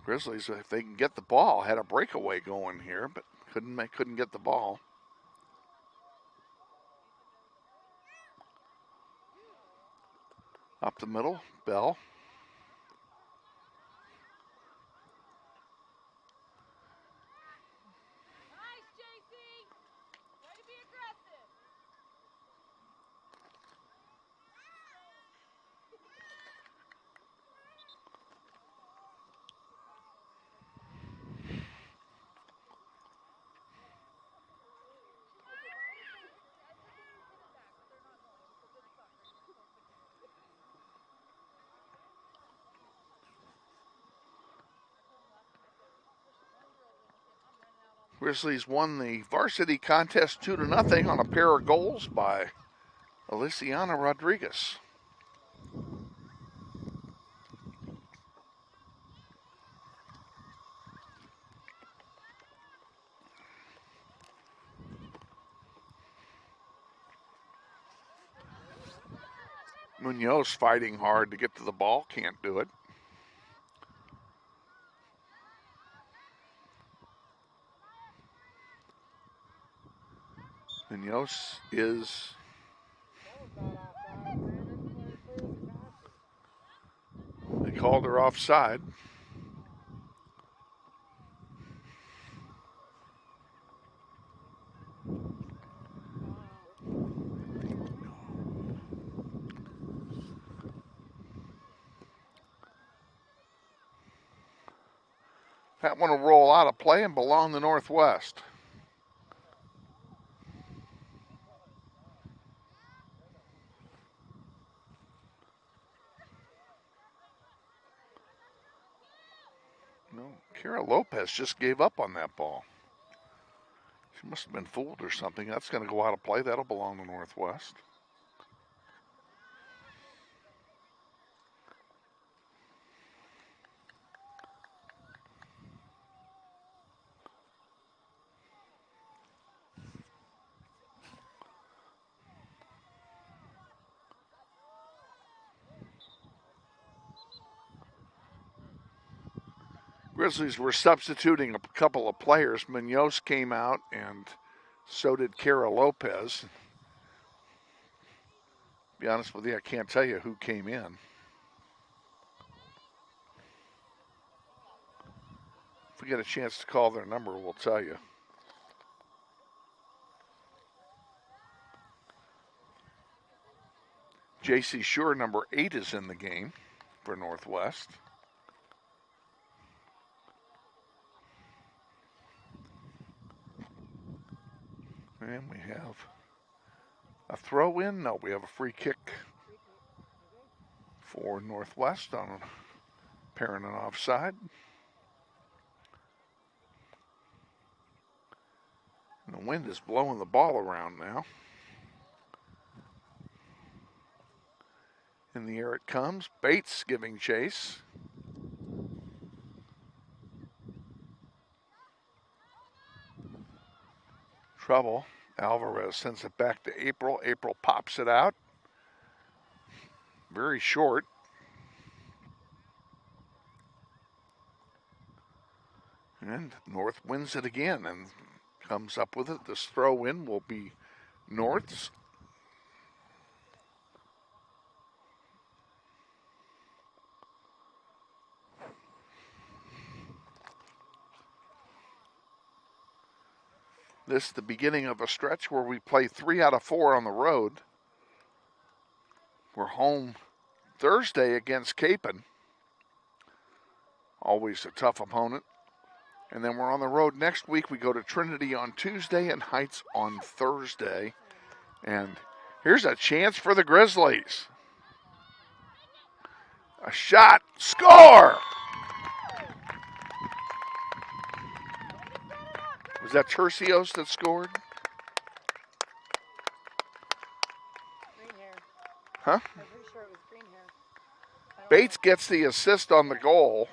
Speaker 1: Grizzlies, if they can get the ball, had a breakaway going here, but couldn't get the ball. Up the middle, Bell. Grizzlies won the varsity contest 2-0 on a pair of goals by Aliciana Rodriguez. Munoz fighting hard to get to the ball, can't do it. Munoz is they called her offside. That one will roll out of play and belong to Northwest. No, Kara Lopez just gave up on that ball. She must have been fooled or something. That's going to go out of play. That'll belong to Northwest. Grizzlies were substituting a couple of players. Munoz came out, and so did Kara Lopez. To be honest with you, I can't tell you who came in. If we get a chance to call their number, we'll tell you. J.C. Shore, number 8, is in the game for Northwest. And we have a throw in. No, we have a free kick for Northwest on parent and offside. And the wind is blowing the ball around now. In the air it comes. Bates giving chase. Trouble. Alvarez sends it back to April. April pops it out. Very short. And North wins it again and comes up with it. This throw in will be North's. This is the beginning of a stretch where we play 3 out of 4 on the road. We're home Thursday against Capon. Always a tough opponent. And then we're on the road next week. We go to Trinity on Tuesday and Heights on Thursday. And here's a chance for the Grizzlies. A shot, score! Was that Tercios that scored?
Speaker 19: Green hair.
Speaker 1: Huh?
Speaker 19: I'm pretty sure it was green hair.
Speaker 1: Bates gets the assist on the goal.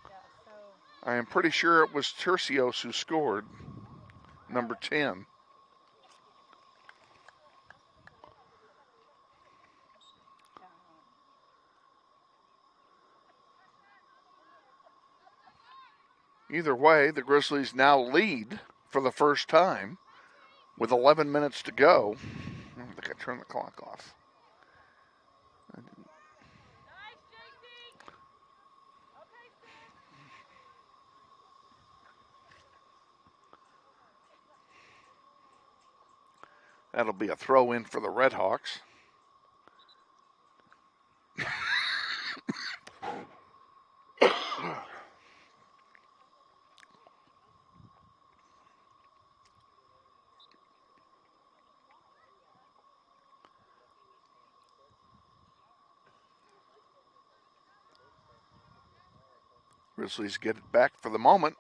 Speaker 19: Yeah, so
Speaker 1: I am pretty sure it was Tercios who scored, number 10. Either way, the Grizzlies now lead for the first time with 11 minutes to go. I think I turned the clock off. That'll be a throw in for the Red Hawks. Grizzlies get it back for the moment.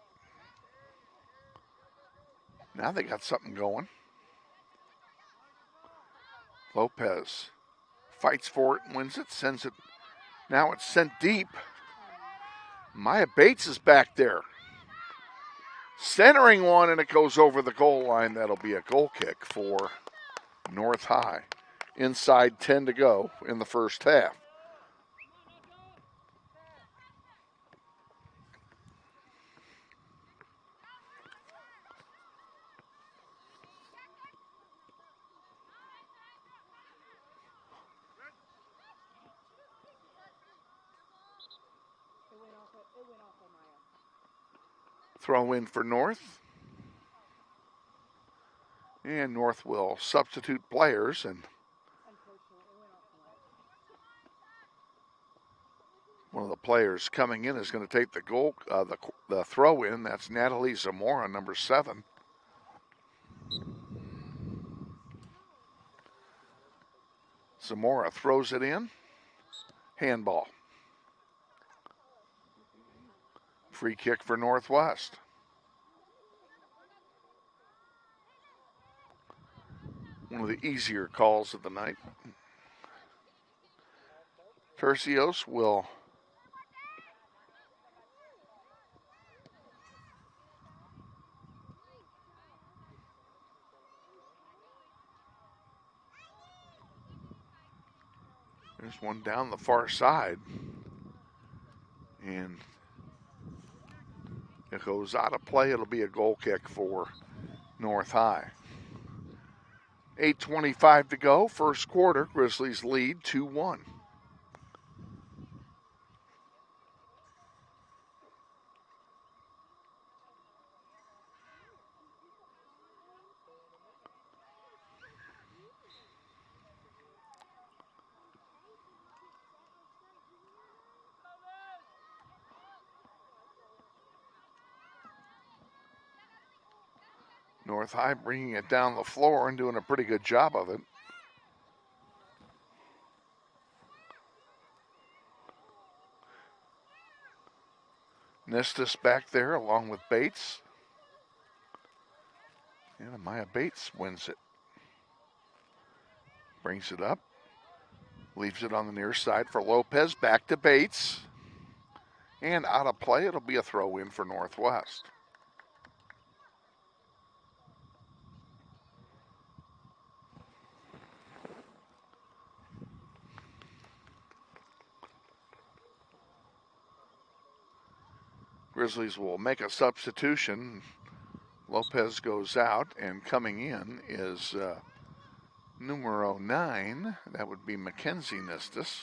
Speaker 1: Now they got something going. Lopez fights for it and wins it, sends it. Now it's sent deep. Maya Bates is back there. Centering one, and it goes over the goal line. That'll be a goal kick for North High. Inside 10 to go in the first half. Throw in for North. And North will substitute players, and one of the players coming in is going to take the goal, the throw in. That's Natalie Zamora, number 7. Zamora throws it in. Handball. Free kick for Northwest. One of the easier calls of the night. Tercios will there's one down the far side. And it goes out of play. It'll be a goal kick for North High. 8:25 to go, first quarter. Grizzlies lead 2-1. North High bringing it down the floor and doing a pretty good job of it. Nistus back there along with Bates. And Amaya Bates wins it. Brings it up. Leaves it on the near side for Lopez. Back to Bates. And out of play, it'll be a throw in for Northwest. Grizzlies will make a substitution. Lopez goes out, and coming in is numero 9. That would be Mackenzie Nistus.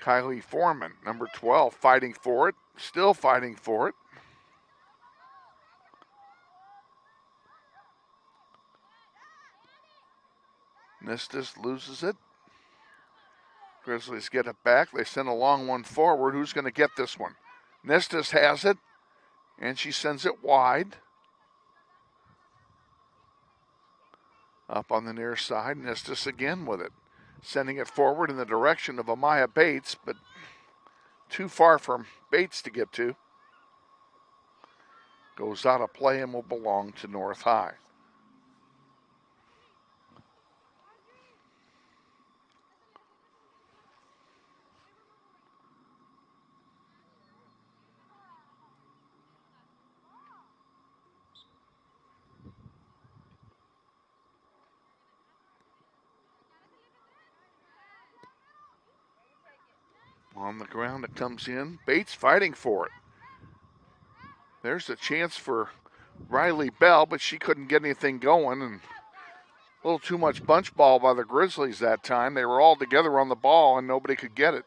Speaker 1: Kylie Foreman, number 12, fighting for it. Still fighting for it. Nistis loses it. Grizzlies get it back. They send a long one forward. Who's going to get this one? Nistis has it, and she sends it wide. Up on the near side, Nistis again with it. Sending it forward in the direction of Amaya Bates, but too far from Bates to get to. Goes out of play and will belong to North High. On the ground it comes in. Bates fighting for it. There's a chance for Riley Bell, but she couldn't get anything going. And a little too much bunch ball by the Grizzlies that time. They were all together on the ball and nobody could get it.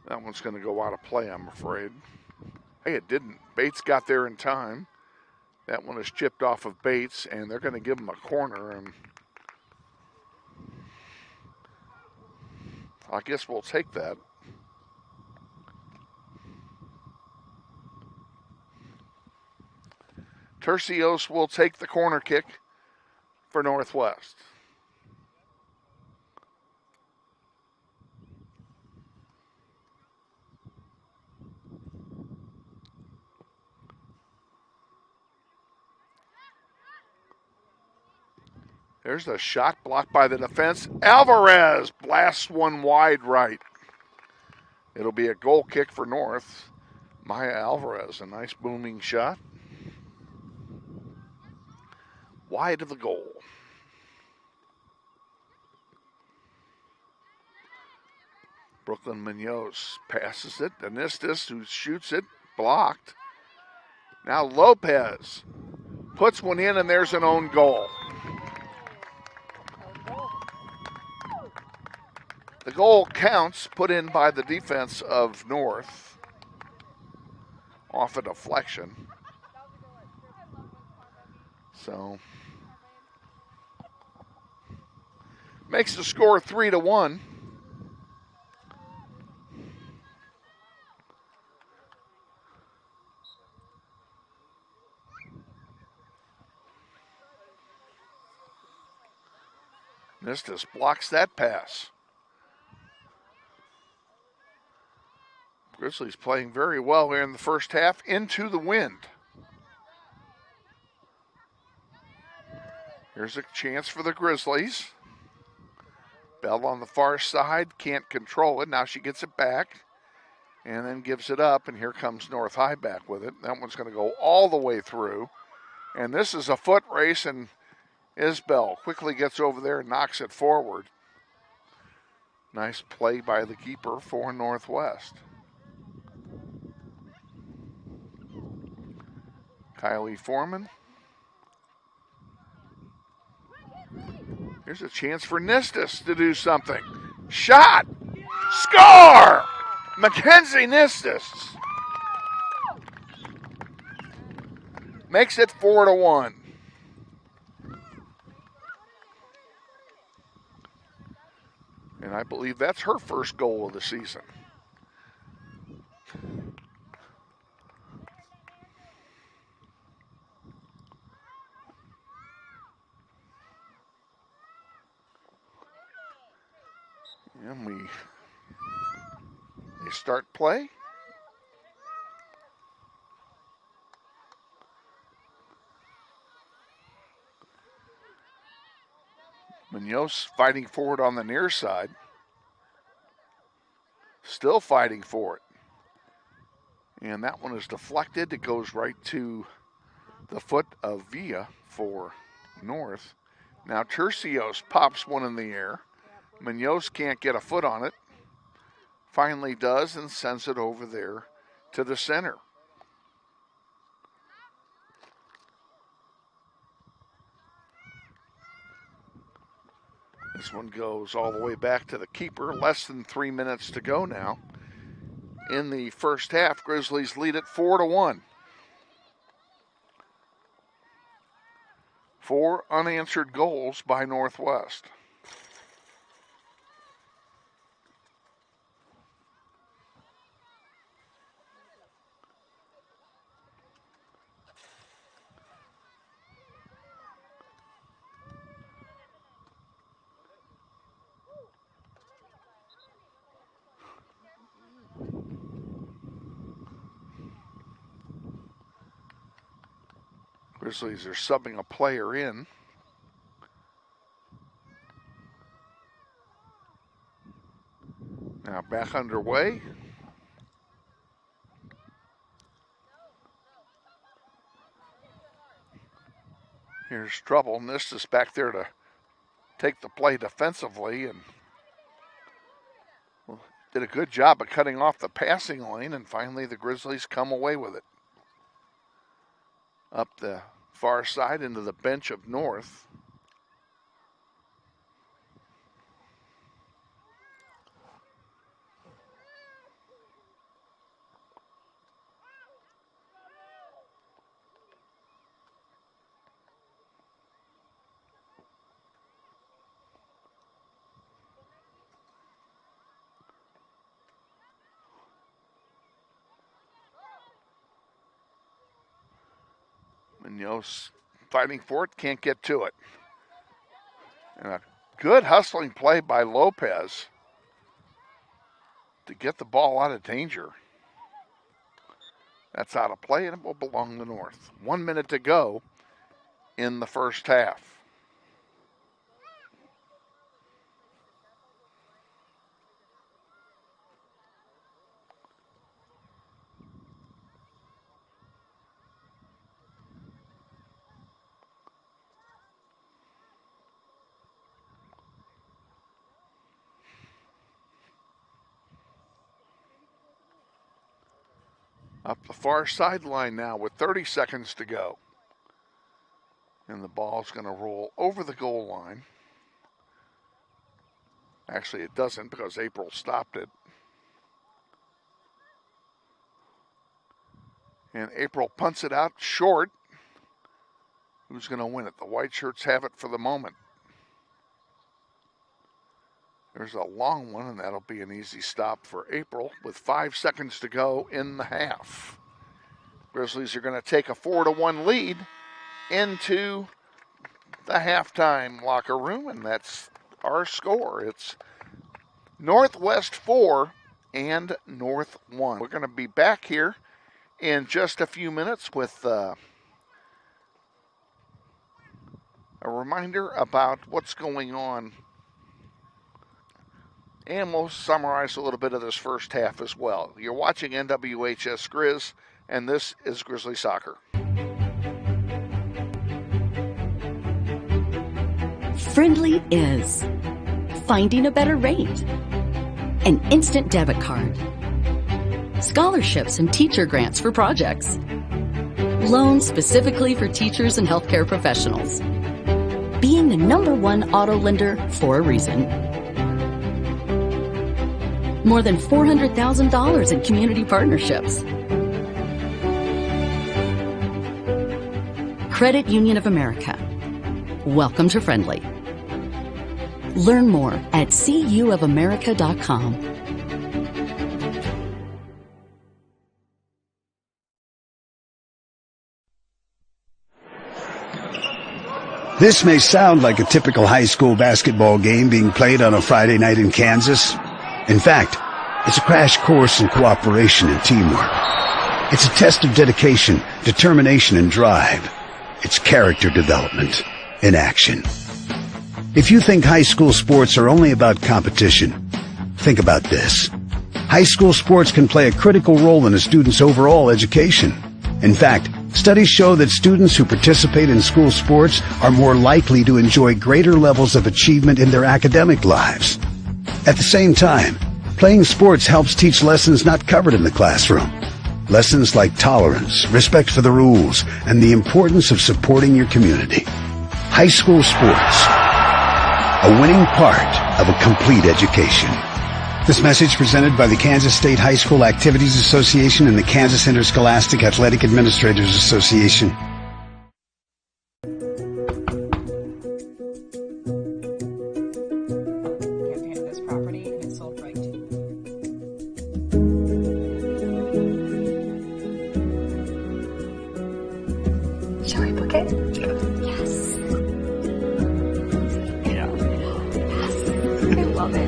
Speaker 1: That one's going to go out of play, I'm afraid. Hey, it didn't. Bates got there in time. That one is chipped off of Bates, and they're going to give him a corner. And I guess we'll take that. Tercios will take the corner kick for Northwest. There's a shot blocked by the defense. Alvarez blasts one wide right. It'll be a goal kick for North. Maya Alvarez, a nice booming shot. Wide of the goal. Brooklyn Munoz passes it. Anistis, who shoots it, blocked. Now Lopez puts one in, and there's an own goal. The goal counts, put in by the defense of North, off a deflection. So, makes the score 3-1. Nistis blocks that pass. Grizzlies playing very well here in the first half, into the wind. Here's a chance for the Grizzlies. Bell on the far side, can't control it. Now she gets it back and then gives it up, and here comes North High back with it. That one's going to go all the way through. And this is a foot race, and Isbell quickly gets over there and knocks it forward. Nice play by the keeper for Northwest. Kylie Foreman. Here's a chance for Nistis to do something. Shot! Score! Mackenzie Nistis makes it 4-1. And I believe that's her first goal of the season. And they start play. Munoz fighting forward on the near side. Still fighting for it. And that one is deflected. It goes right to the foot of Villa for North. Now Tercios pops one in the air. Munoz can't get a foot on it. Finally does and sends it over there to the center. This one goes all the way back to the keeper. Less than 3 minutes to go now. In the first half, Grizzlies lead it 4-1. 4 unanswered goals by Northwest. Grizzlies are subbing a player in. Now back underway. Here's trouble. Nistus back there to take the play defensively and did a good job of cutting off the passing lane, and finally the Grizzlies come away with it. Up the far side into the bench of North. Munoz fighting for it, can't get to it. And a good hustling play by Lopez to get the ball out of danger. That's out of play, and it will belong to North. 1 minute to go in the first half. Up the far sideline now with 30 seconds to go. And the ball's going to roll over the goal line. Actually, it doesn't because April stopped it. And April punts it out short. Who's going to win it? The white shirts have it for the moment. There's a long one, and that'll be an easy stop for April with 5 seconds to go in the half. Grizzlies are going to take a 4-1 lead into the halftime locker room, and that's our score. It's Northwest 4 and North 1. We're going to be back here in just a few minutes with a reminder about what's going on. And we'll summarize a little bit of this first half as well. You're watching NWHS Grizz, and this is Grizzly Soccer.
Speaker 11: Friendly is finding a better rate, an instant debit card, scholarships and teacher grants for projects, loans specifically for teachers and healthcare professionals, being the #1 auto lender for a reason. More than $400,000 in community partnerships. Credit Union of America. Welcome to Friendly. Learn more at cuofamerica.com.
Speaker 12: This may sound like a typical high school basketball game being played on a Friday night in Kansas. In fact, it's a crash course in cooperation and teamwork. It's a test of dedication, determination, and drive. It's character development in action. If you think high school sports are only about competition, think about this. High school sports can play a critical role in a student's overall education. In fact, studies show that students who participate in school sports are more likely to enjoy greater levels of achievement in their academic lives. At the same time, playing sports helps teach lessons not covered in the classroom. Lessons like tolerance, respect for the rules, and the importance of supporting your community. High school sports, a winning part of a complete education. This message presented by the Kansas State High School Activities Association and the Kansas Interscholastic Athletic Administrators Association.
Speaker 4: Shall we book it? Yes.
Speaker 5: Yeah.
Speaker 4: I love it.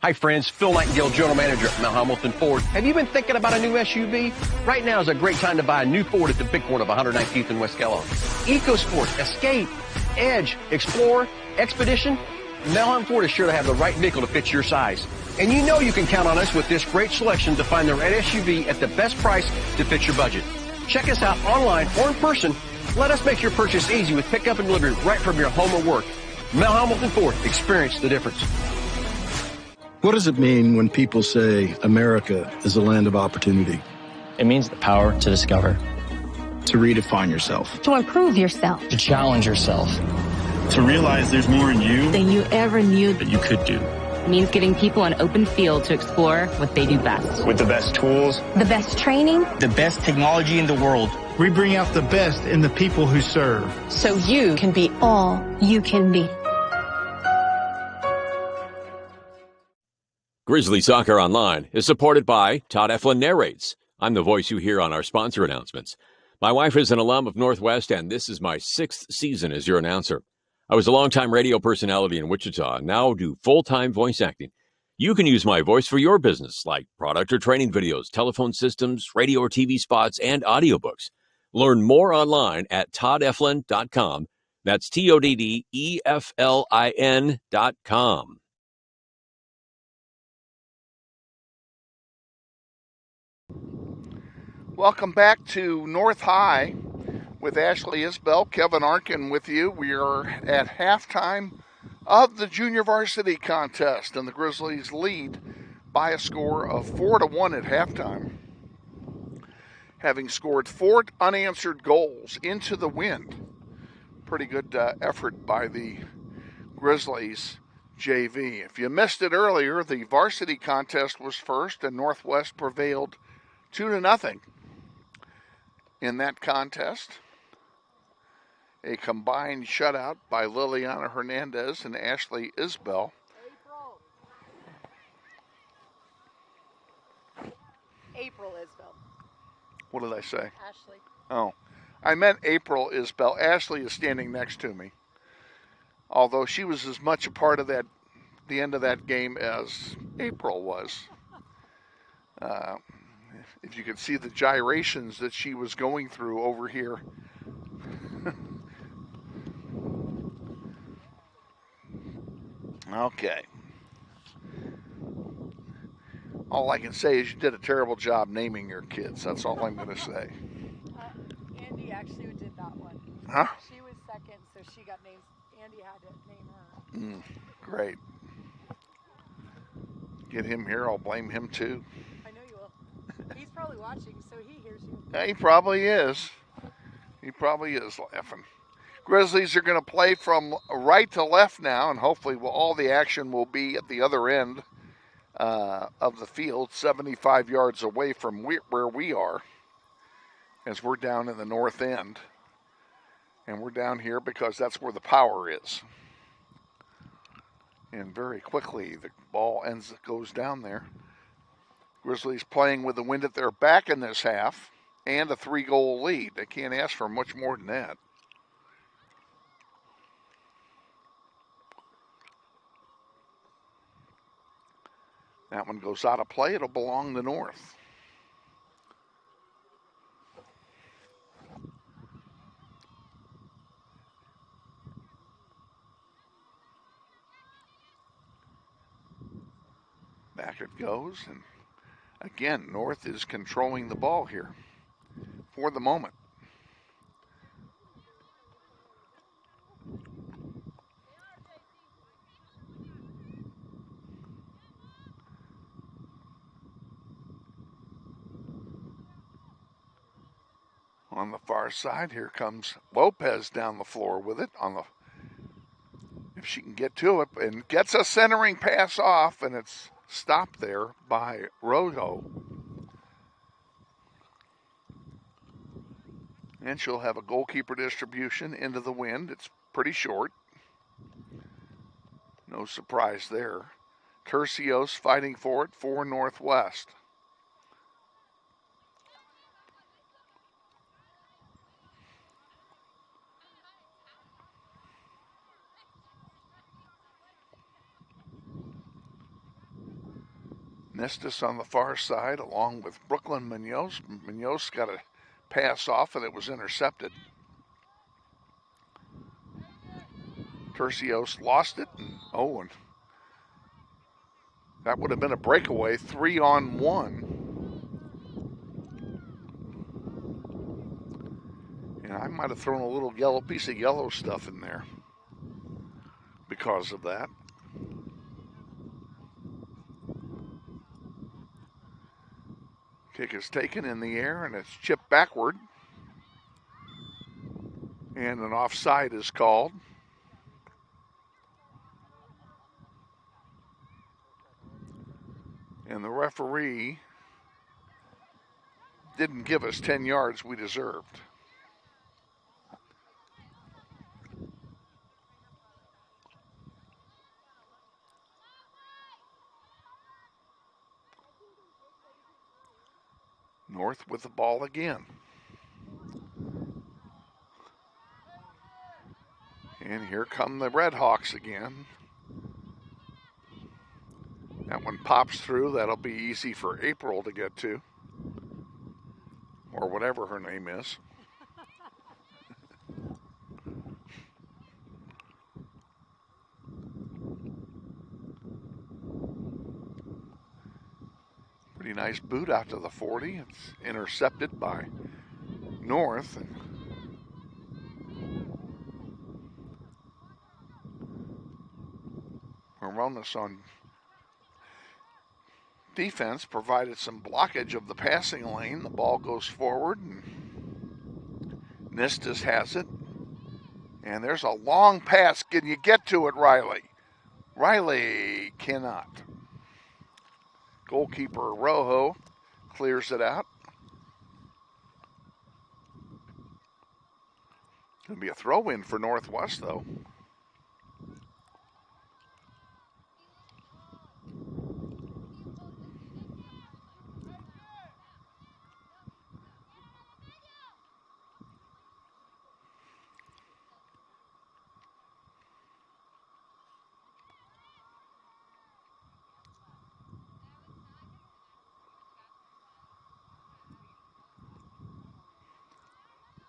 Speaker 13: Hi friends, Phil Nightingale, General Manager at Mount Hamilton Ford. Have you been thinking about a new SUV? Right now is a great time to buy a new Ford at the big one of 119th and West Kellogg. EcoSport, Escape, Edge, Explorer, Expedition. Mount Hamilton Ford is sure to have the right vehicle to fit your size. And you know you can count on us with this great selection to find the right SUV at the best price to fit your budget. Check us out online or in person. Let us make your purchase easy with pickup and delivery right from your home or work. Mount Hamilton Ford, experience the difference.
Speaker 14: What does it mean when people say America is a land of opportunity?
Speaker 15: It means the power to discover,
Speaker 18: To redefine yourself.
Speaker 4: To improve yourself.
Speaker 15: to challenge yourself.
Speaker 18: To realize there's more in you
Speaker 16: Than you ever knew.
Speaker 18: that you could do.
Speaker 16: Means giving people an open field to explore what they do best.
Speaker 17: With the best tools,
Speaker 4: The best training.
Speaker 17: the best technology in the world.
Speaker 18: We bring out the best in the people who serve.
Speaker 4: So you can be all you can be.
Speaker 2: Grizzly Soccer Online is supported by Todd Eflin Narrates. I'm the voice you hear on our sponsor announcements. My wife is an alum of Northwest, and this is my 6th season as your announcer. I was a longtime radio personality in Wichita and now do full-time voice acting. You can use my voice for your business, like product or training videos, telephone systems, radio or TV spots, and audiobooks. Learn more online at toddeflin.com. That's TODDEFLIN.com.
Speaker 1: Welcome back to North High with Ashley Isbell, Kevin Arkin with you. We are at halftime of the junior varsity contest, and the Grizzlies lead by a score of 4-1 at halftime, having scored 4 unanswered goals into the wind. Pretty good effort by the Grizzlies JV. If you missed it earlier, the varsity contest was first, and Northwest prevailed 2-0 in that contest. A combined shutout by Liliana Hernandez and Ashley Isbell.
Speaker 19: April Isbell.
Speaker 1: What did I say?
Speaker 19: Ashley.
Speaker 1: Oh, I meant April Isbell. Ashley is standing next to me. Although she was as much a part of the end of that game as April was. If you could see the gyrations that she was going through over here. Okay. All I can say is you did a terrible job naming your kids. That's all I'm going to say.
Speaker 19: Andy actually did that one.
Speaker 1: Huh?
Speaker 19: She was second, so she got named. Andy had to name her.
Speaker 1: Great. Get him here. I'll blame him too.
Speaker 19: I know you will. He's probably watching, so he hears you.
Speaker 1: He probably is. He probably is laughing. Grizzlies are going to play from right to left now, and hopefully all the action will be at the other end of the field, 75 yards away from where we are, as we're down in the north end. And we're down here because that's where the power is. And very quickly, the ball goes down there. Grizzlies playing with the wind at their back in this half and a 3-goal lead. They can't ask for much more than that. That one goes out of play. It'll belong to North. Back it goes, and again, North is controlling the ball here for the moment. On the far side, here comes Lopez down the floor with it if she can get to it, and gets a centering pass off, and it's stopped there by Rojo. And she'll have a goalkeeper distribution into the wind. It's pretty short. No surprise there. Tercios fighting for it for Northwest. Nestis on the far side along with Brooklyn Munoz. Munoz got a pass off and it was intercepted. Tercios lost it, and that would have been a breakaway, 3-on-1. And I might have thrown a little piece of yellow stuff in there because of that. Kick is taken in the air and it's chipped backward. And an offside is called. And the referee didn't give us 10 yards we deserved. North with the ball again. And here come the Red Hawks again. That one pops through. That'll be easy for April to get to. Or whatever her name is. Pretty nice boot out to the 40. It's intercepted by North. Moronis on defense provided some blockage of the passing lane. The ball goes forward and Nestis has it. And there's a long pass. Can you get to it, Riley? Riley cannot. Goalkeeper Rojo clears it out. Going to be a throw-in for Northwest, though.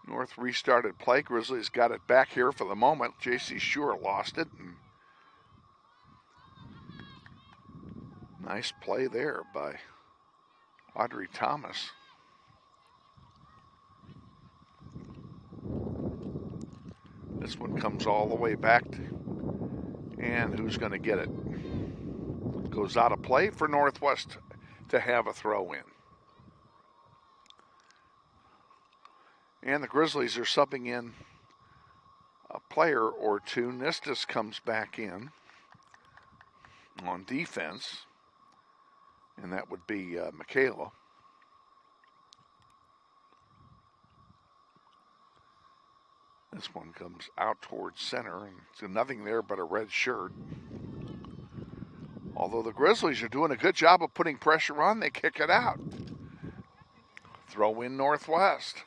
Speaker 1: North restarted play. Grizzlies got it back here for the moment. J.C. Shure lost it. And nice play there by Audrey Thomas. This one comes all the way back. And who's going to get it? Goes out of play for Northwest to have a throw-in. And the Grizzlies are subbing in a player or two. Nestis comes back in on defense, and that would be Michaela. This one comes out towards center, and so nothing there but a red shirt. Although the Grizzlies are doing a good job of putting pressure on, they kick it out. Throw in Northwest.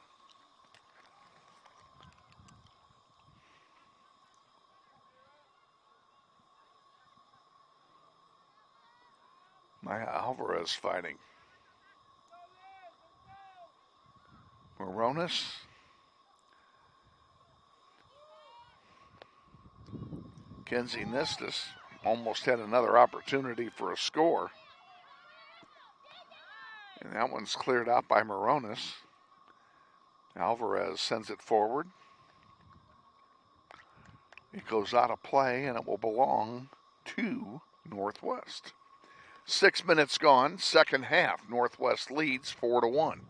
Speaker 1: Maya Alvarez fighting. Moronis. Kenzie Nestis almost had another opportunity for a score. And that one's cleared out by Moronis. Alvarez sends it forward. It goes out of play and it will belong to Northwest. 6 minutes gone, second half. Northwest leads 4-1.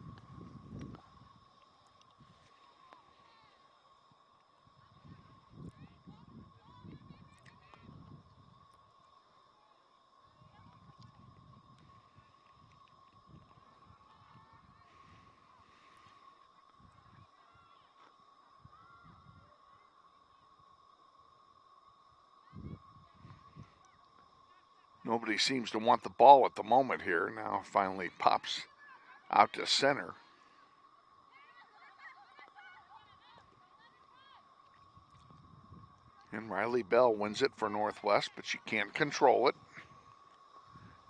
Speaker 1: Nobody seems to want the ball at the moment here. Now finally pops out to center. And Riley Bell wins it for Northwest, but she can't control it.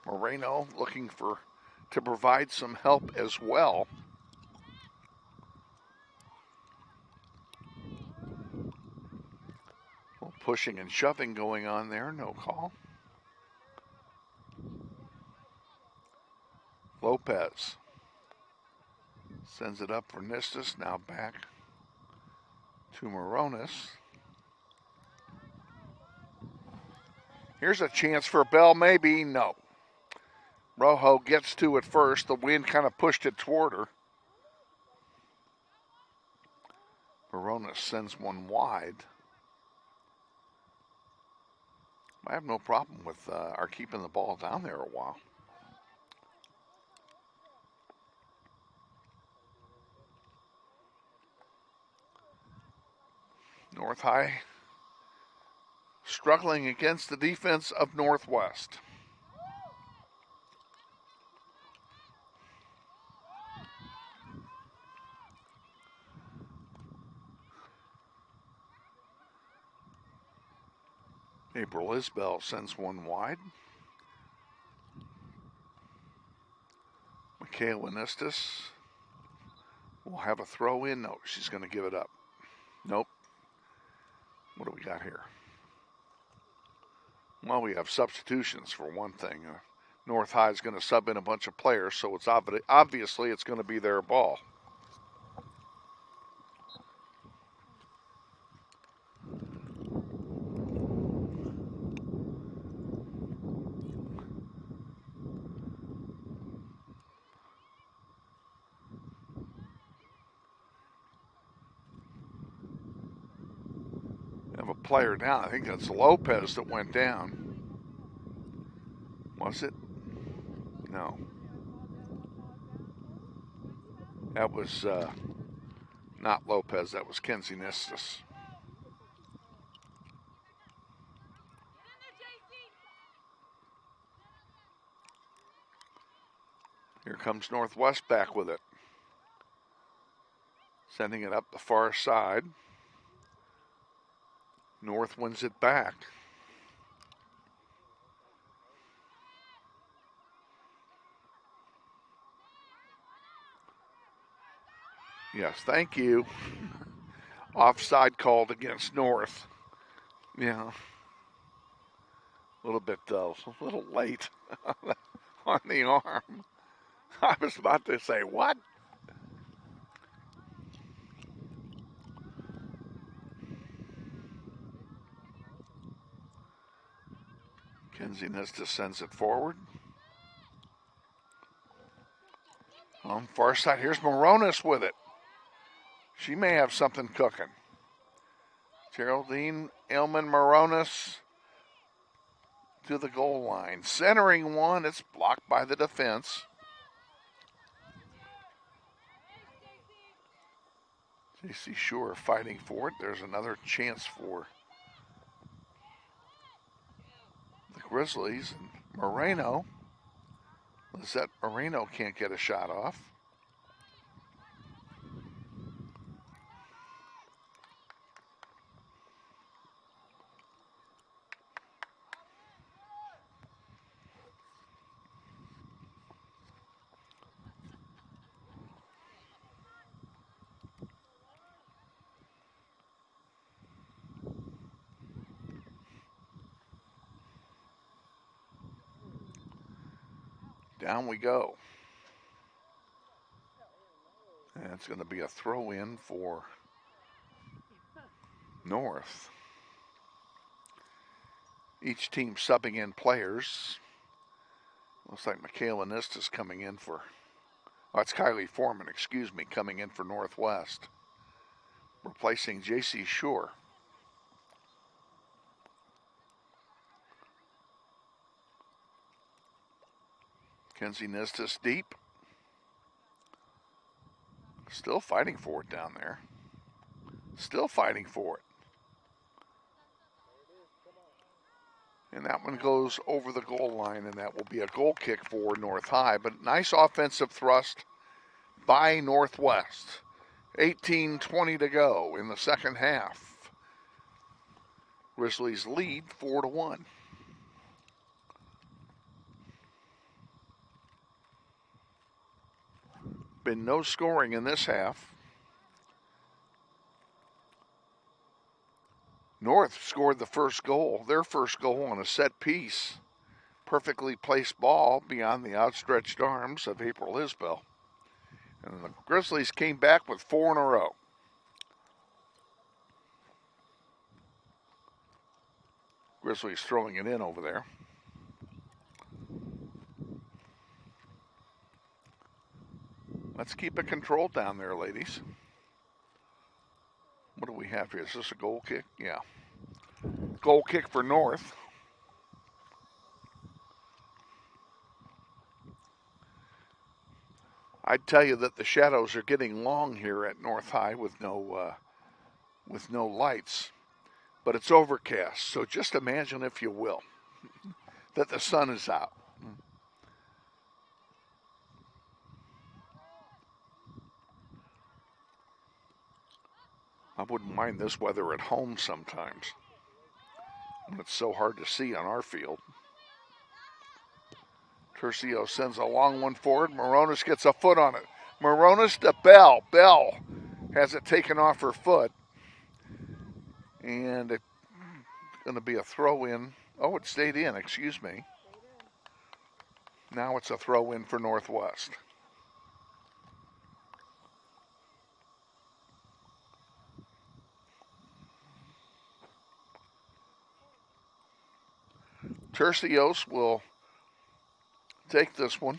Speaker 1: Moreno looking to provide some help as well. Well, pushing and shoving going on there, no call. Lopez sends it up for Nistis, now back to Moronis. Here's a chance for Bell, maybe, no. Rojo gets to it first. The wind kind of pushed it toward her. Moronis sends one wide. I have no problem with our keeping the ball down there a while. North High struggling against the defense of Northwest. April Isbell sends one wide. Michaela Nistis will have a throw in. No, she's going to give it up. Nope. What do we got here? Well, we have substitutions for one thing. North High is going to sub in a bunch of players, so it's obviously it's going to be their ball. Have a player down. I think that's Lopez that went down. Was it? No. That was not Lopez. That was Kenzie Nistis. Here comes Northwest back with it. Sending it up the far side. North wins it back. Yes, thank you. Offside called against North. Yeah. A little bit, though, a little late on the arm. I was about to say, what? Kenzie Nistis sends it forward. On far side, here's Moronis with it. She may have something cooking. Geraldine Elman Moronis to the goal line. Centering one, it's blocked by the defense. J.C. Shore fighting for it. There's another chance for the Grizzlies. Moreno. Lizette Moreno can't get a shot off. Down we go. And it's going to be a throw in for North. Each team subbing in players. Looks like Michaela Nistis coming in for, oh, it's Kylie Foreman, excuse me, coming in for Northwest. Replacing J.C. Shore. Kenzie Nistis deep. Still fighting for it down there. Still fighting for it. And that one goes over the goal line, and that will be a goal kick for North High. But nice offensive thrust by Northwest. 18:20 to go in the second half. Grizzlies lead 4-1. Been no scoring in this half. North scored the first goal, their first goal on a set piece. Perfectly placed ball beyond the outstretched arms of April Isbell. And the Grizzlies came back with 4 in a row. Grizzlies throwing it in over there. Let's keep it controlled down there, ladies. What do we have here? Is this a goal kick? Yeah. Goal kick for North. I'd tell you that the shadows are getting long here at North High with no lights, but it's overcast. So just imagine, if you will, that the sun is out. I wouldn't mind this weather at home sometimes. It's so hard to see on our field. Tercio sends a long one forward. Moronis gets a foot on it. Moronis to Bell. Bell has it taken off her foot. And it's going to be a throw in. Oh, it stayed in, excuse me. Now it's a throw in for Northwest. Tercios will take this one.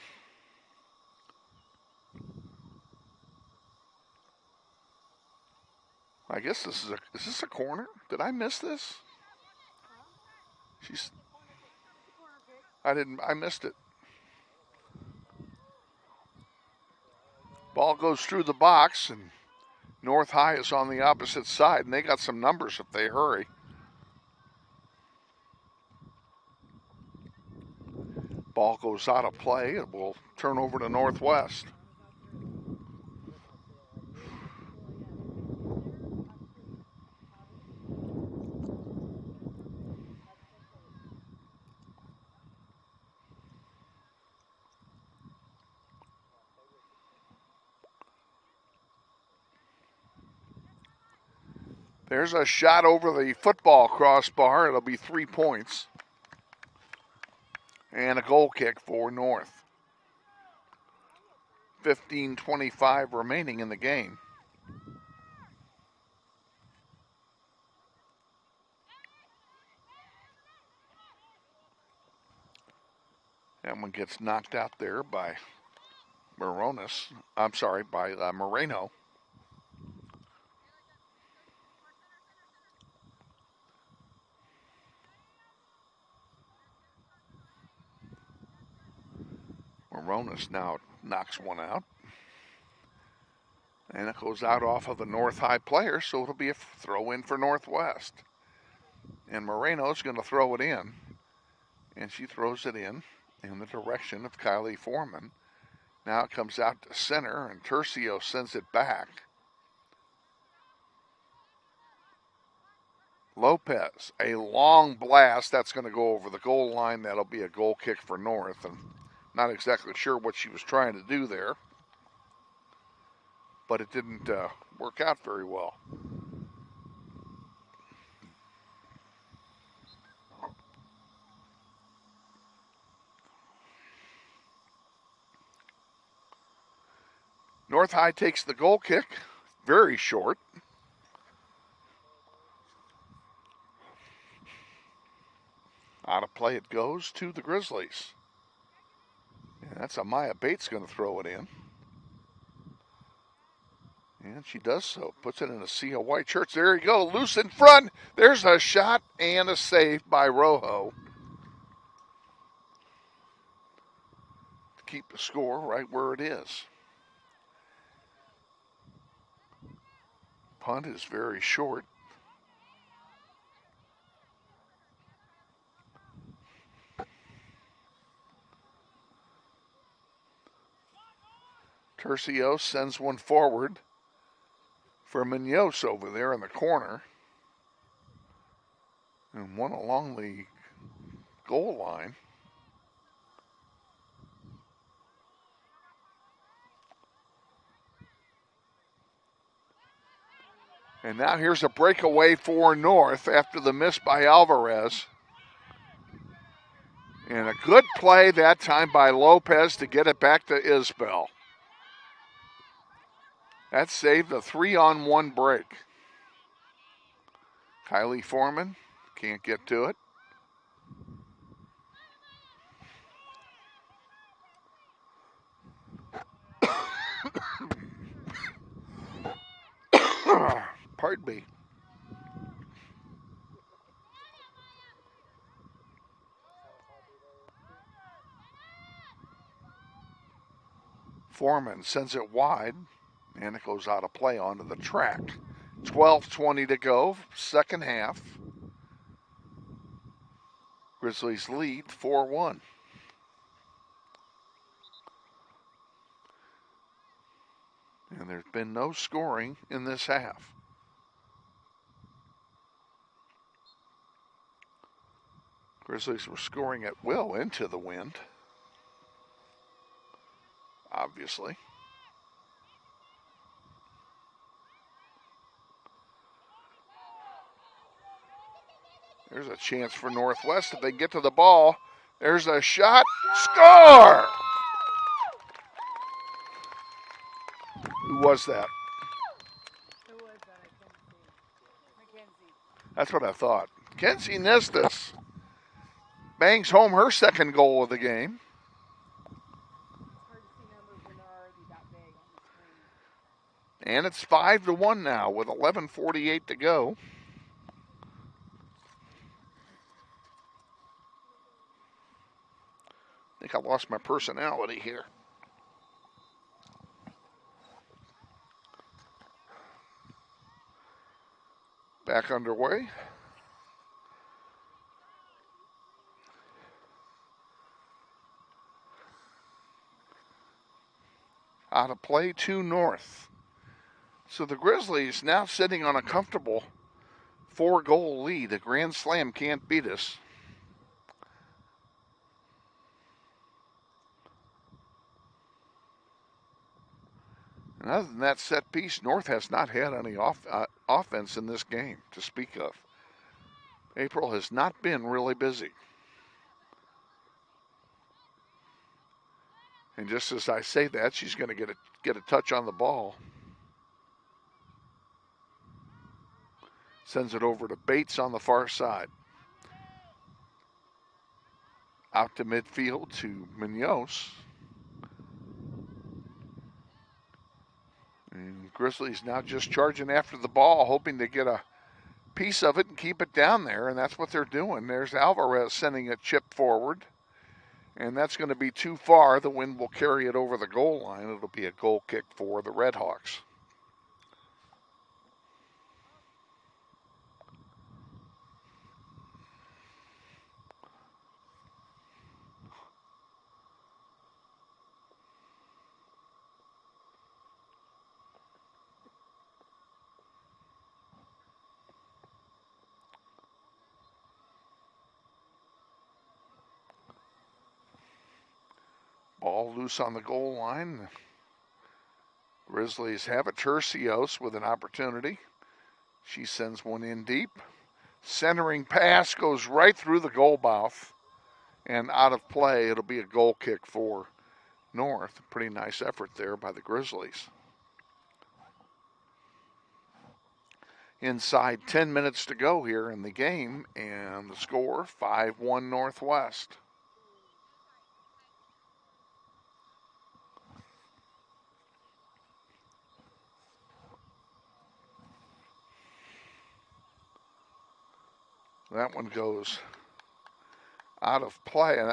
Speaker 1: I guess is this a corner? Did I miss this? I missed it. Ball goes through the box, and North High is on the opposite side, and they got some numbers if they hurry. Ball goes out of play. It will turn over to Northwest. There's a shot over the football crossbar. It'll be 3 points. And a goal kick for North. 15:25 remaining in the game. That one gets knocked out there by Moronis. I'm sorry, by Moreno. Moronis now knocks one out. And it goes out off of the North High player, so it'll be a throw in for Northwest. And Moreno's going to throw it in. And she throws it in the direction of Kylie Foreman. Now it comes out to center, and Tercio sends it back. Lopez, a long blast. That's going to go over the goal line. That'll be a goal kick for North. And not exactly sure what she was trying to do there, but it didn't work out very well. North High takes the goal kick, very short. Out of play it goes to the Grizzlies. And that's Amaya Bates going to throw it in. And she does so. Puts it in a sea of white shirts. There you go. Loose in front. There's a shot and a save by Rojo. To keep the score right where it is. Punt is very short. Tercios sends one forward for Munoz over there in the corner. And one along the goal line. And now here's a breakaway for North after the miss by Alvarez. And a good play that time by Lopez to get it back to Isbell. That saved a 3-on-1 break. Kylie Foreman can't get to it. Pardon me. Foreman sends it wide, and it goes out of play onto the track. 12:20 to go, second half. Grizzlies lead 4-1. And there's been no scoring in this half. Grizzlies were scoring at will into the wind, obviously. There's a chance for Northwest if they get to the ball. There's a shot. Score! Who was that?
Speaker 19: Who was that? I couldn't see. Mackenzie.
Speaker 1: That's what I thought. Kenzie Nistis bangs home her second goal of the game. And it's 5-1 now with 11:48 to go. I think I lost my personality here. Back underway. Out of play to North. So the Grizzlies now sitting on a comfortable 4-goal lead. A grand slam can't beat us. And other than that set piece, North has not had any offense in this game to speak of. April has not been really busy. And just as I say that, she's going to get a touch on the ball. Sends it over to Bates on the far side. Out to midfield to Munoz. And Grizzlies now just charging after the ball, hoping to get a piece of it and keep it down there, and that's what they're doing. There's Alvarez sending a chip forward, and that's going to be too far. The wind will carry it over the goal line. It'll be a goal kick for the Redhawks. Ball loose on the goal line. Grizzlies have it. Tercios with an opportunity. She sends one in deep. Centering pass goes right through the goal mouth and out of play. It'll be a goal kick for North. Pretty nice effort there by the Grizzlies. Inside 10 minutes to go here in the game, and the score 5-1 Northwest. That one goes out of play, and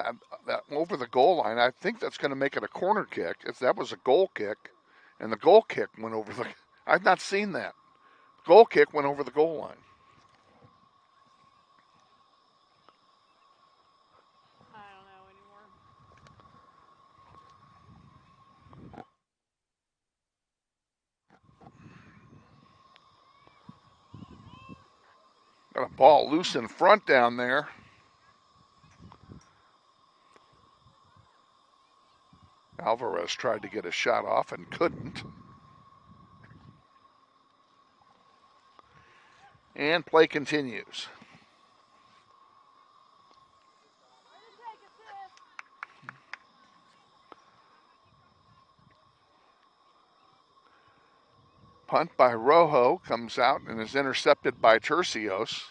Speaker 1: that over the goal line. I think that's going to make it a corner kick. If that was a goal kick, and the goal kick went over the, I've not seen that. Goal kick went over the goal line.
Speaker 19: I don't know anymore.
Speaker 1: a ball loose in front down there. Alvarez tried to get a shot off and couldn't. And play continues. Punt by Rojo comes out and is intercepted by Tercios.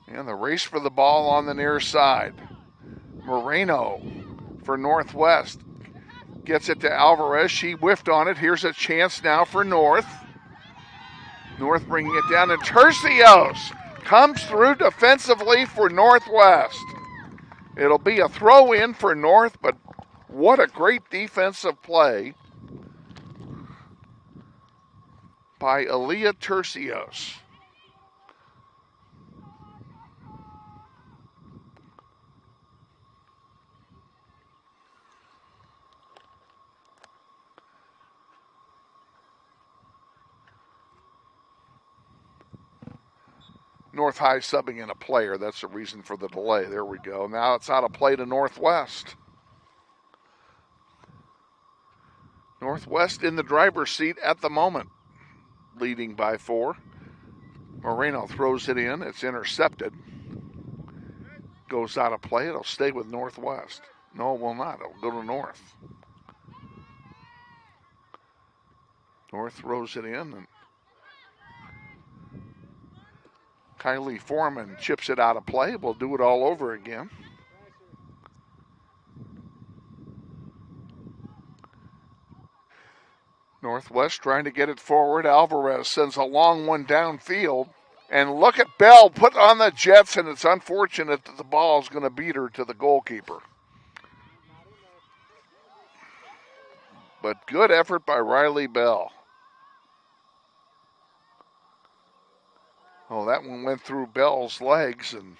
Speaker 1: And the race for the ball on the near side. Moreno for Northwest. Gets it to Alvarez. She whiffed on it. Here's a chance now for North. North bringing it down, and Tercios comes through defensively for Northwest. It'll be a throw in for North, but what a great defensive play by Aaliyah Tercios. North High subbing in a player. That's the reason for the delay. There we go. Now it's out of play to Northwest. Northwest in the driver's seat at the moment, leading by 4. Moreno throws it in. It's intercepted. Goes out of play. It'll stay with Northwest. No, it will not. It'll go to North. North throws it in, and Kylie Foreman chips it out of play. We'll do it all over again. Northwest trying to get it forward. Alvarez sends a long one downfield. And look at Bell put on the Jets, and it's unfortunate that the ball is going to beat her to the goalkeeper. But good effort by Riley Bell. Oh, that one went through Bell's legs and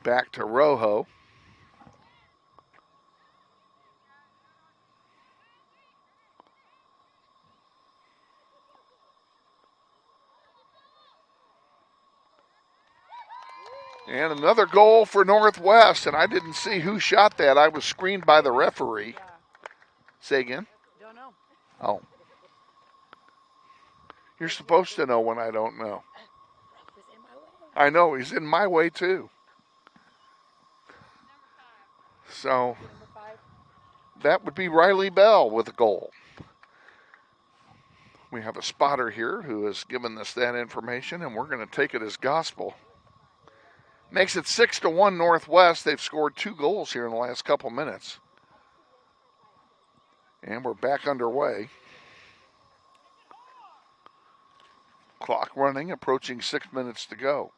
Speaker 1: back to Rojo. And another goal for Northwest, and I didn't see who shot that. I was screened by the referee. Say again?
Speaker 19: Don't know.
Speaker 1: Oh. You're supposed to know when I don't know. I know, he's in my way too. So that would be Riley Bell with a goal. We have a spotter here who has given us that information, and we're going to take it as gospel. Makes it 6-1 Northwest. They've scored 2 goals here in the last couple minutes. And we're back underway. Clock running, approaching 6 minutes to go.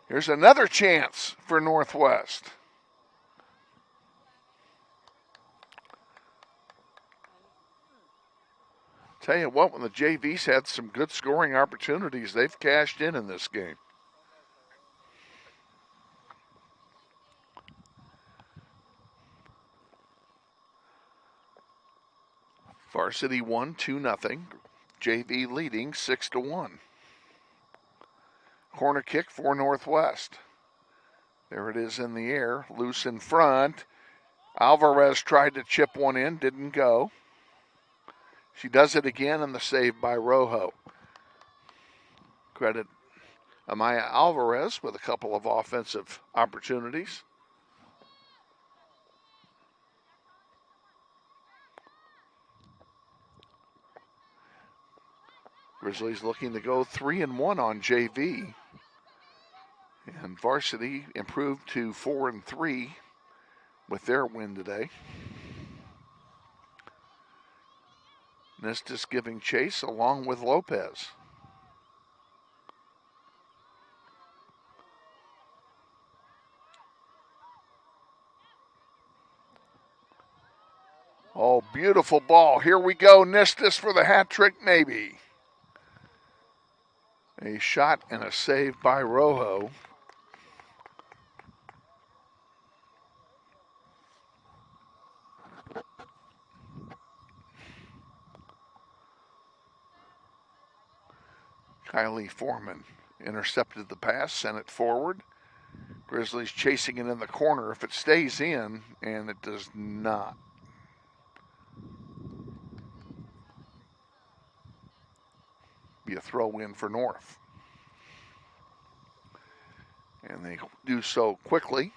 Speaker 1: Here's another chance for Northwest. Tell you what, when the JV's had some good scoring opportunities, they've cashed in this game. Varsity won 2-0. JV leading 6-1. Corner kick for Northwest. There it is in the air, loose in front. Alvarez tried to chip one in, didn't go. She does it again, and the save by Rojo. Credit Amaya Alvarez with a couple of offensive opportunities. Grizzlies looking to go 3-1 on JV. And Varsity improved to 4-3 with their win today. Nistis giving chase along with Lopez. Oh, beautiful ball. Here we go. Nistis for the hat trick, maybe. A shot and a save by Rojo. Kylie Foreman intercepted the pass, sent it forward. Grizzlies chasing it in the corner if it stays in, and it does not. Be a throw in for North. And they do so quickly.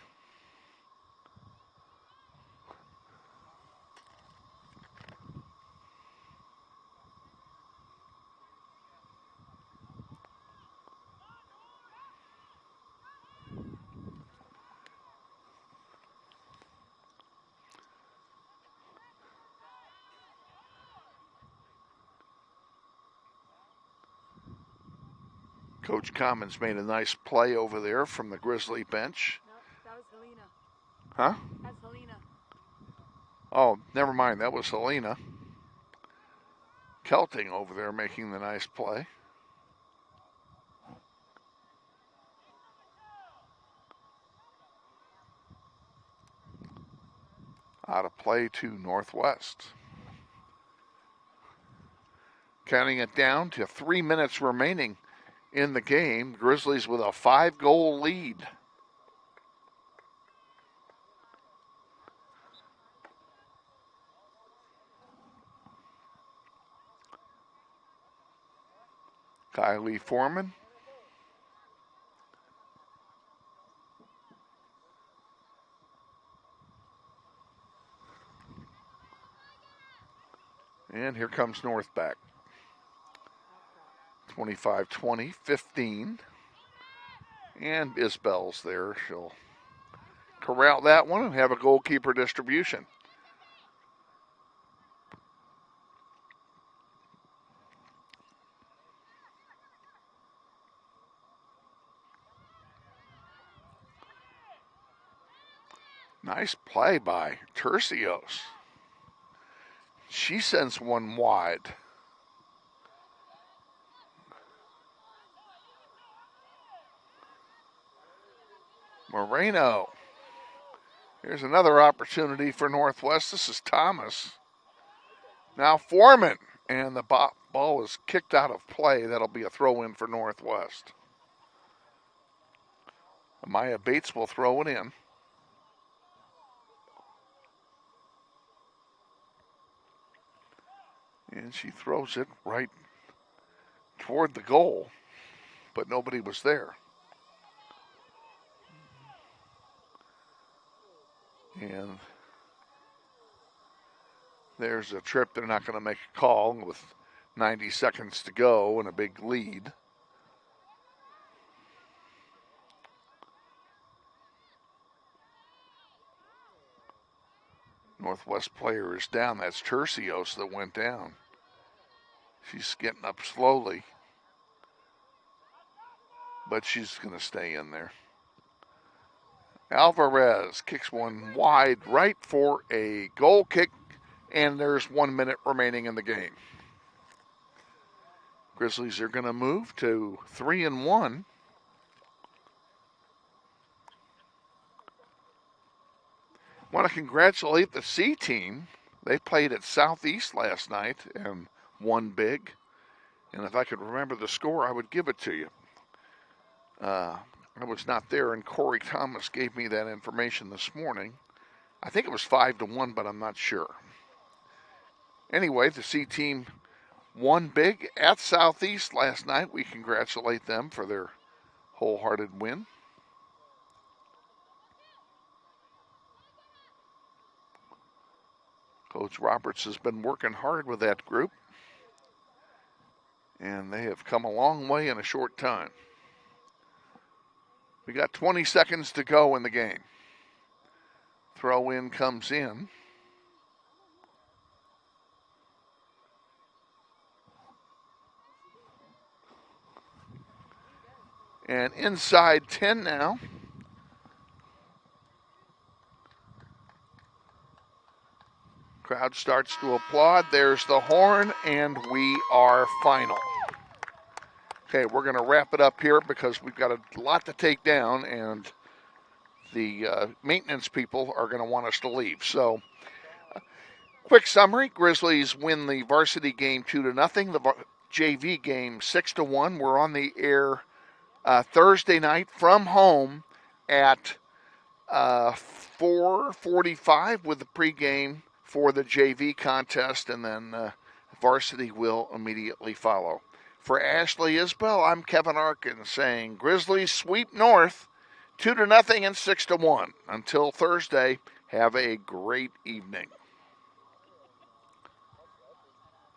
Speaker 1: Coach Commons made a nice play over there from the Grizzly bench.
Speaker 19: No, that was Helena.
Speaker 1: Huh?
Speaker 19: That's Helena.
Speaker 1: Oh, never mind. That was Helena. Kelting over there making the nice play. Out of play to Northwest. Counting it down to 3 minutes remaining in the game. Grizzlies with a 5-goal lead. Kylie Foreman. And here comes North back. 25-20, 15. And Isbell's there. She'll corral that one and have a goalkeeper distribution. Nice play by Tercios. She sends one wide. Moreno. Here's another opportunity for Northwest. This is Thomas. Now Foreman. And the ball is kicked out of play. That'll be a throw-in for Northwest. Amaya Bates will throw it in. And she throws it right toward the goal, but nobody was there. And there's a trip. They're not going to make a call with 90 seconds to go and a big lead. Northwest player is down. That's Tercios that went down. She's getting up slowly, but she's going to stay in there. Alvarez kicks one wide right for a goal kick, and there's 1 minute remaining in the game. Grizzlies are going to move to 3-1. Want to congratulate the C team. They played at Southeast last night and won big. And if I could remember the score, I would give it to you. I was not there, and Corey Thomas gave me that information this morning. I think it was 5-1, but I'm not sure. Anyway, the C team won big at Southeast last night. We congratulate them for their wholehearted win. Coach Roberts has been working hard with that group, and they have come a long way in a short time. We got 20 seconds to go in the game. Throw in comes in. And inside 10 now. Crowd starts to applaud. There's the horn, and we are final. Okay, we're going to wrap it up here because we've got a lot to take down, and the maintenance people are going to want us to leave. So, quick summary. Grizzlies win the varsity game 2-0. The JV game 6-1. We're on the air Thursday night from home at 4:45 with the pregame for the JV contest, and then Varsity will immediately follow. For Ashley Isbell, I'm Kevin Arkin saying Grizzlies sweep North 2-0 and 6-1. Until Thursday, have a great evening.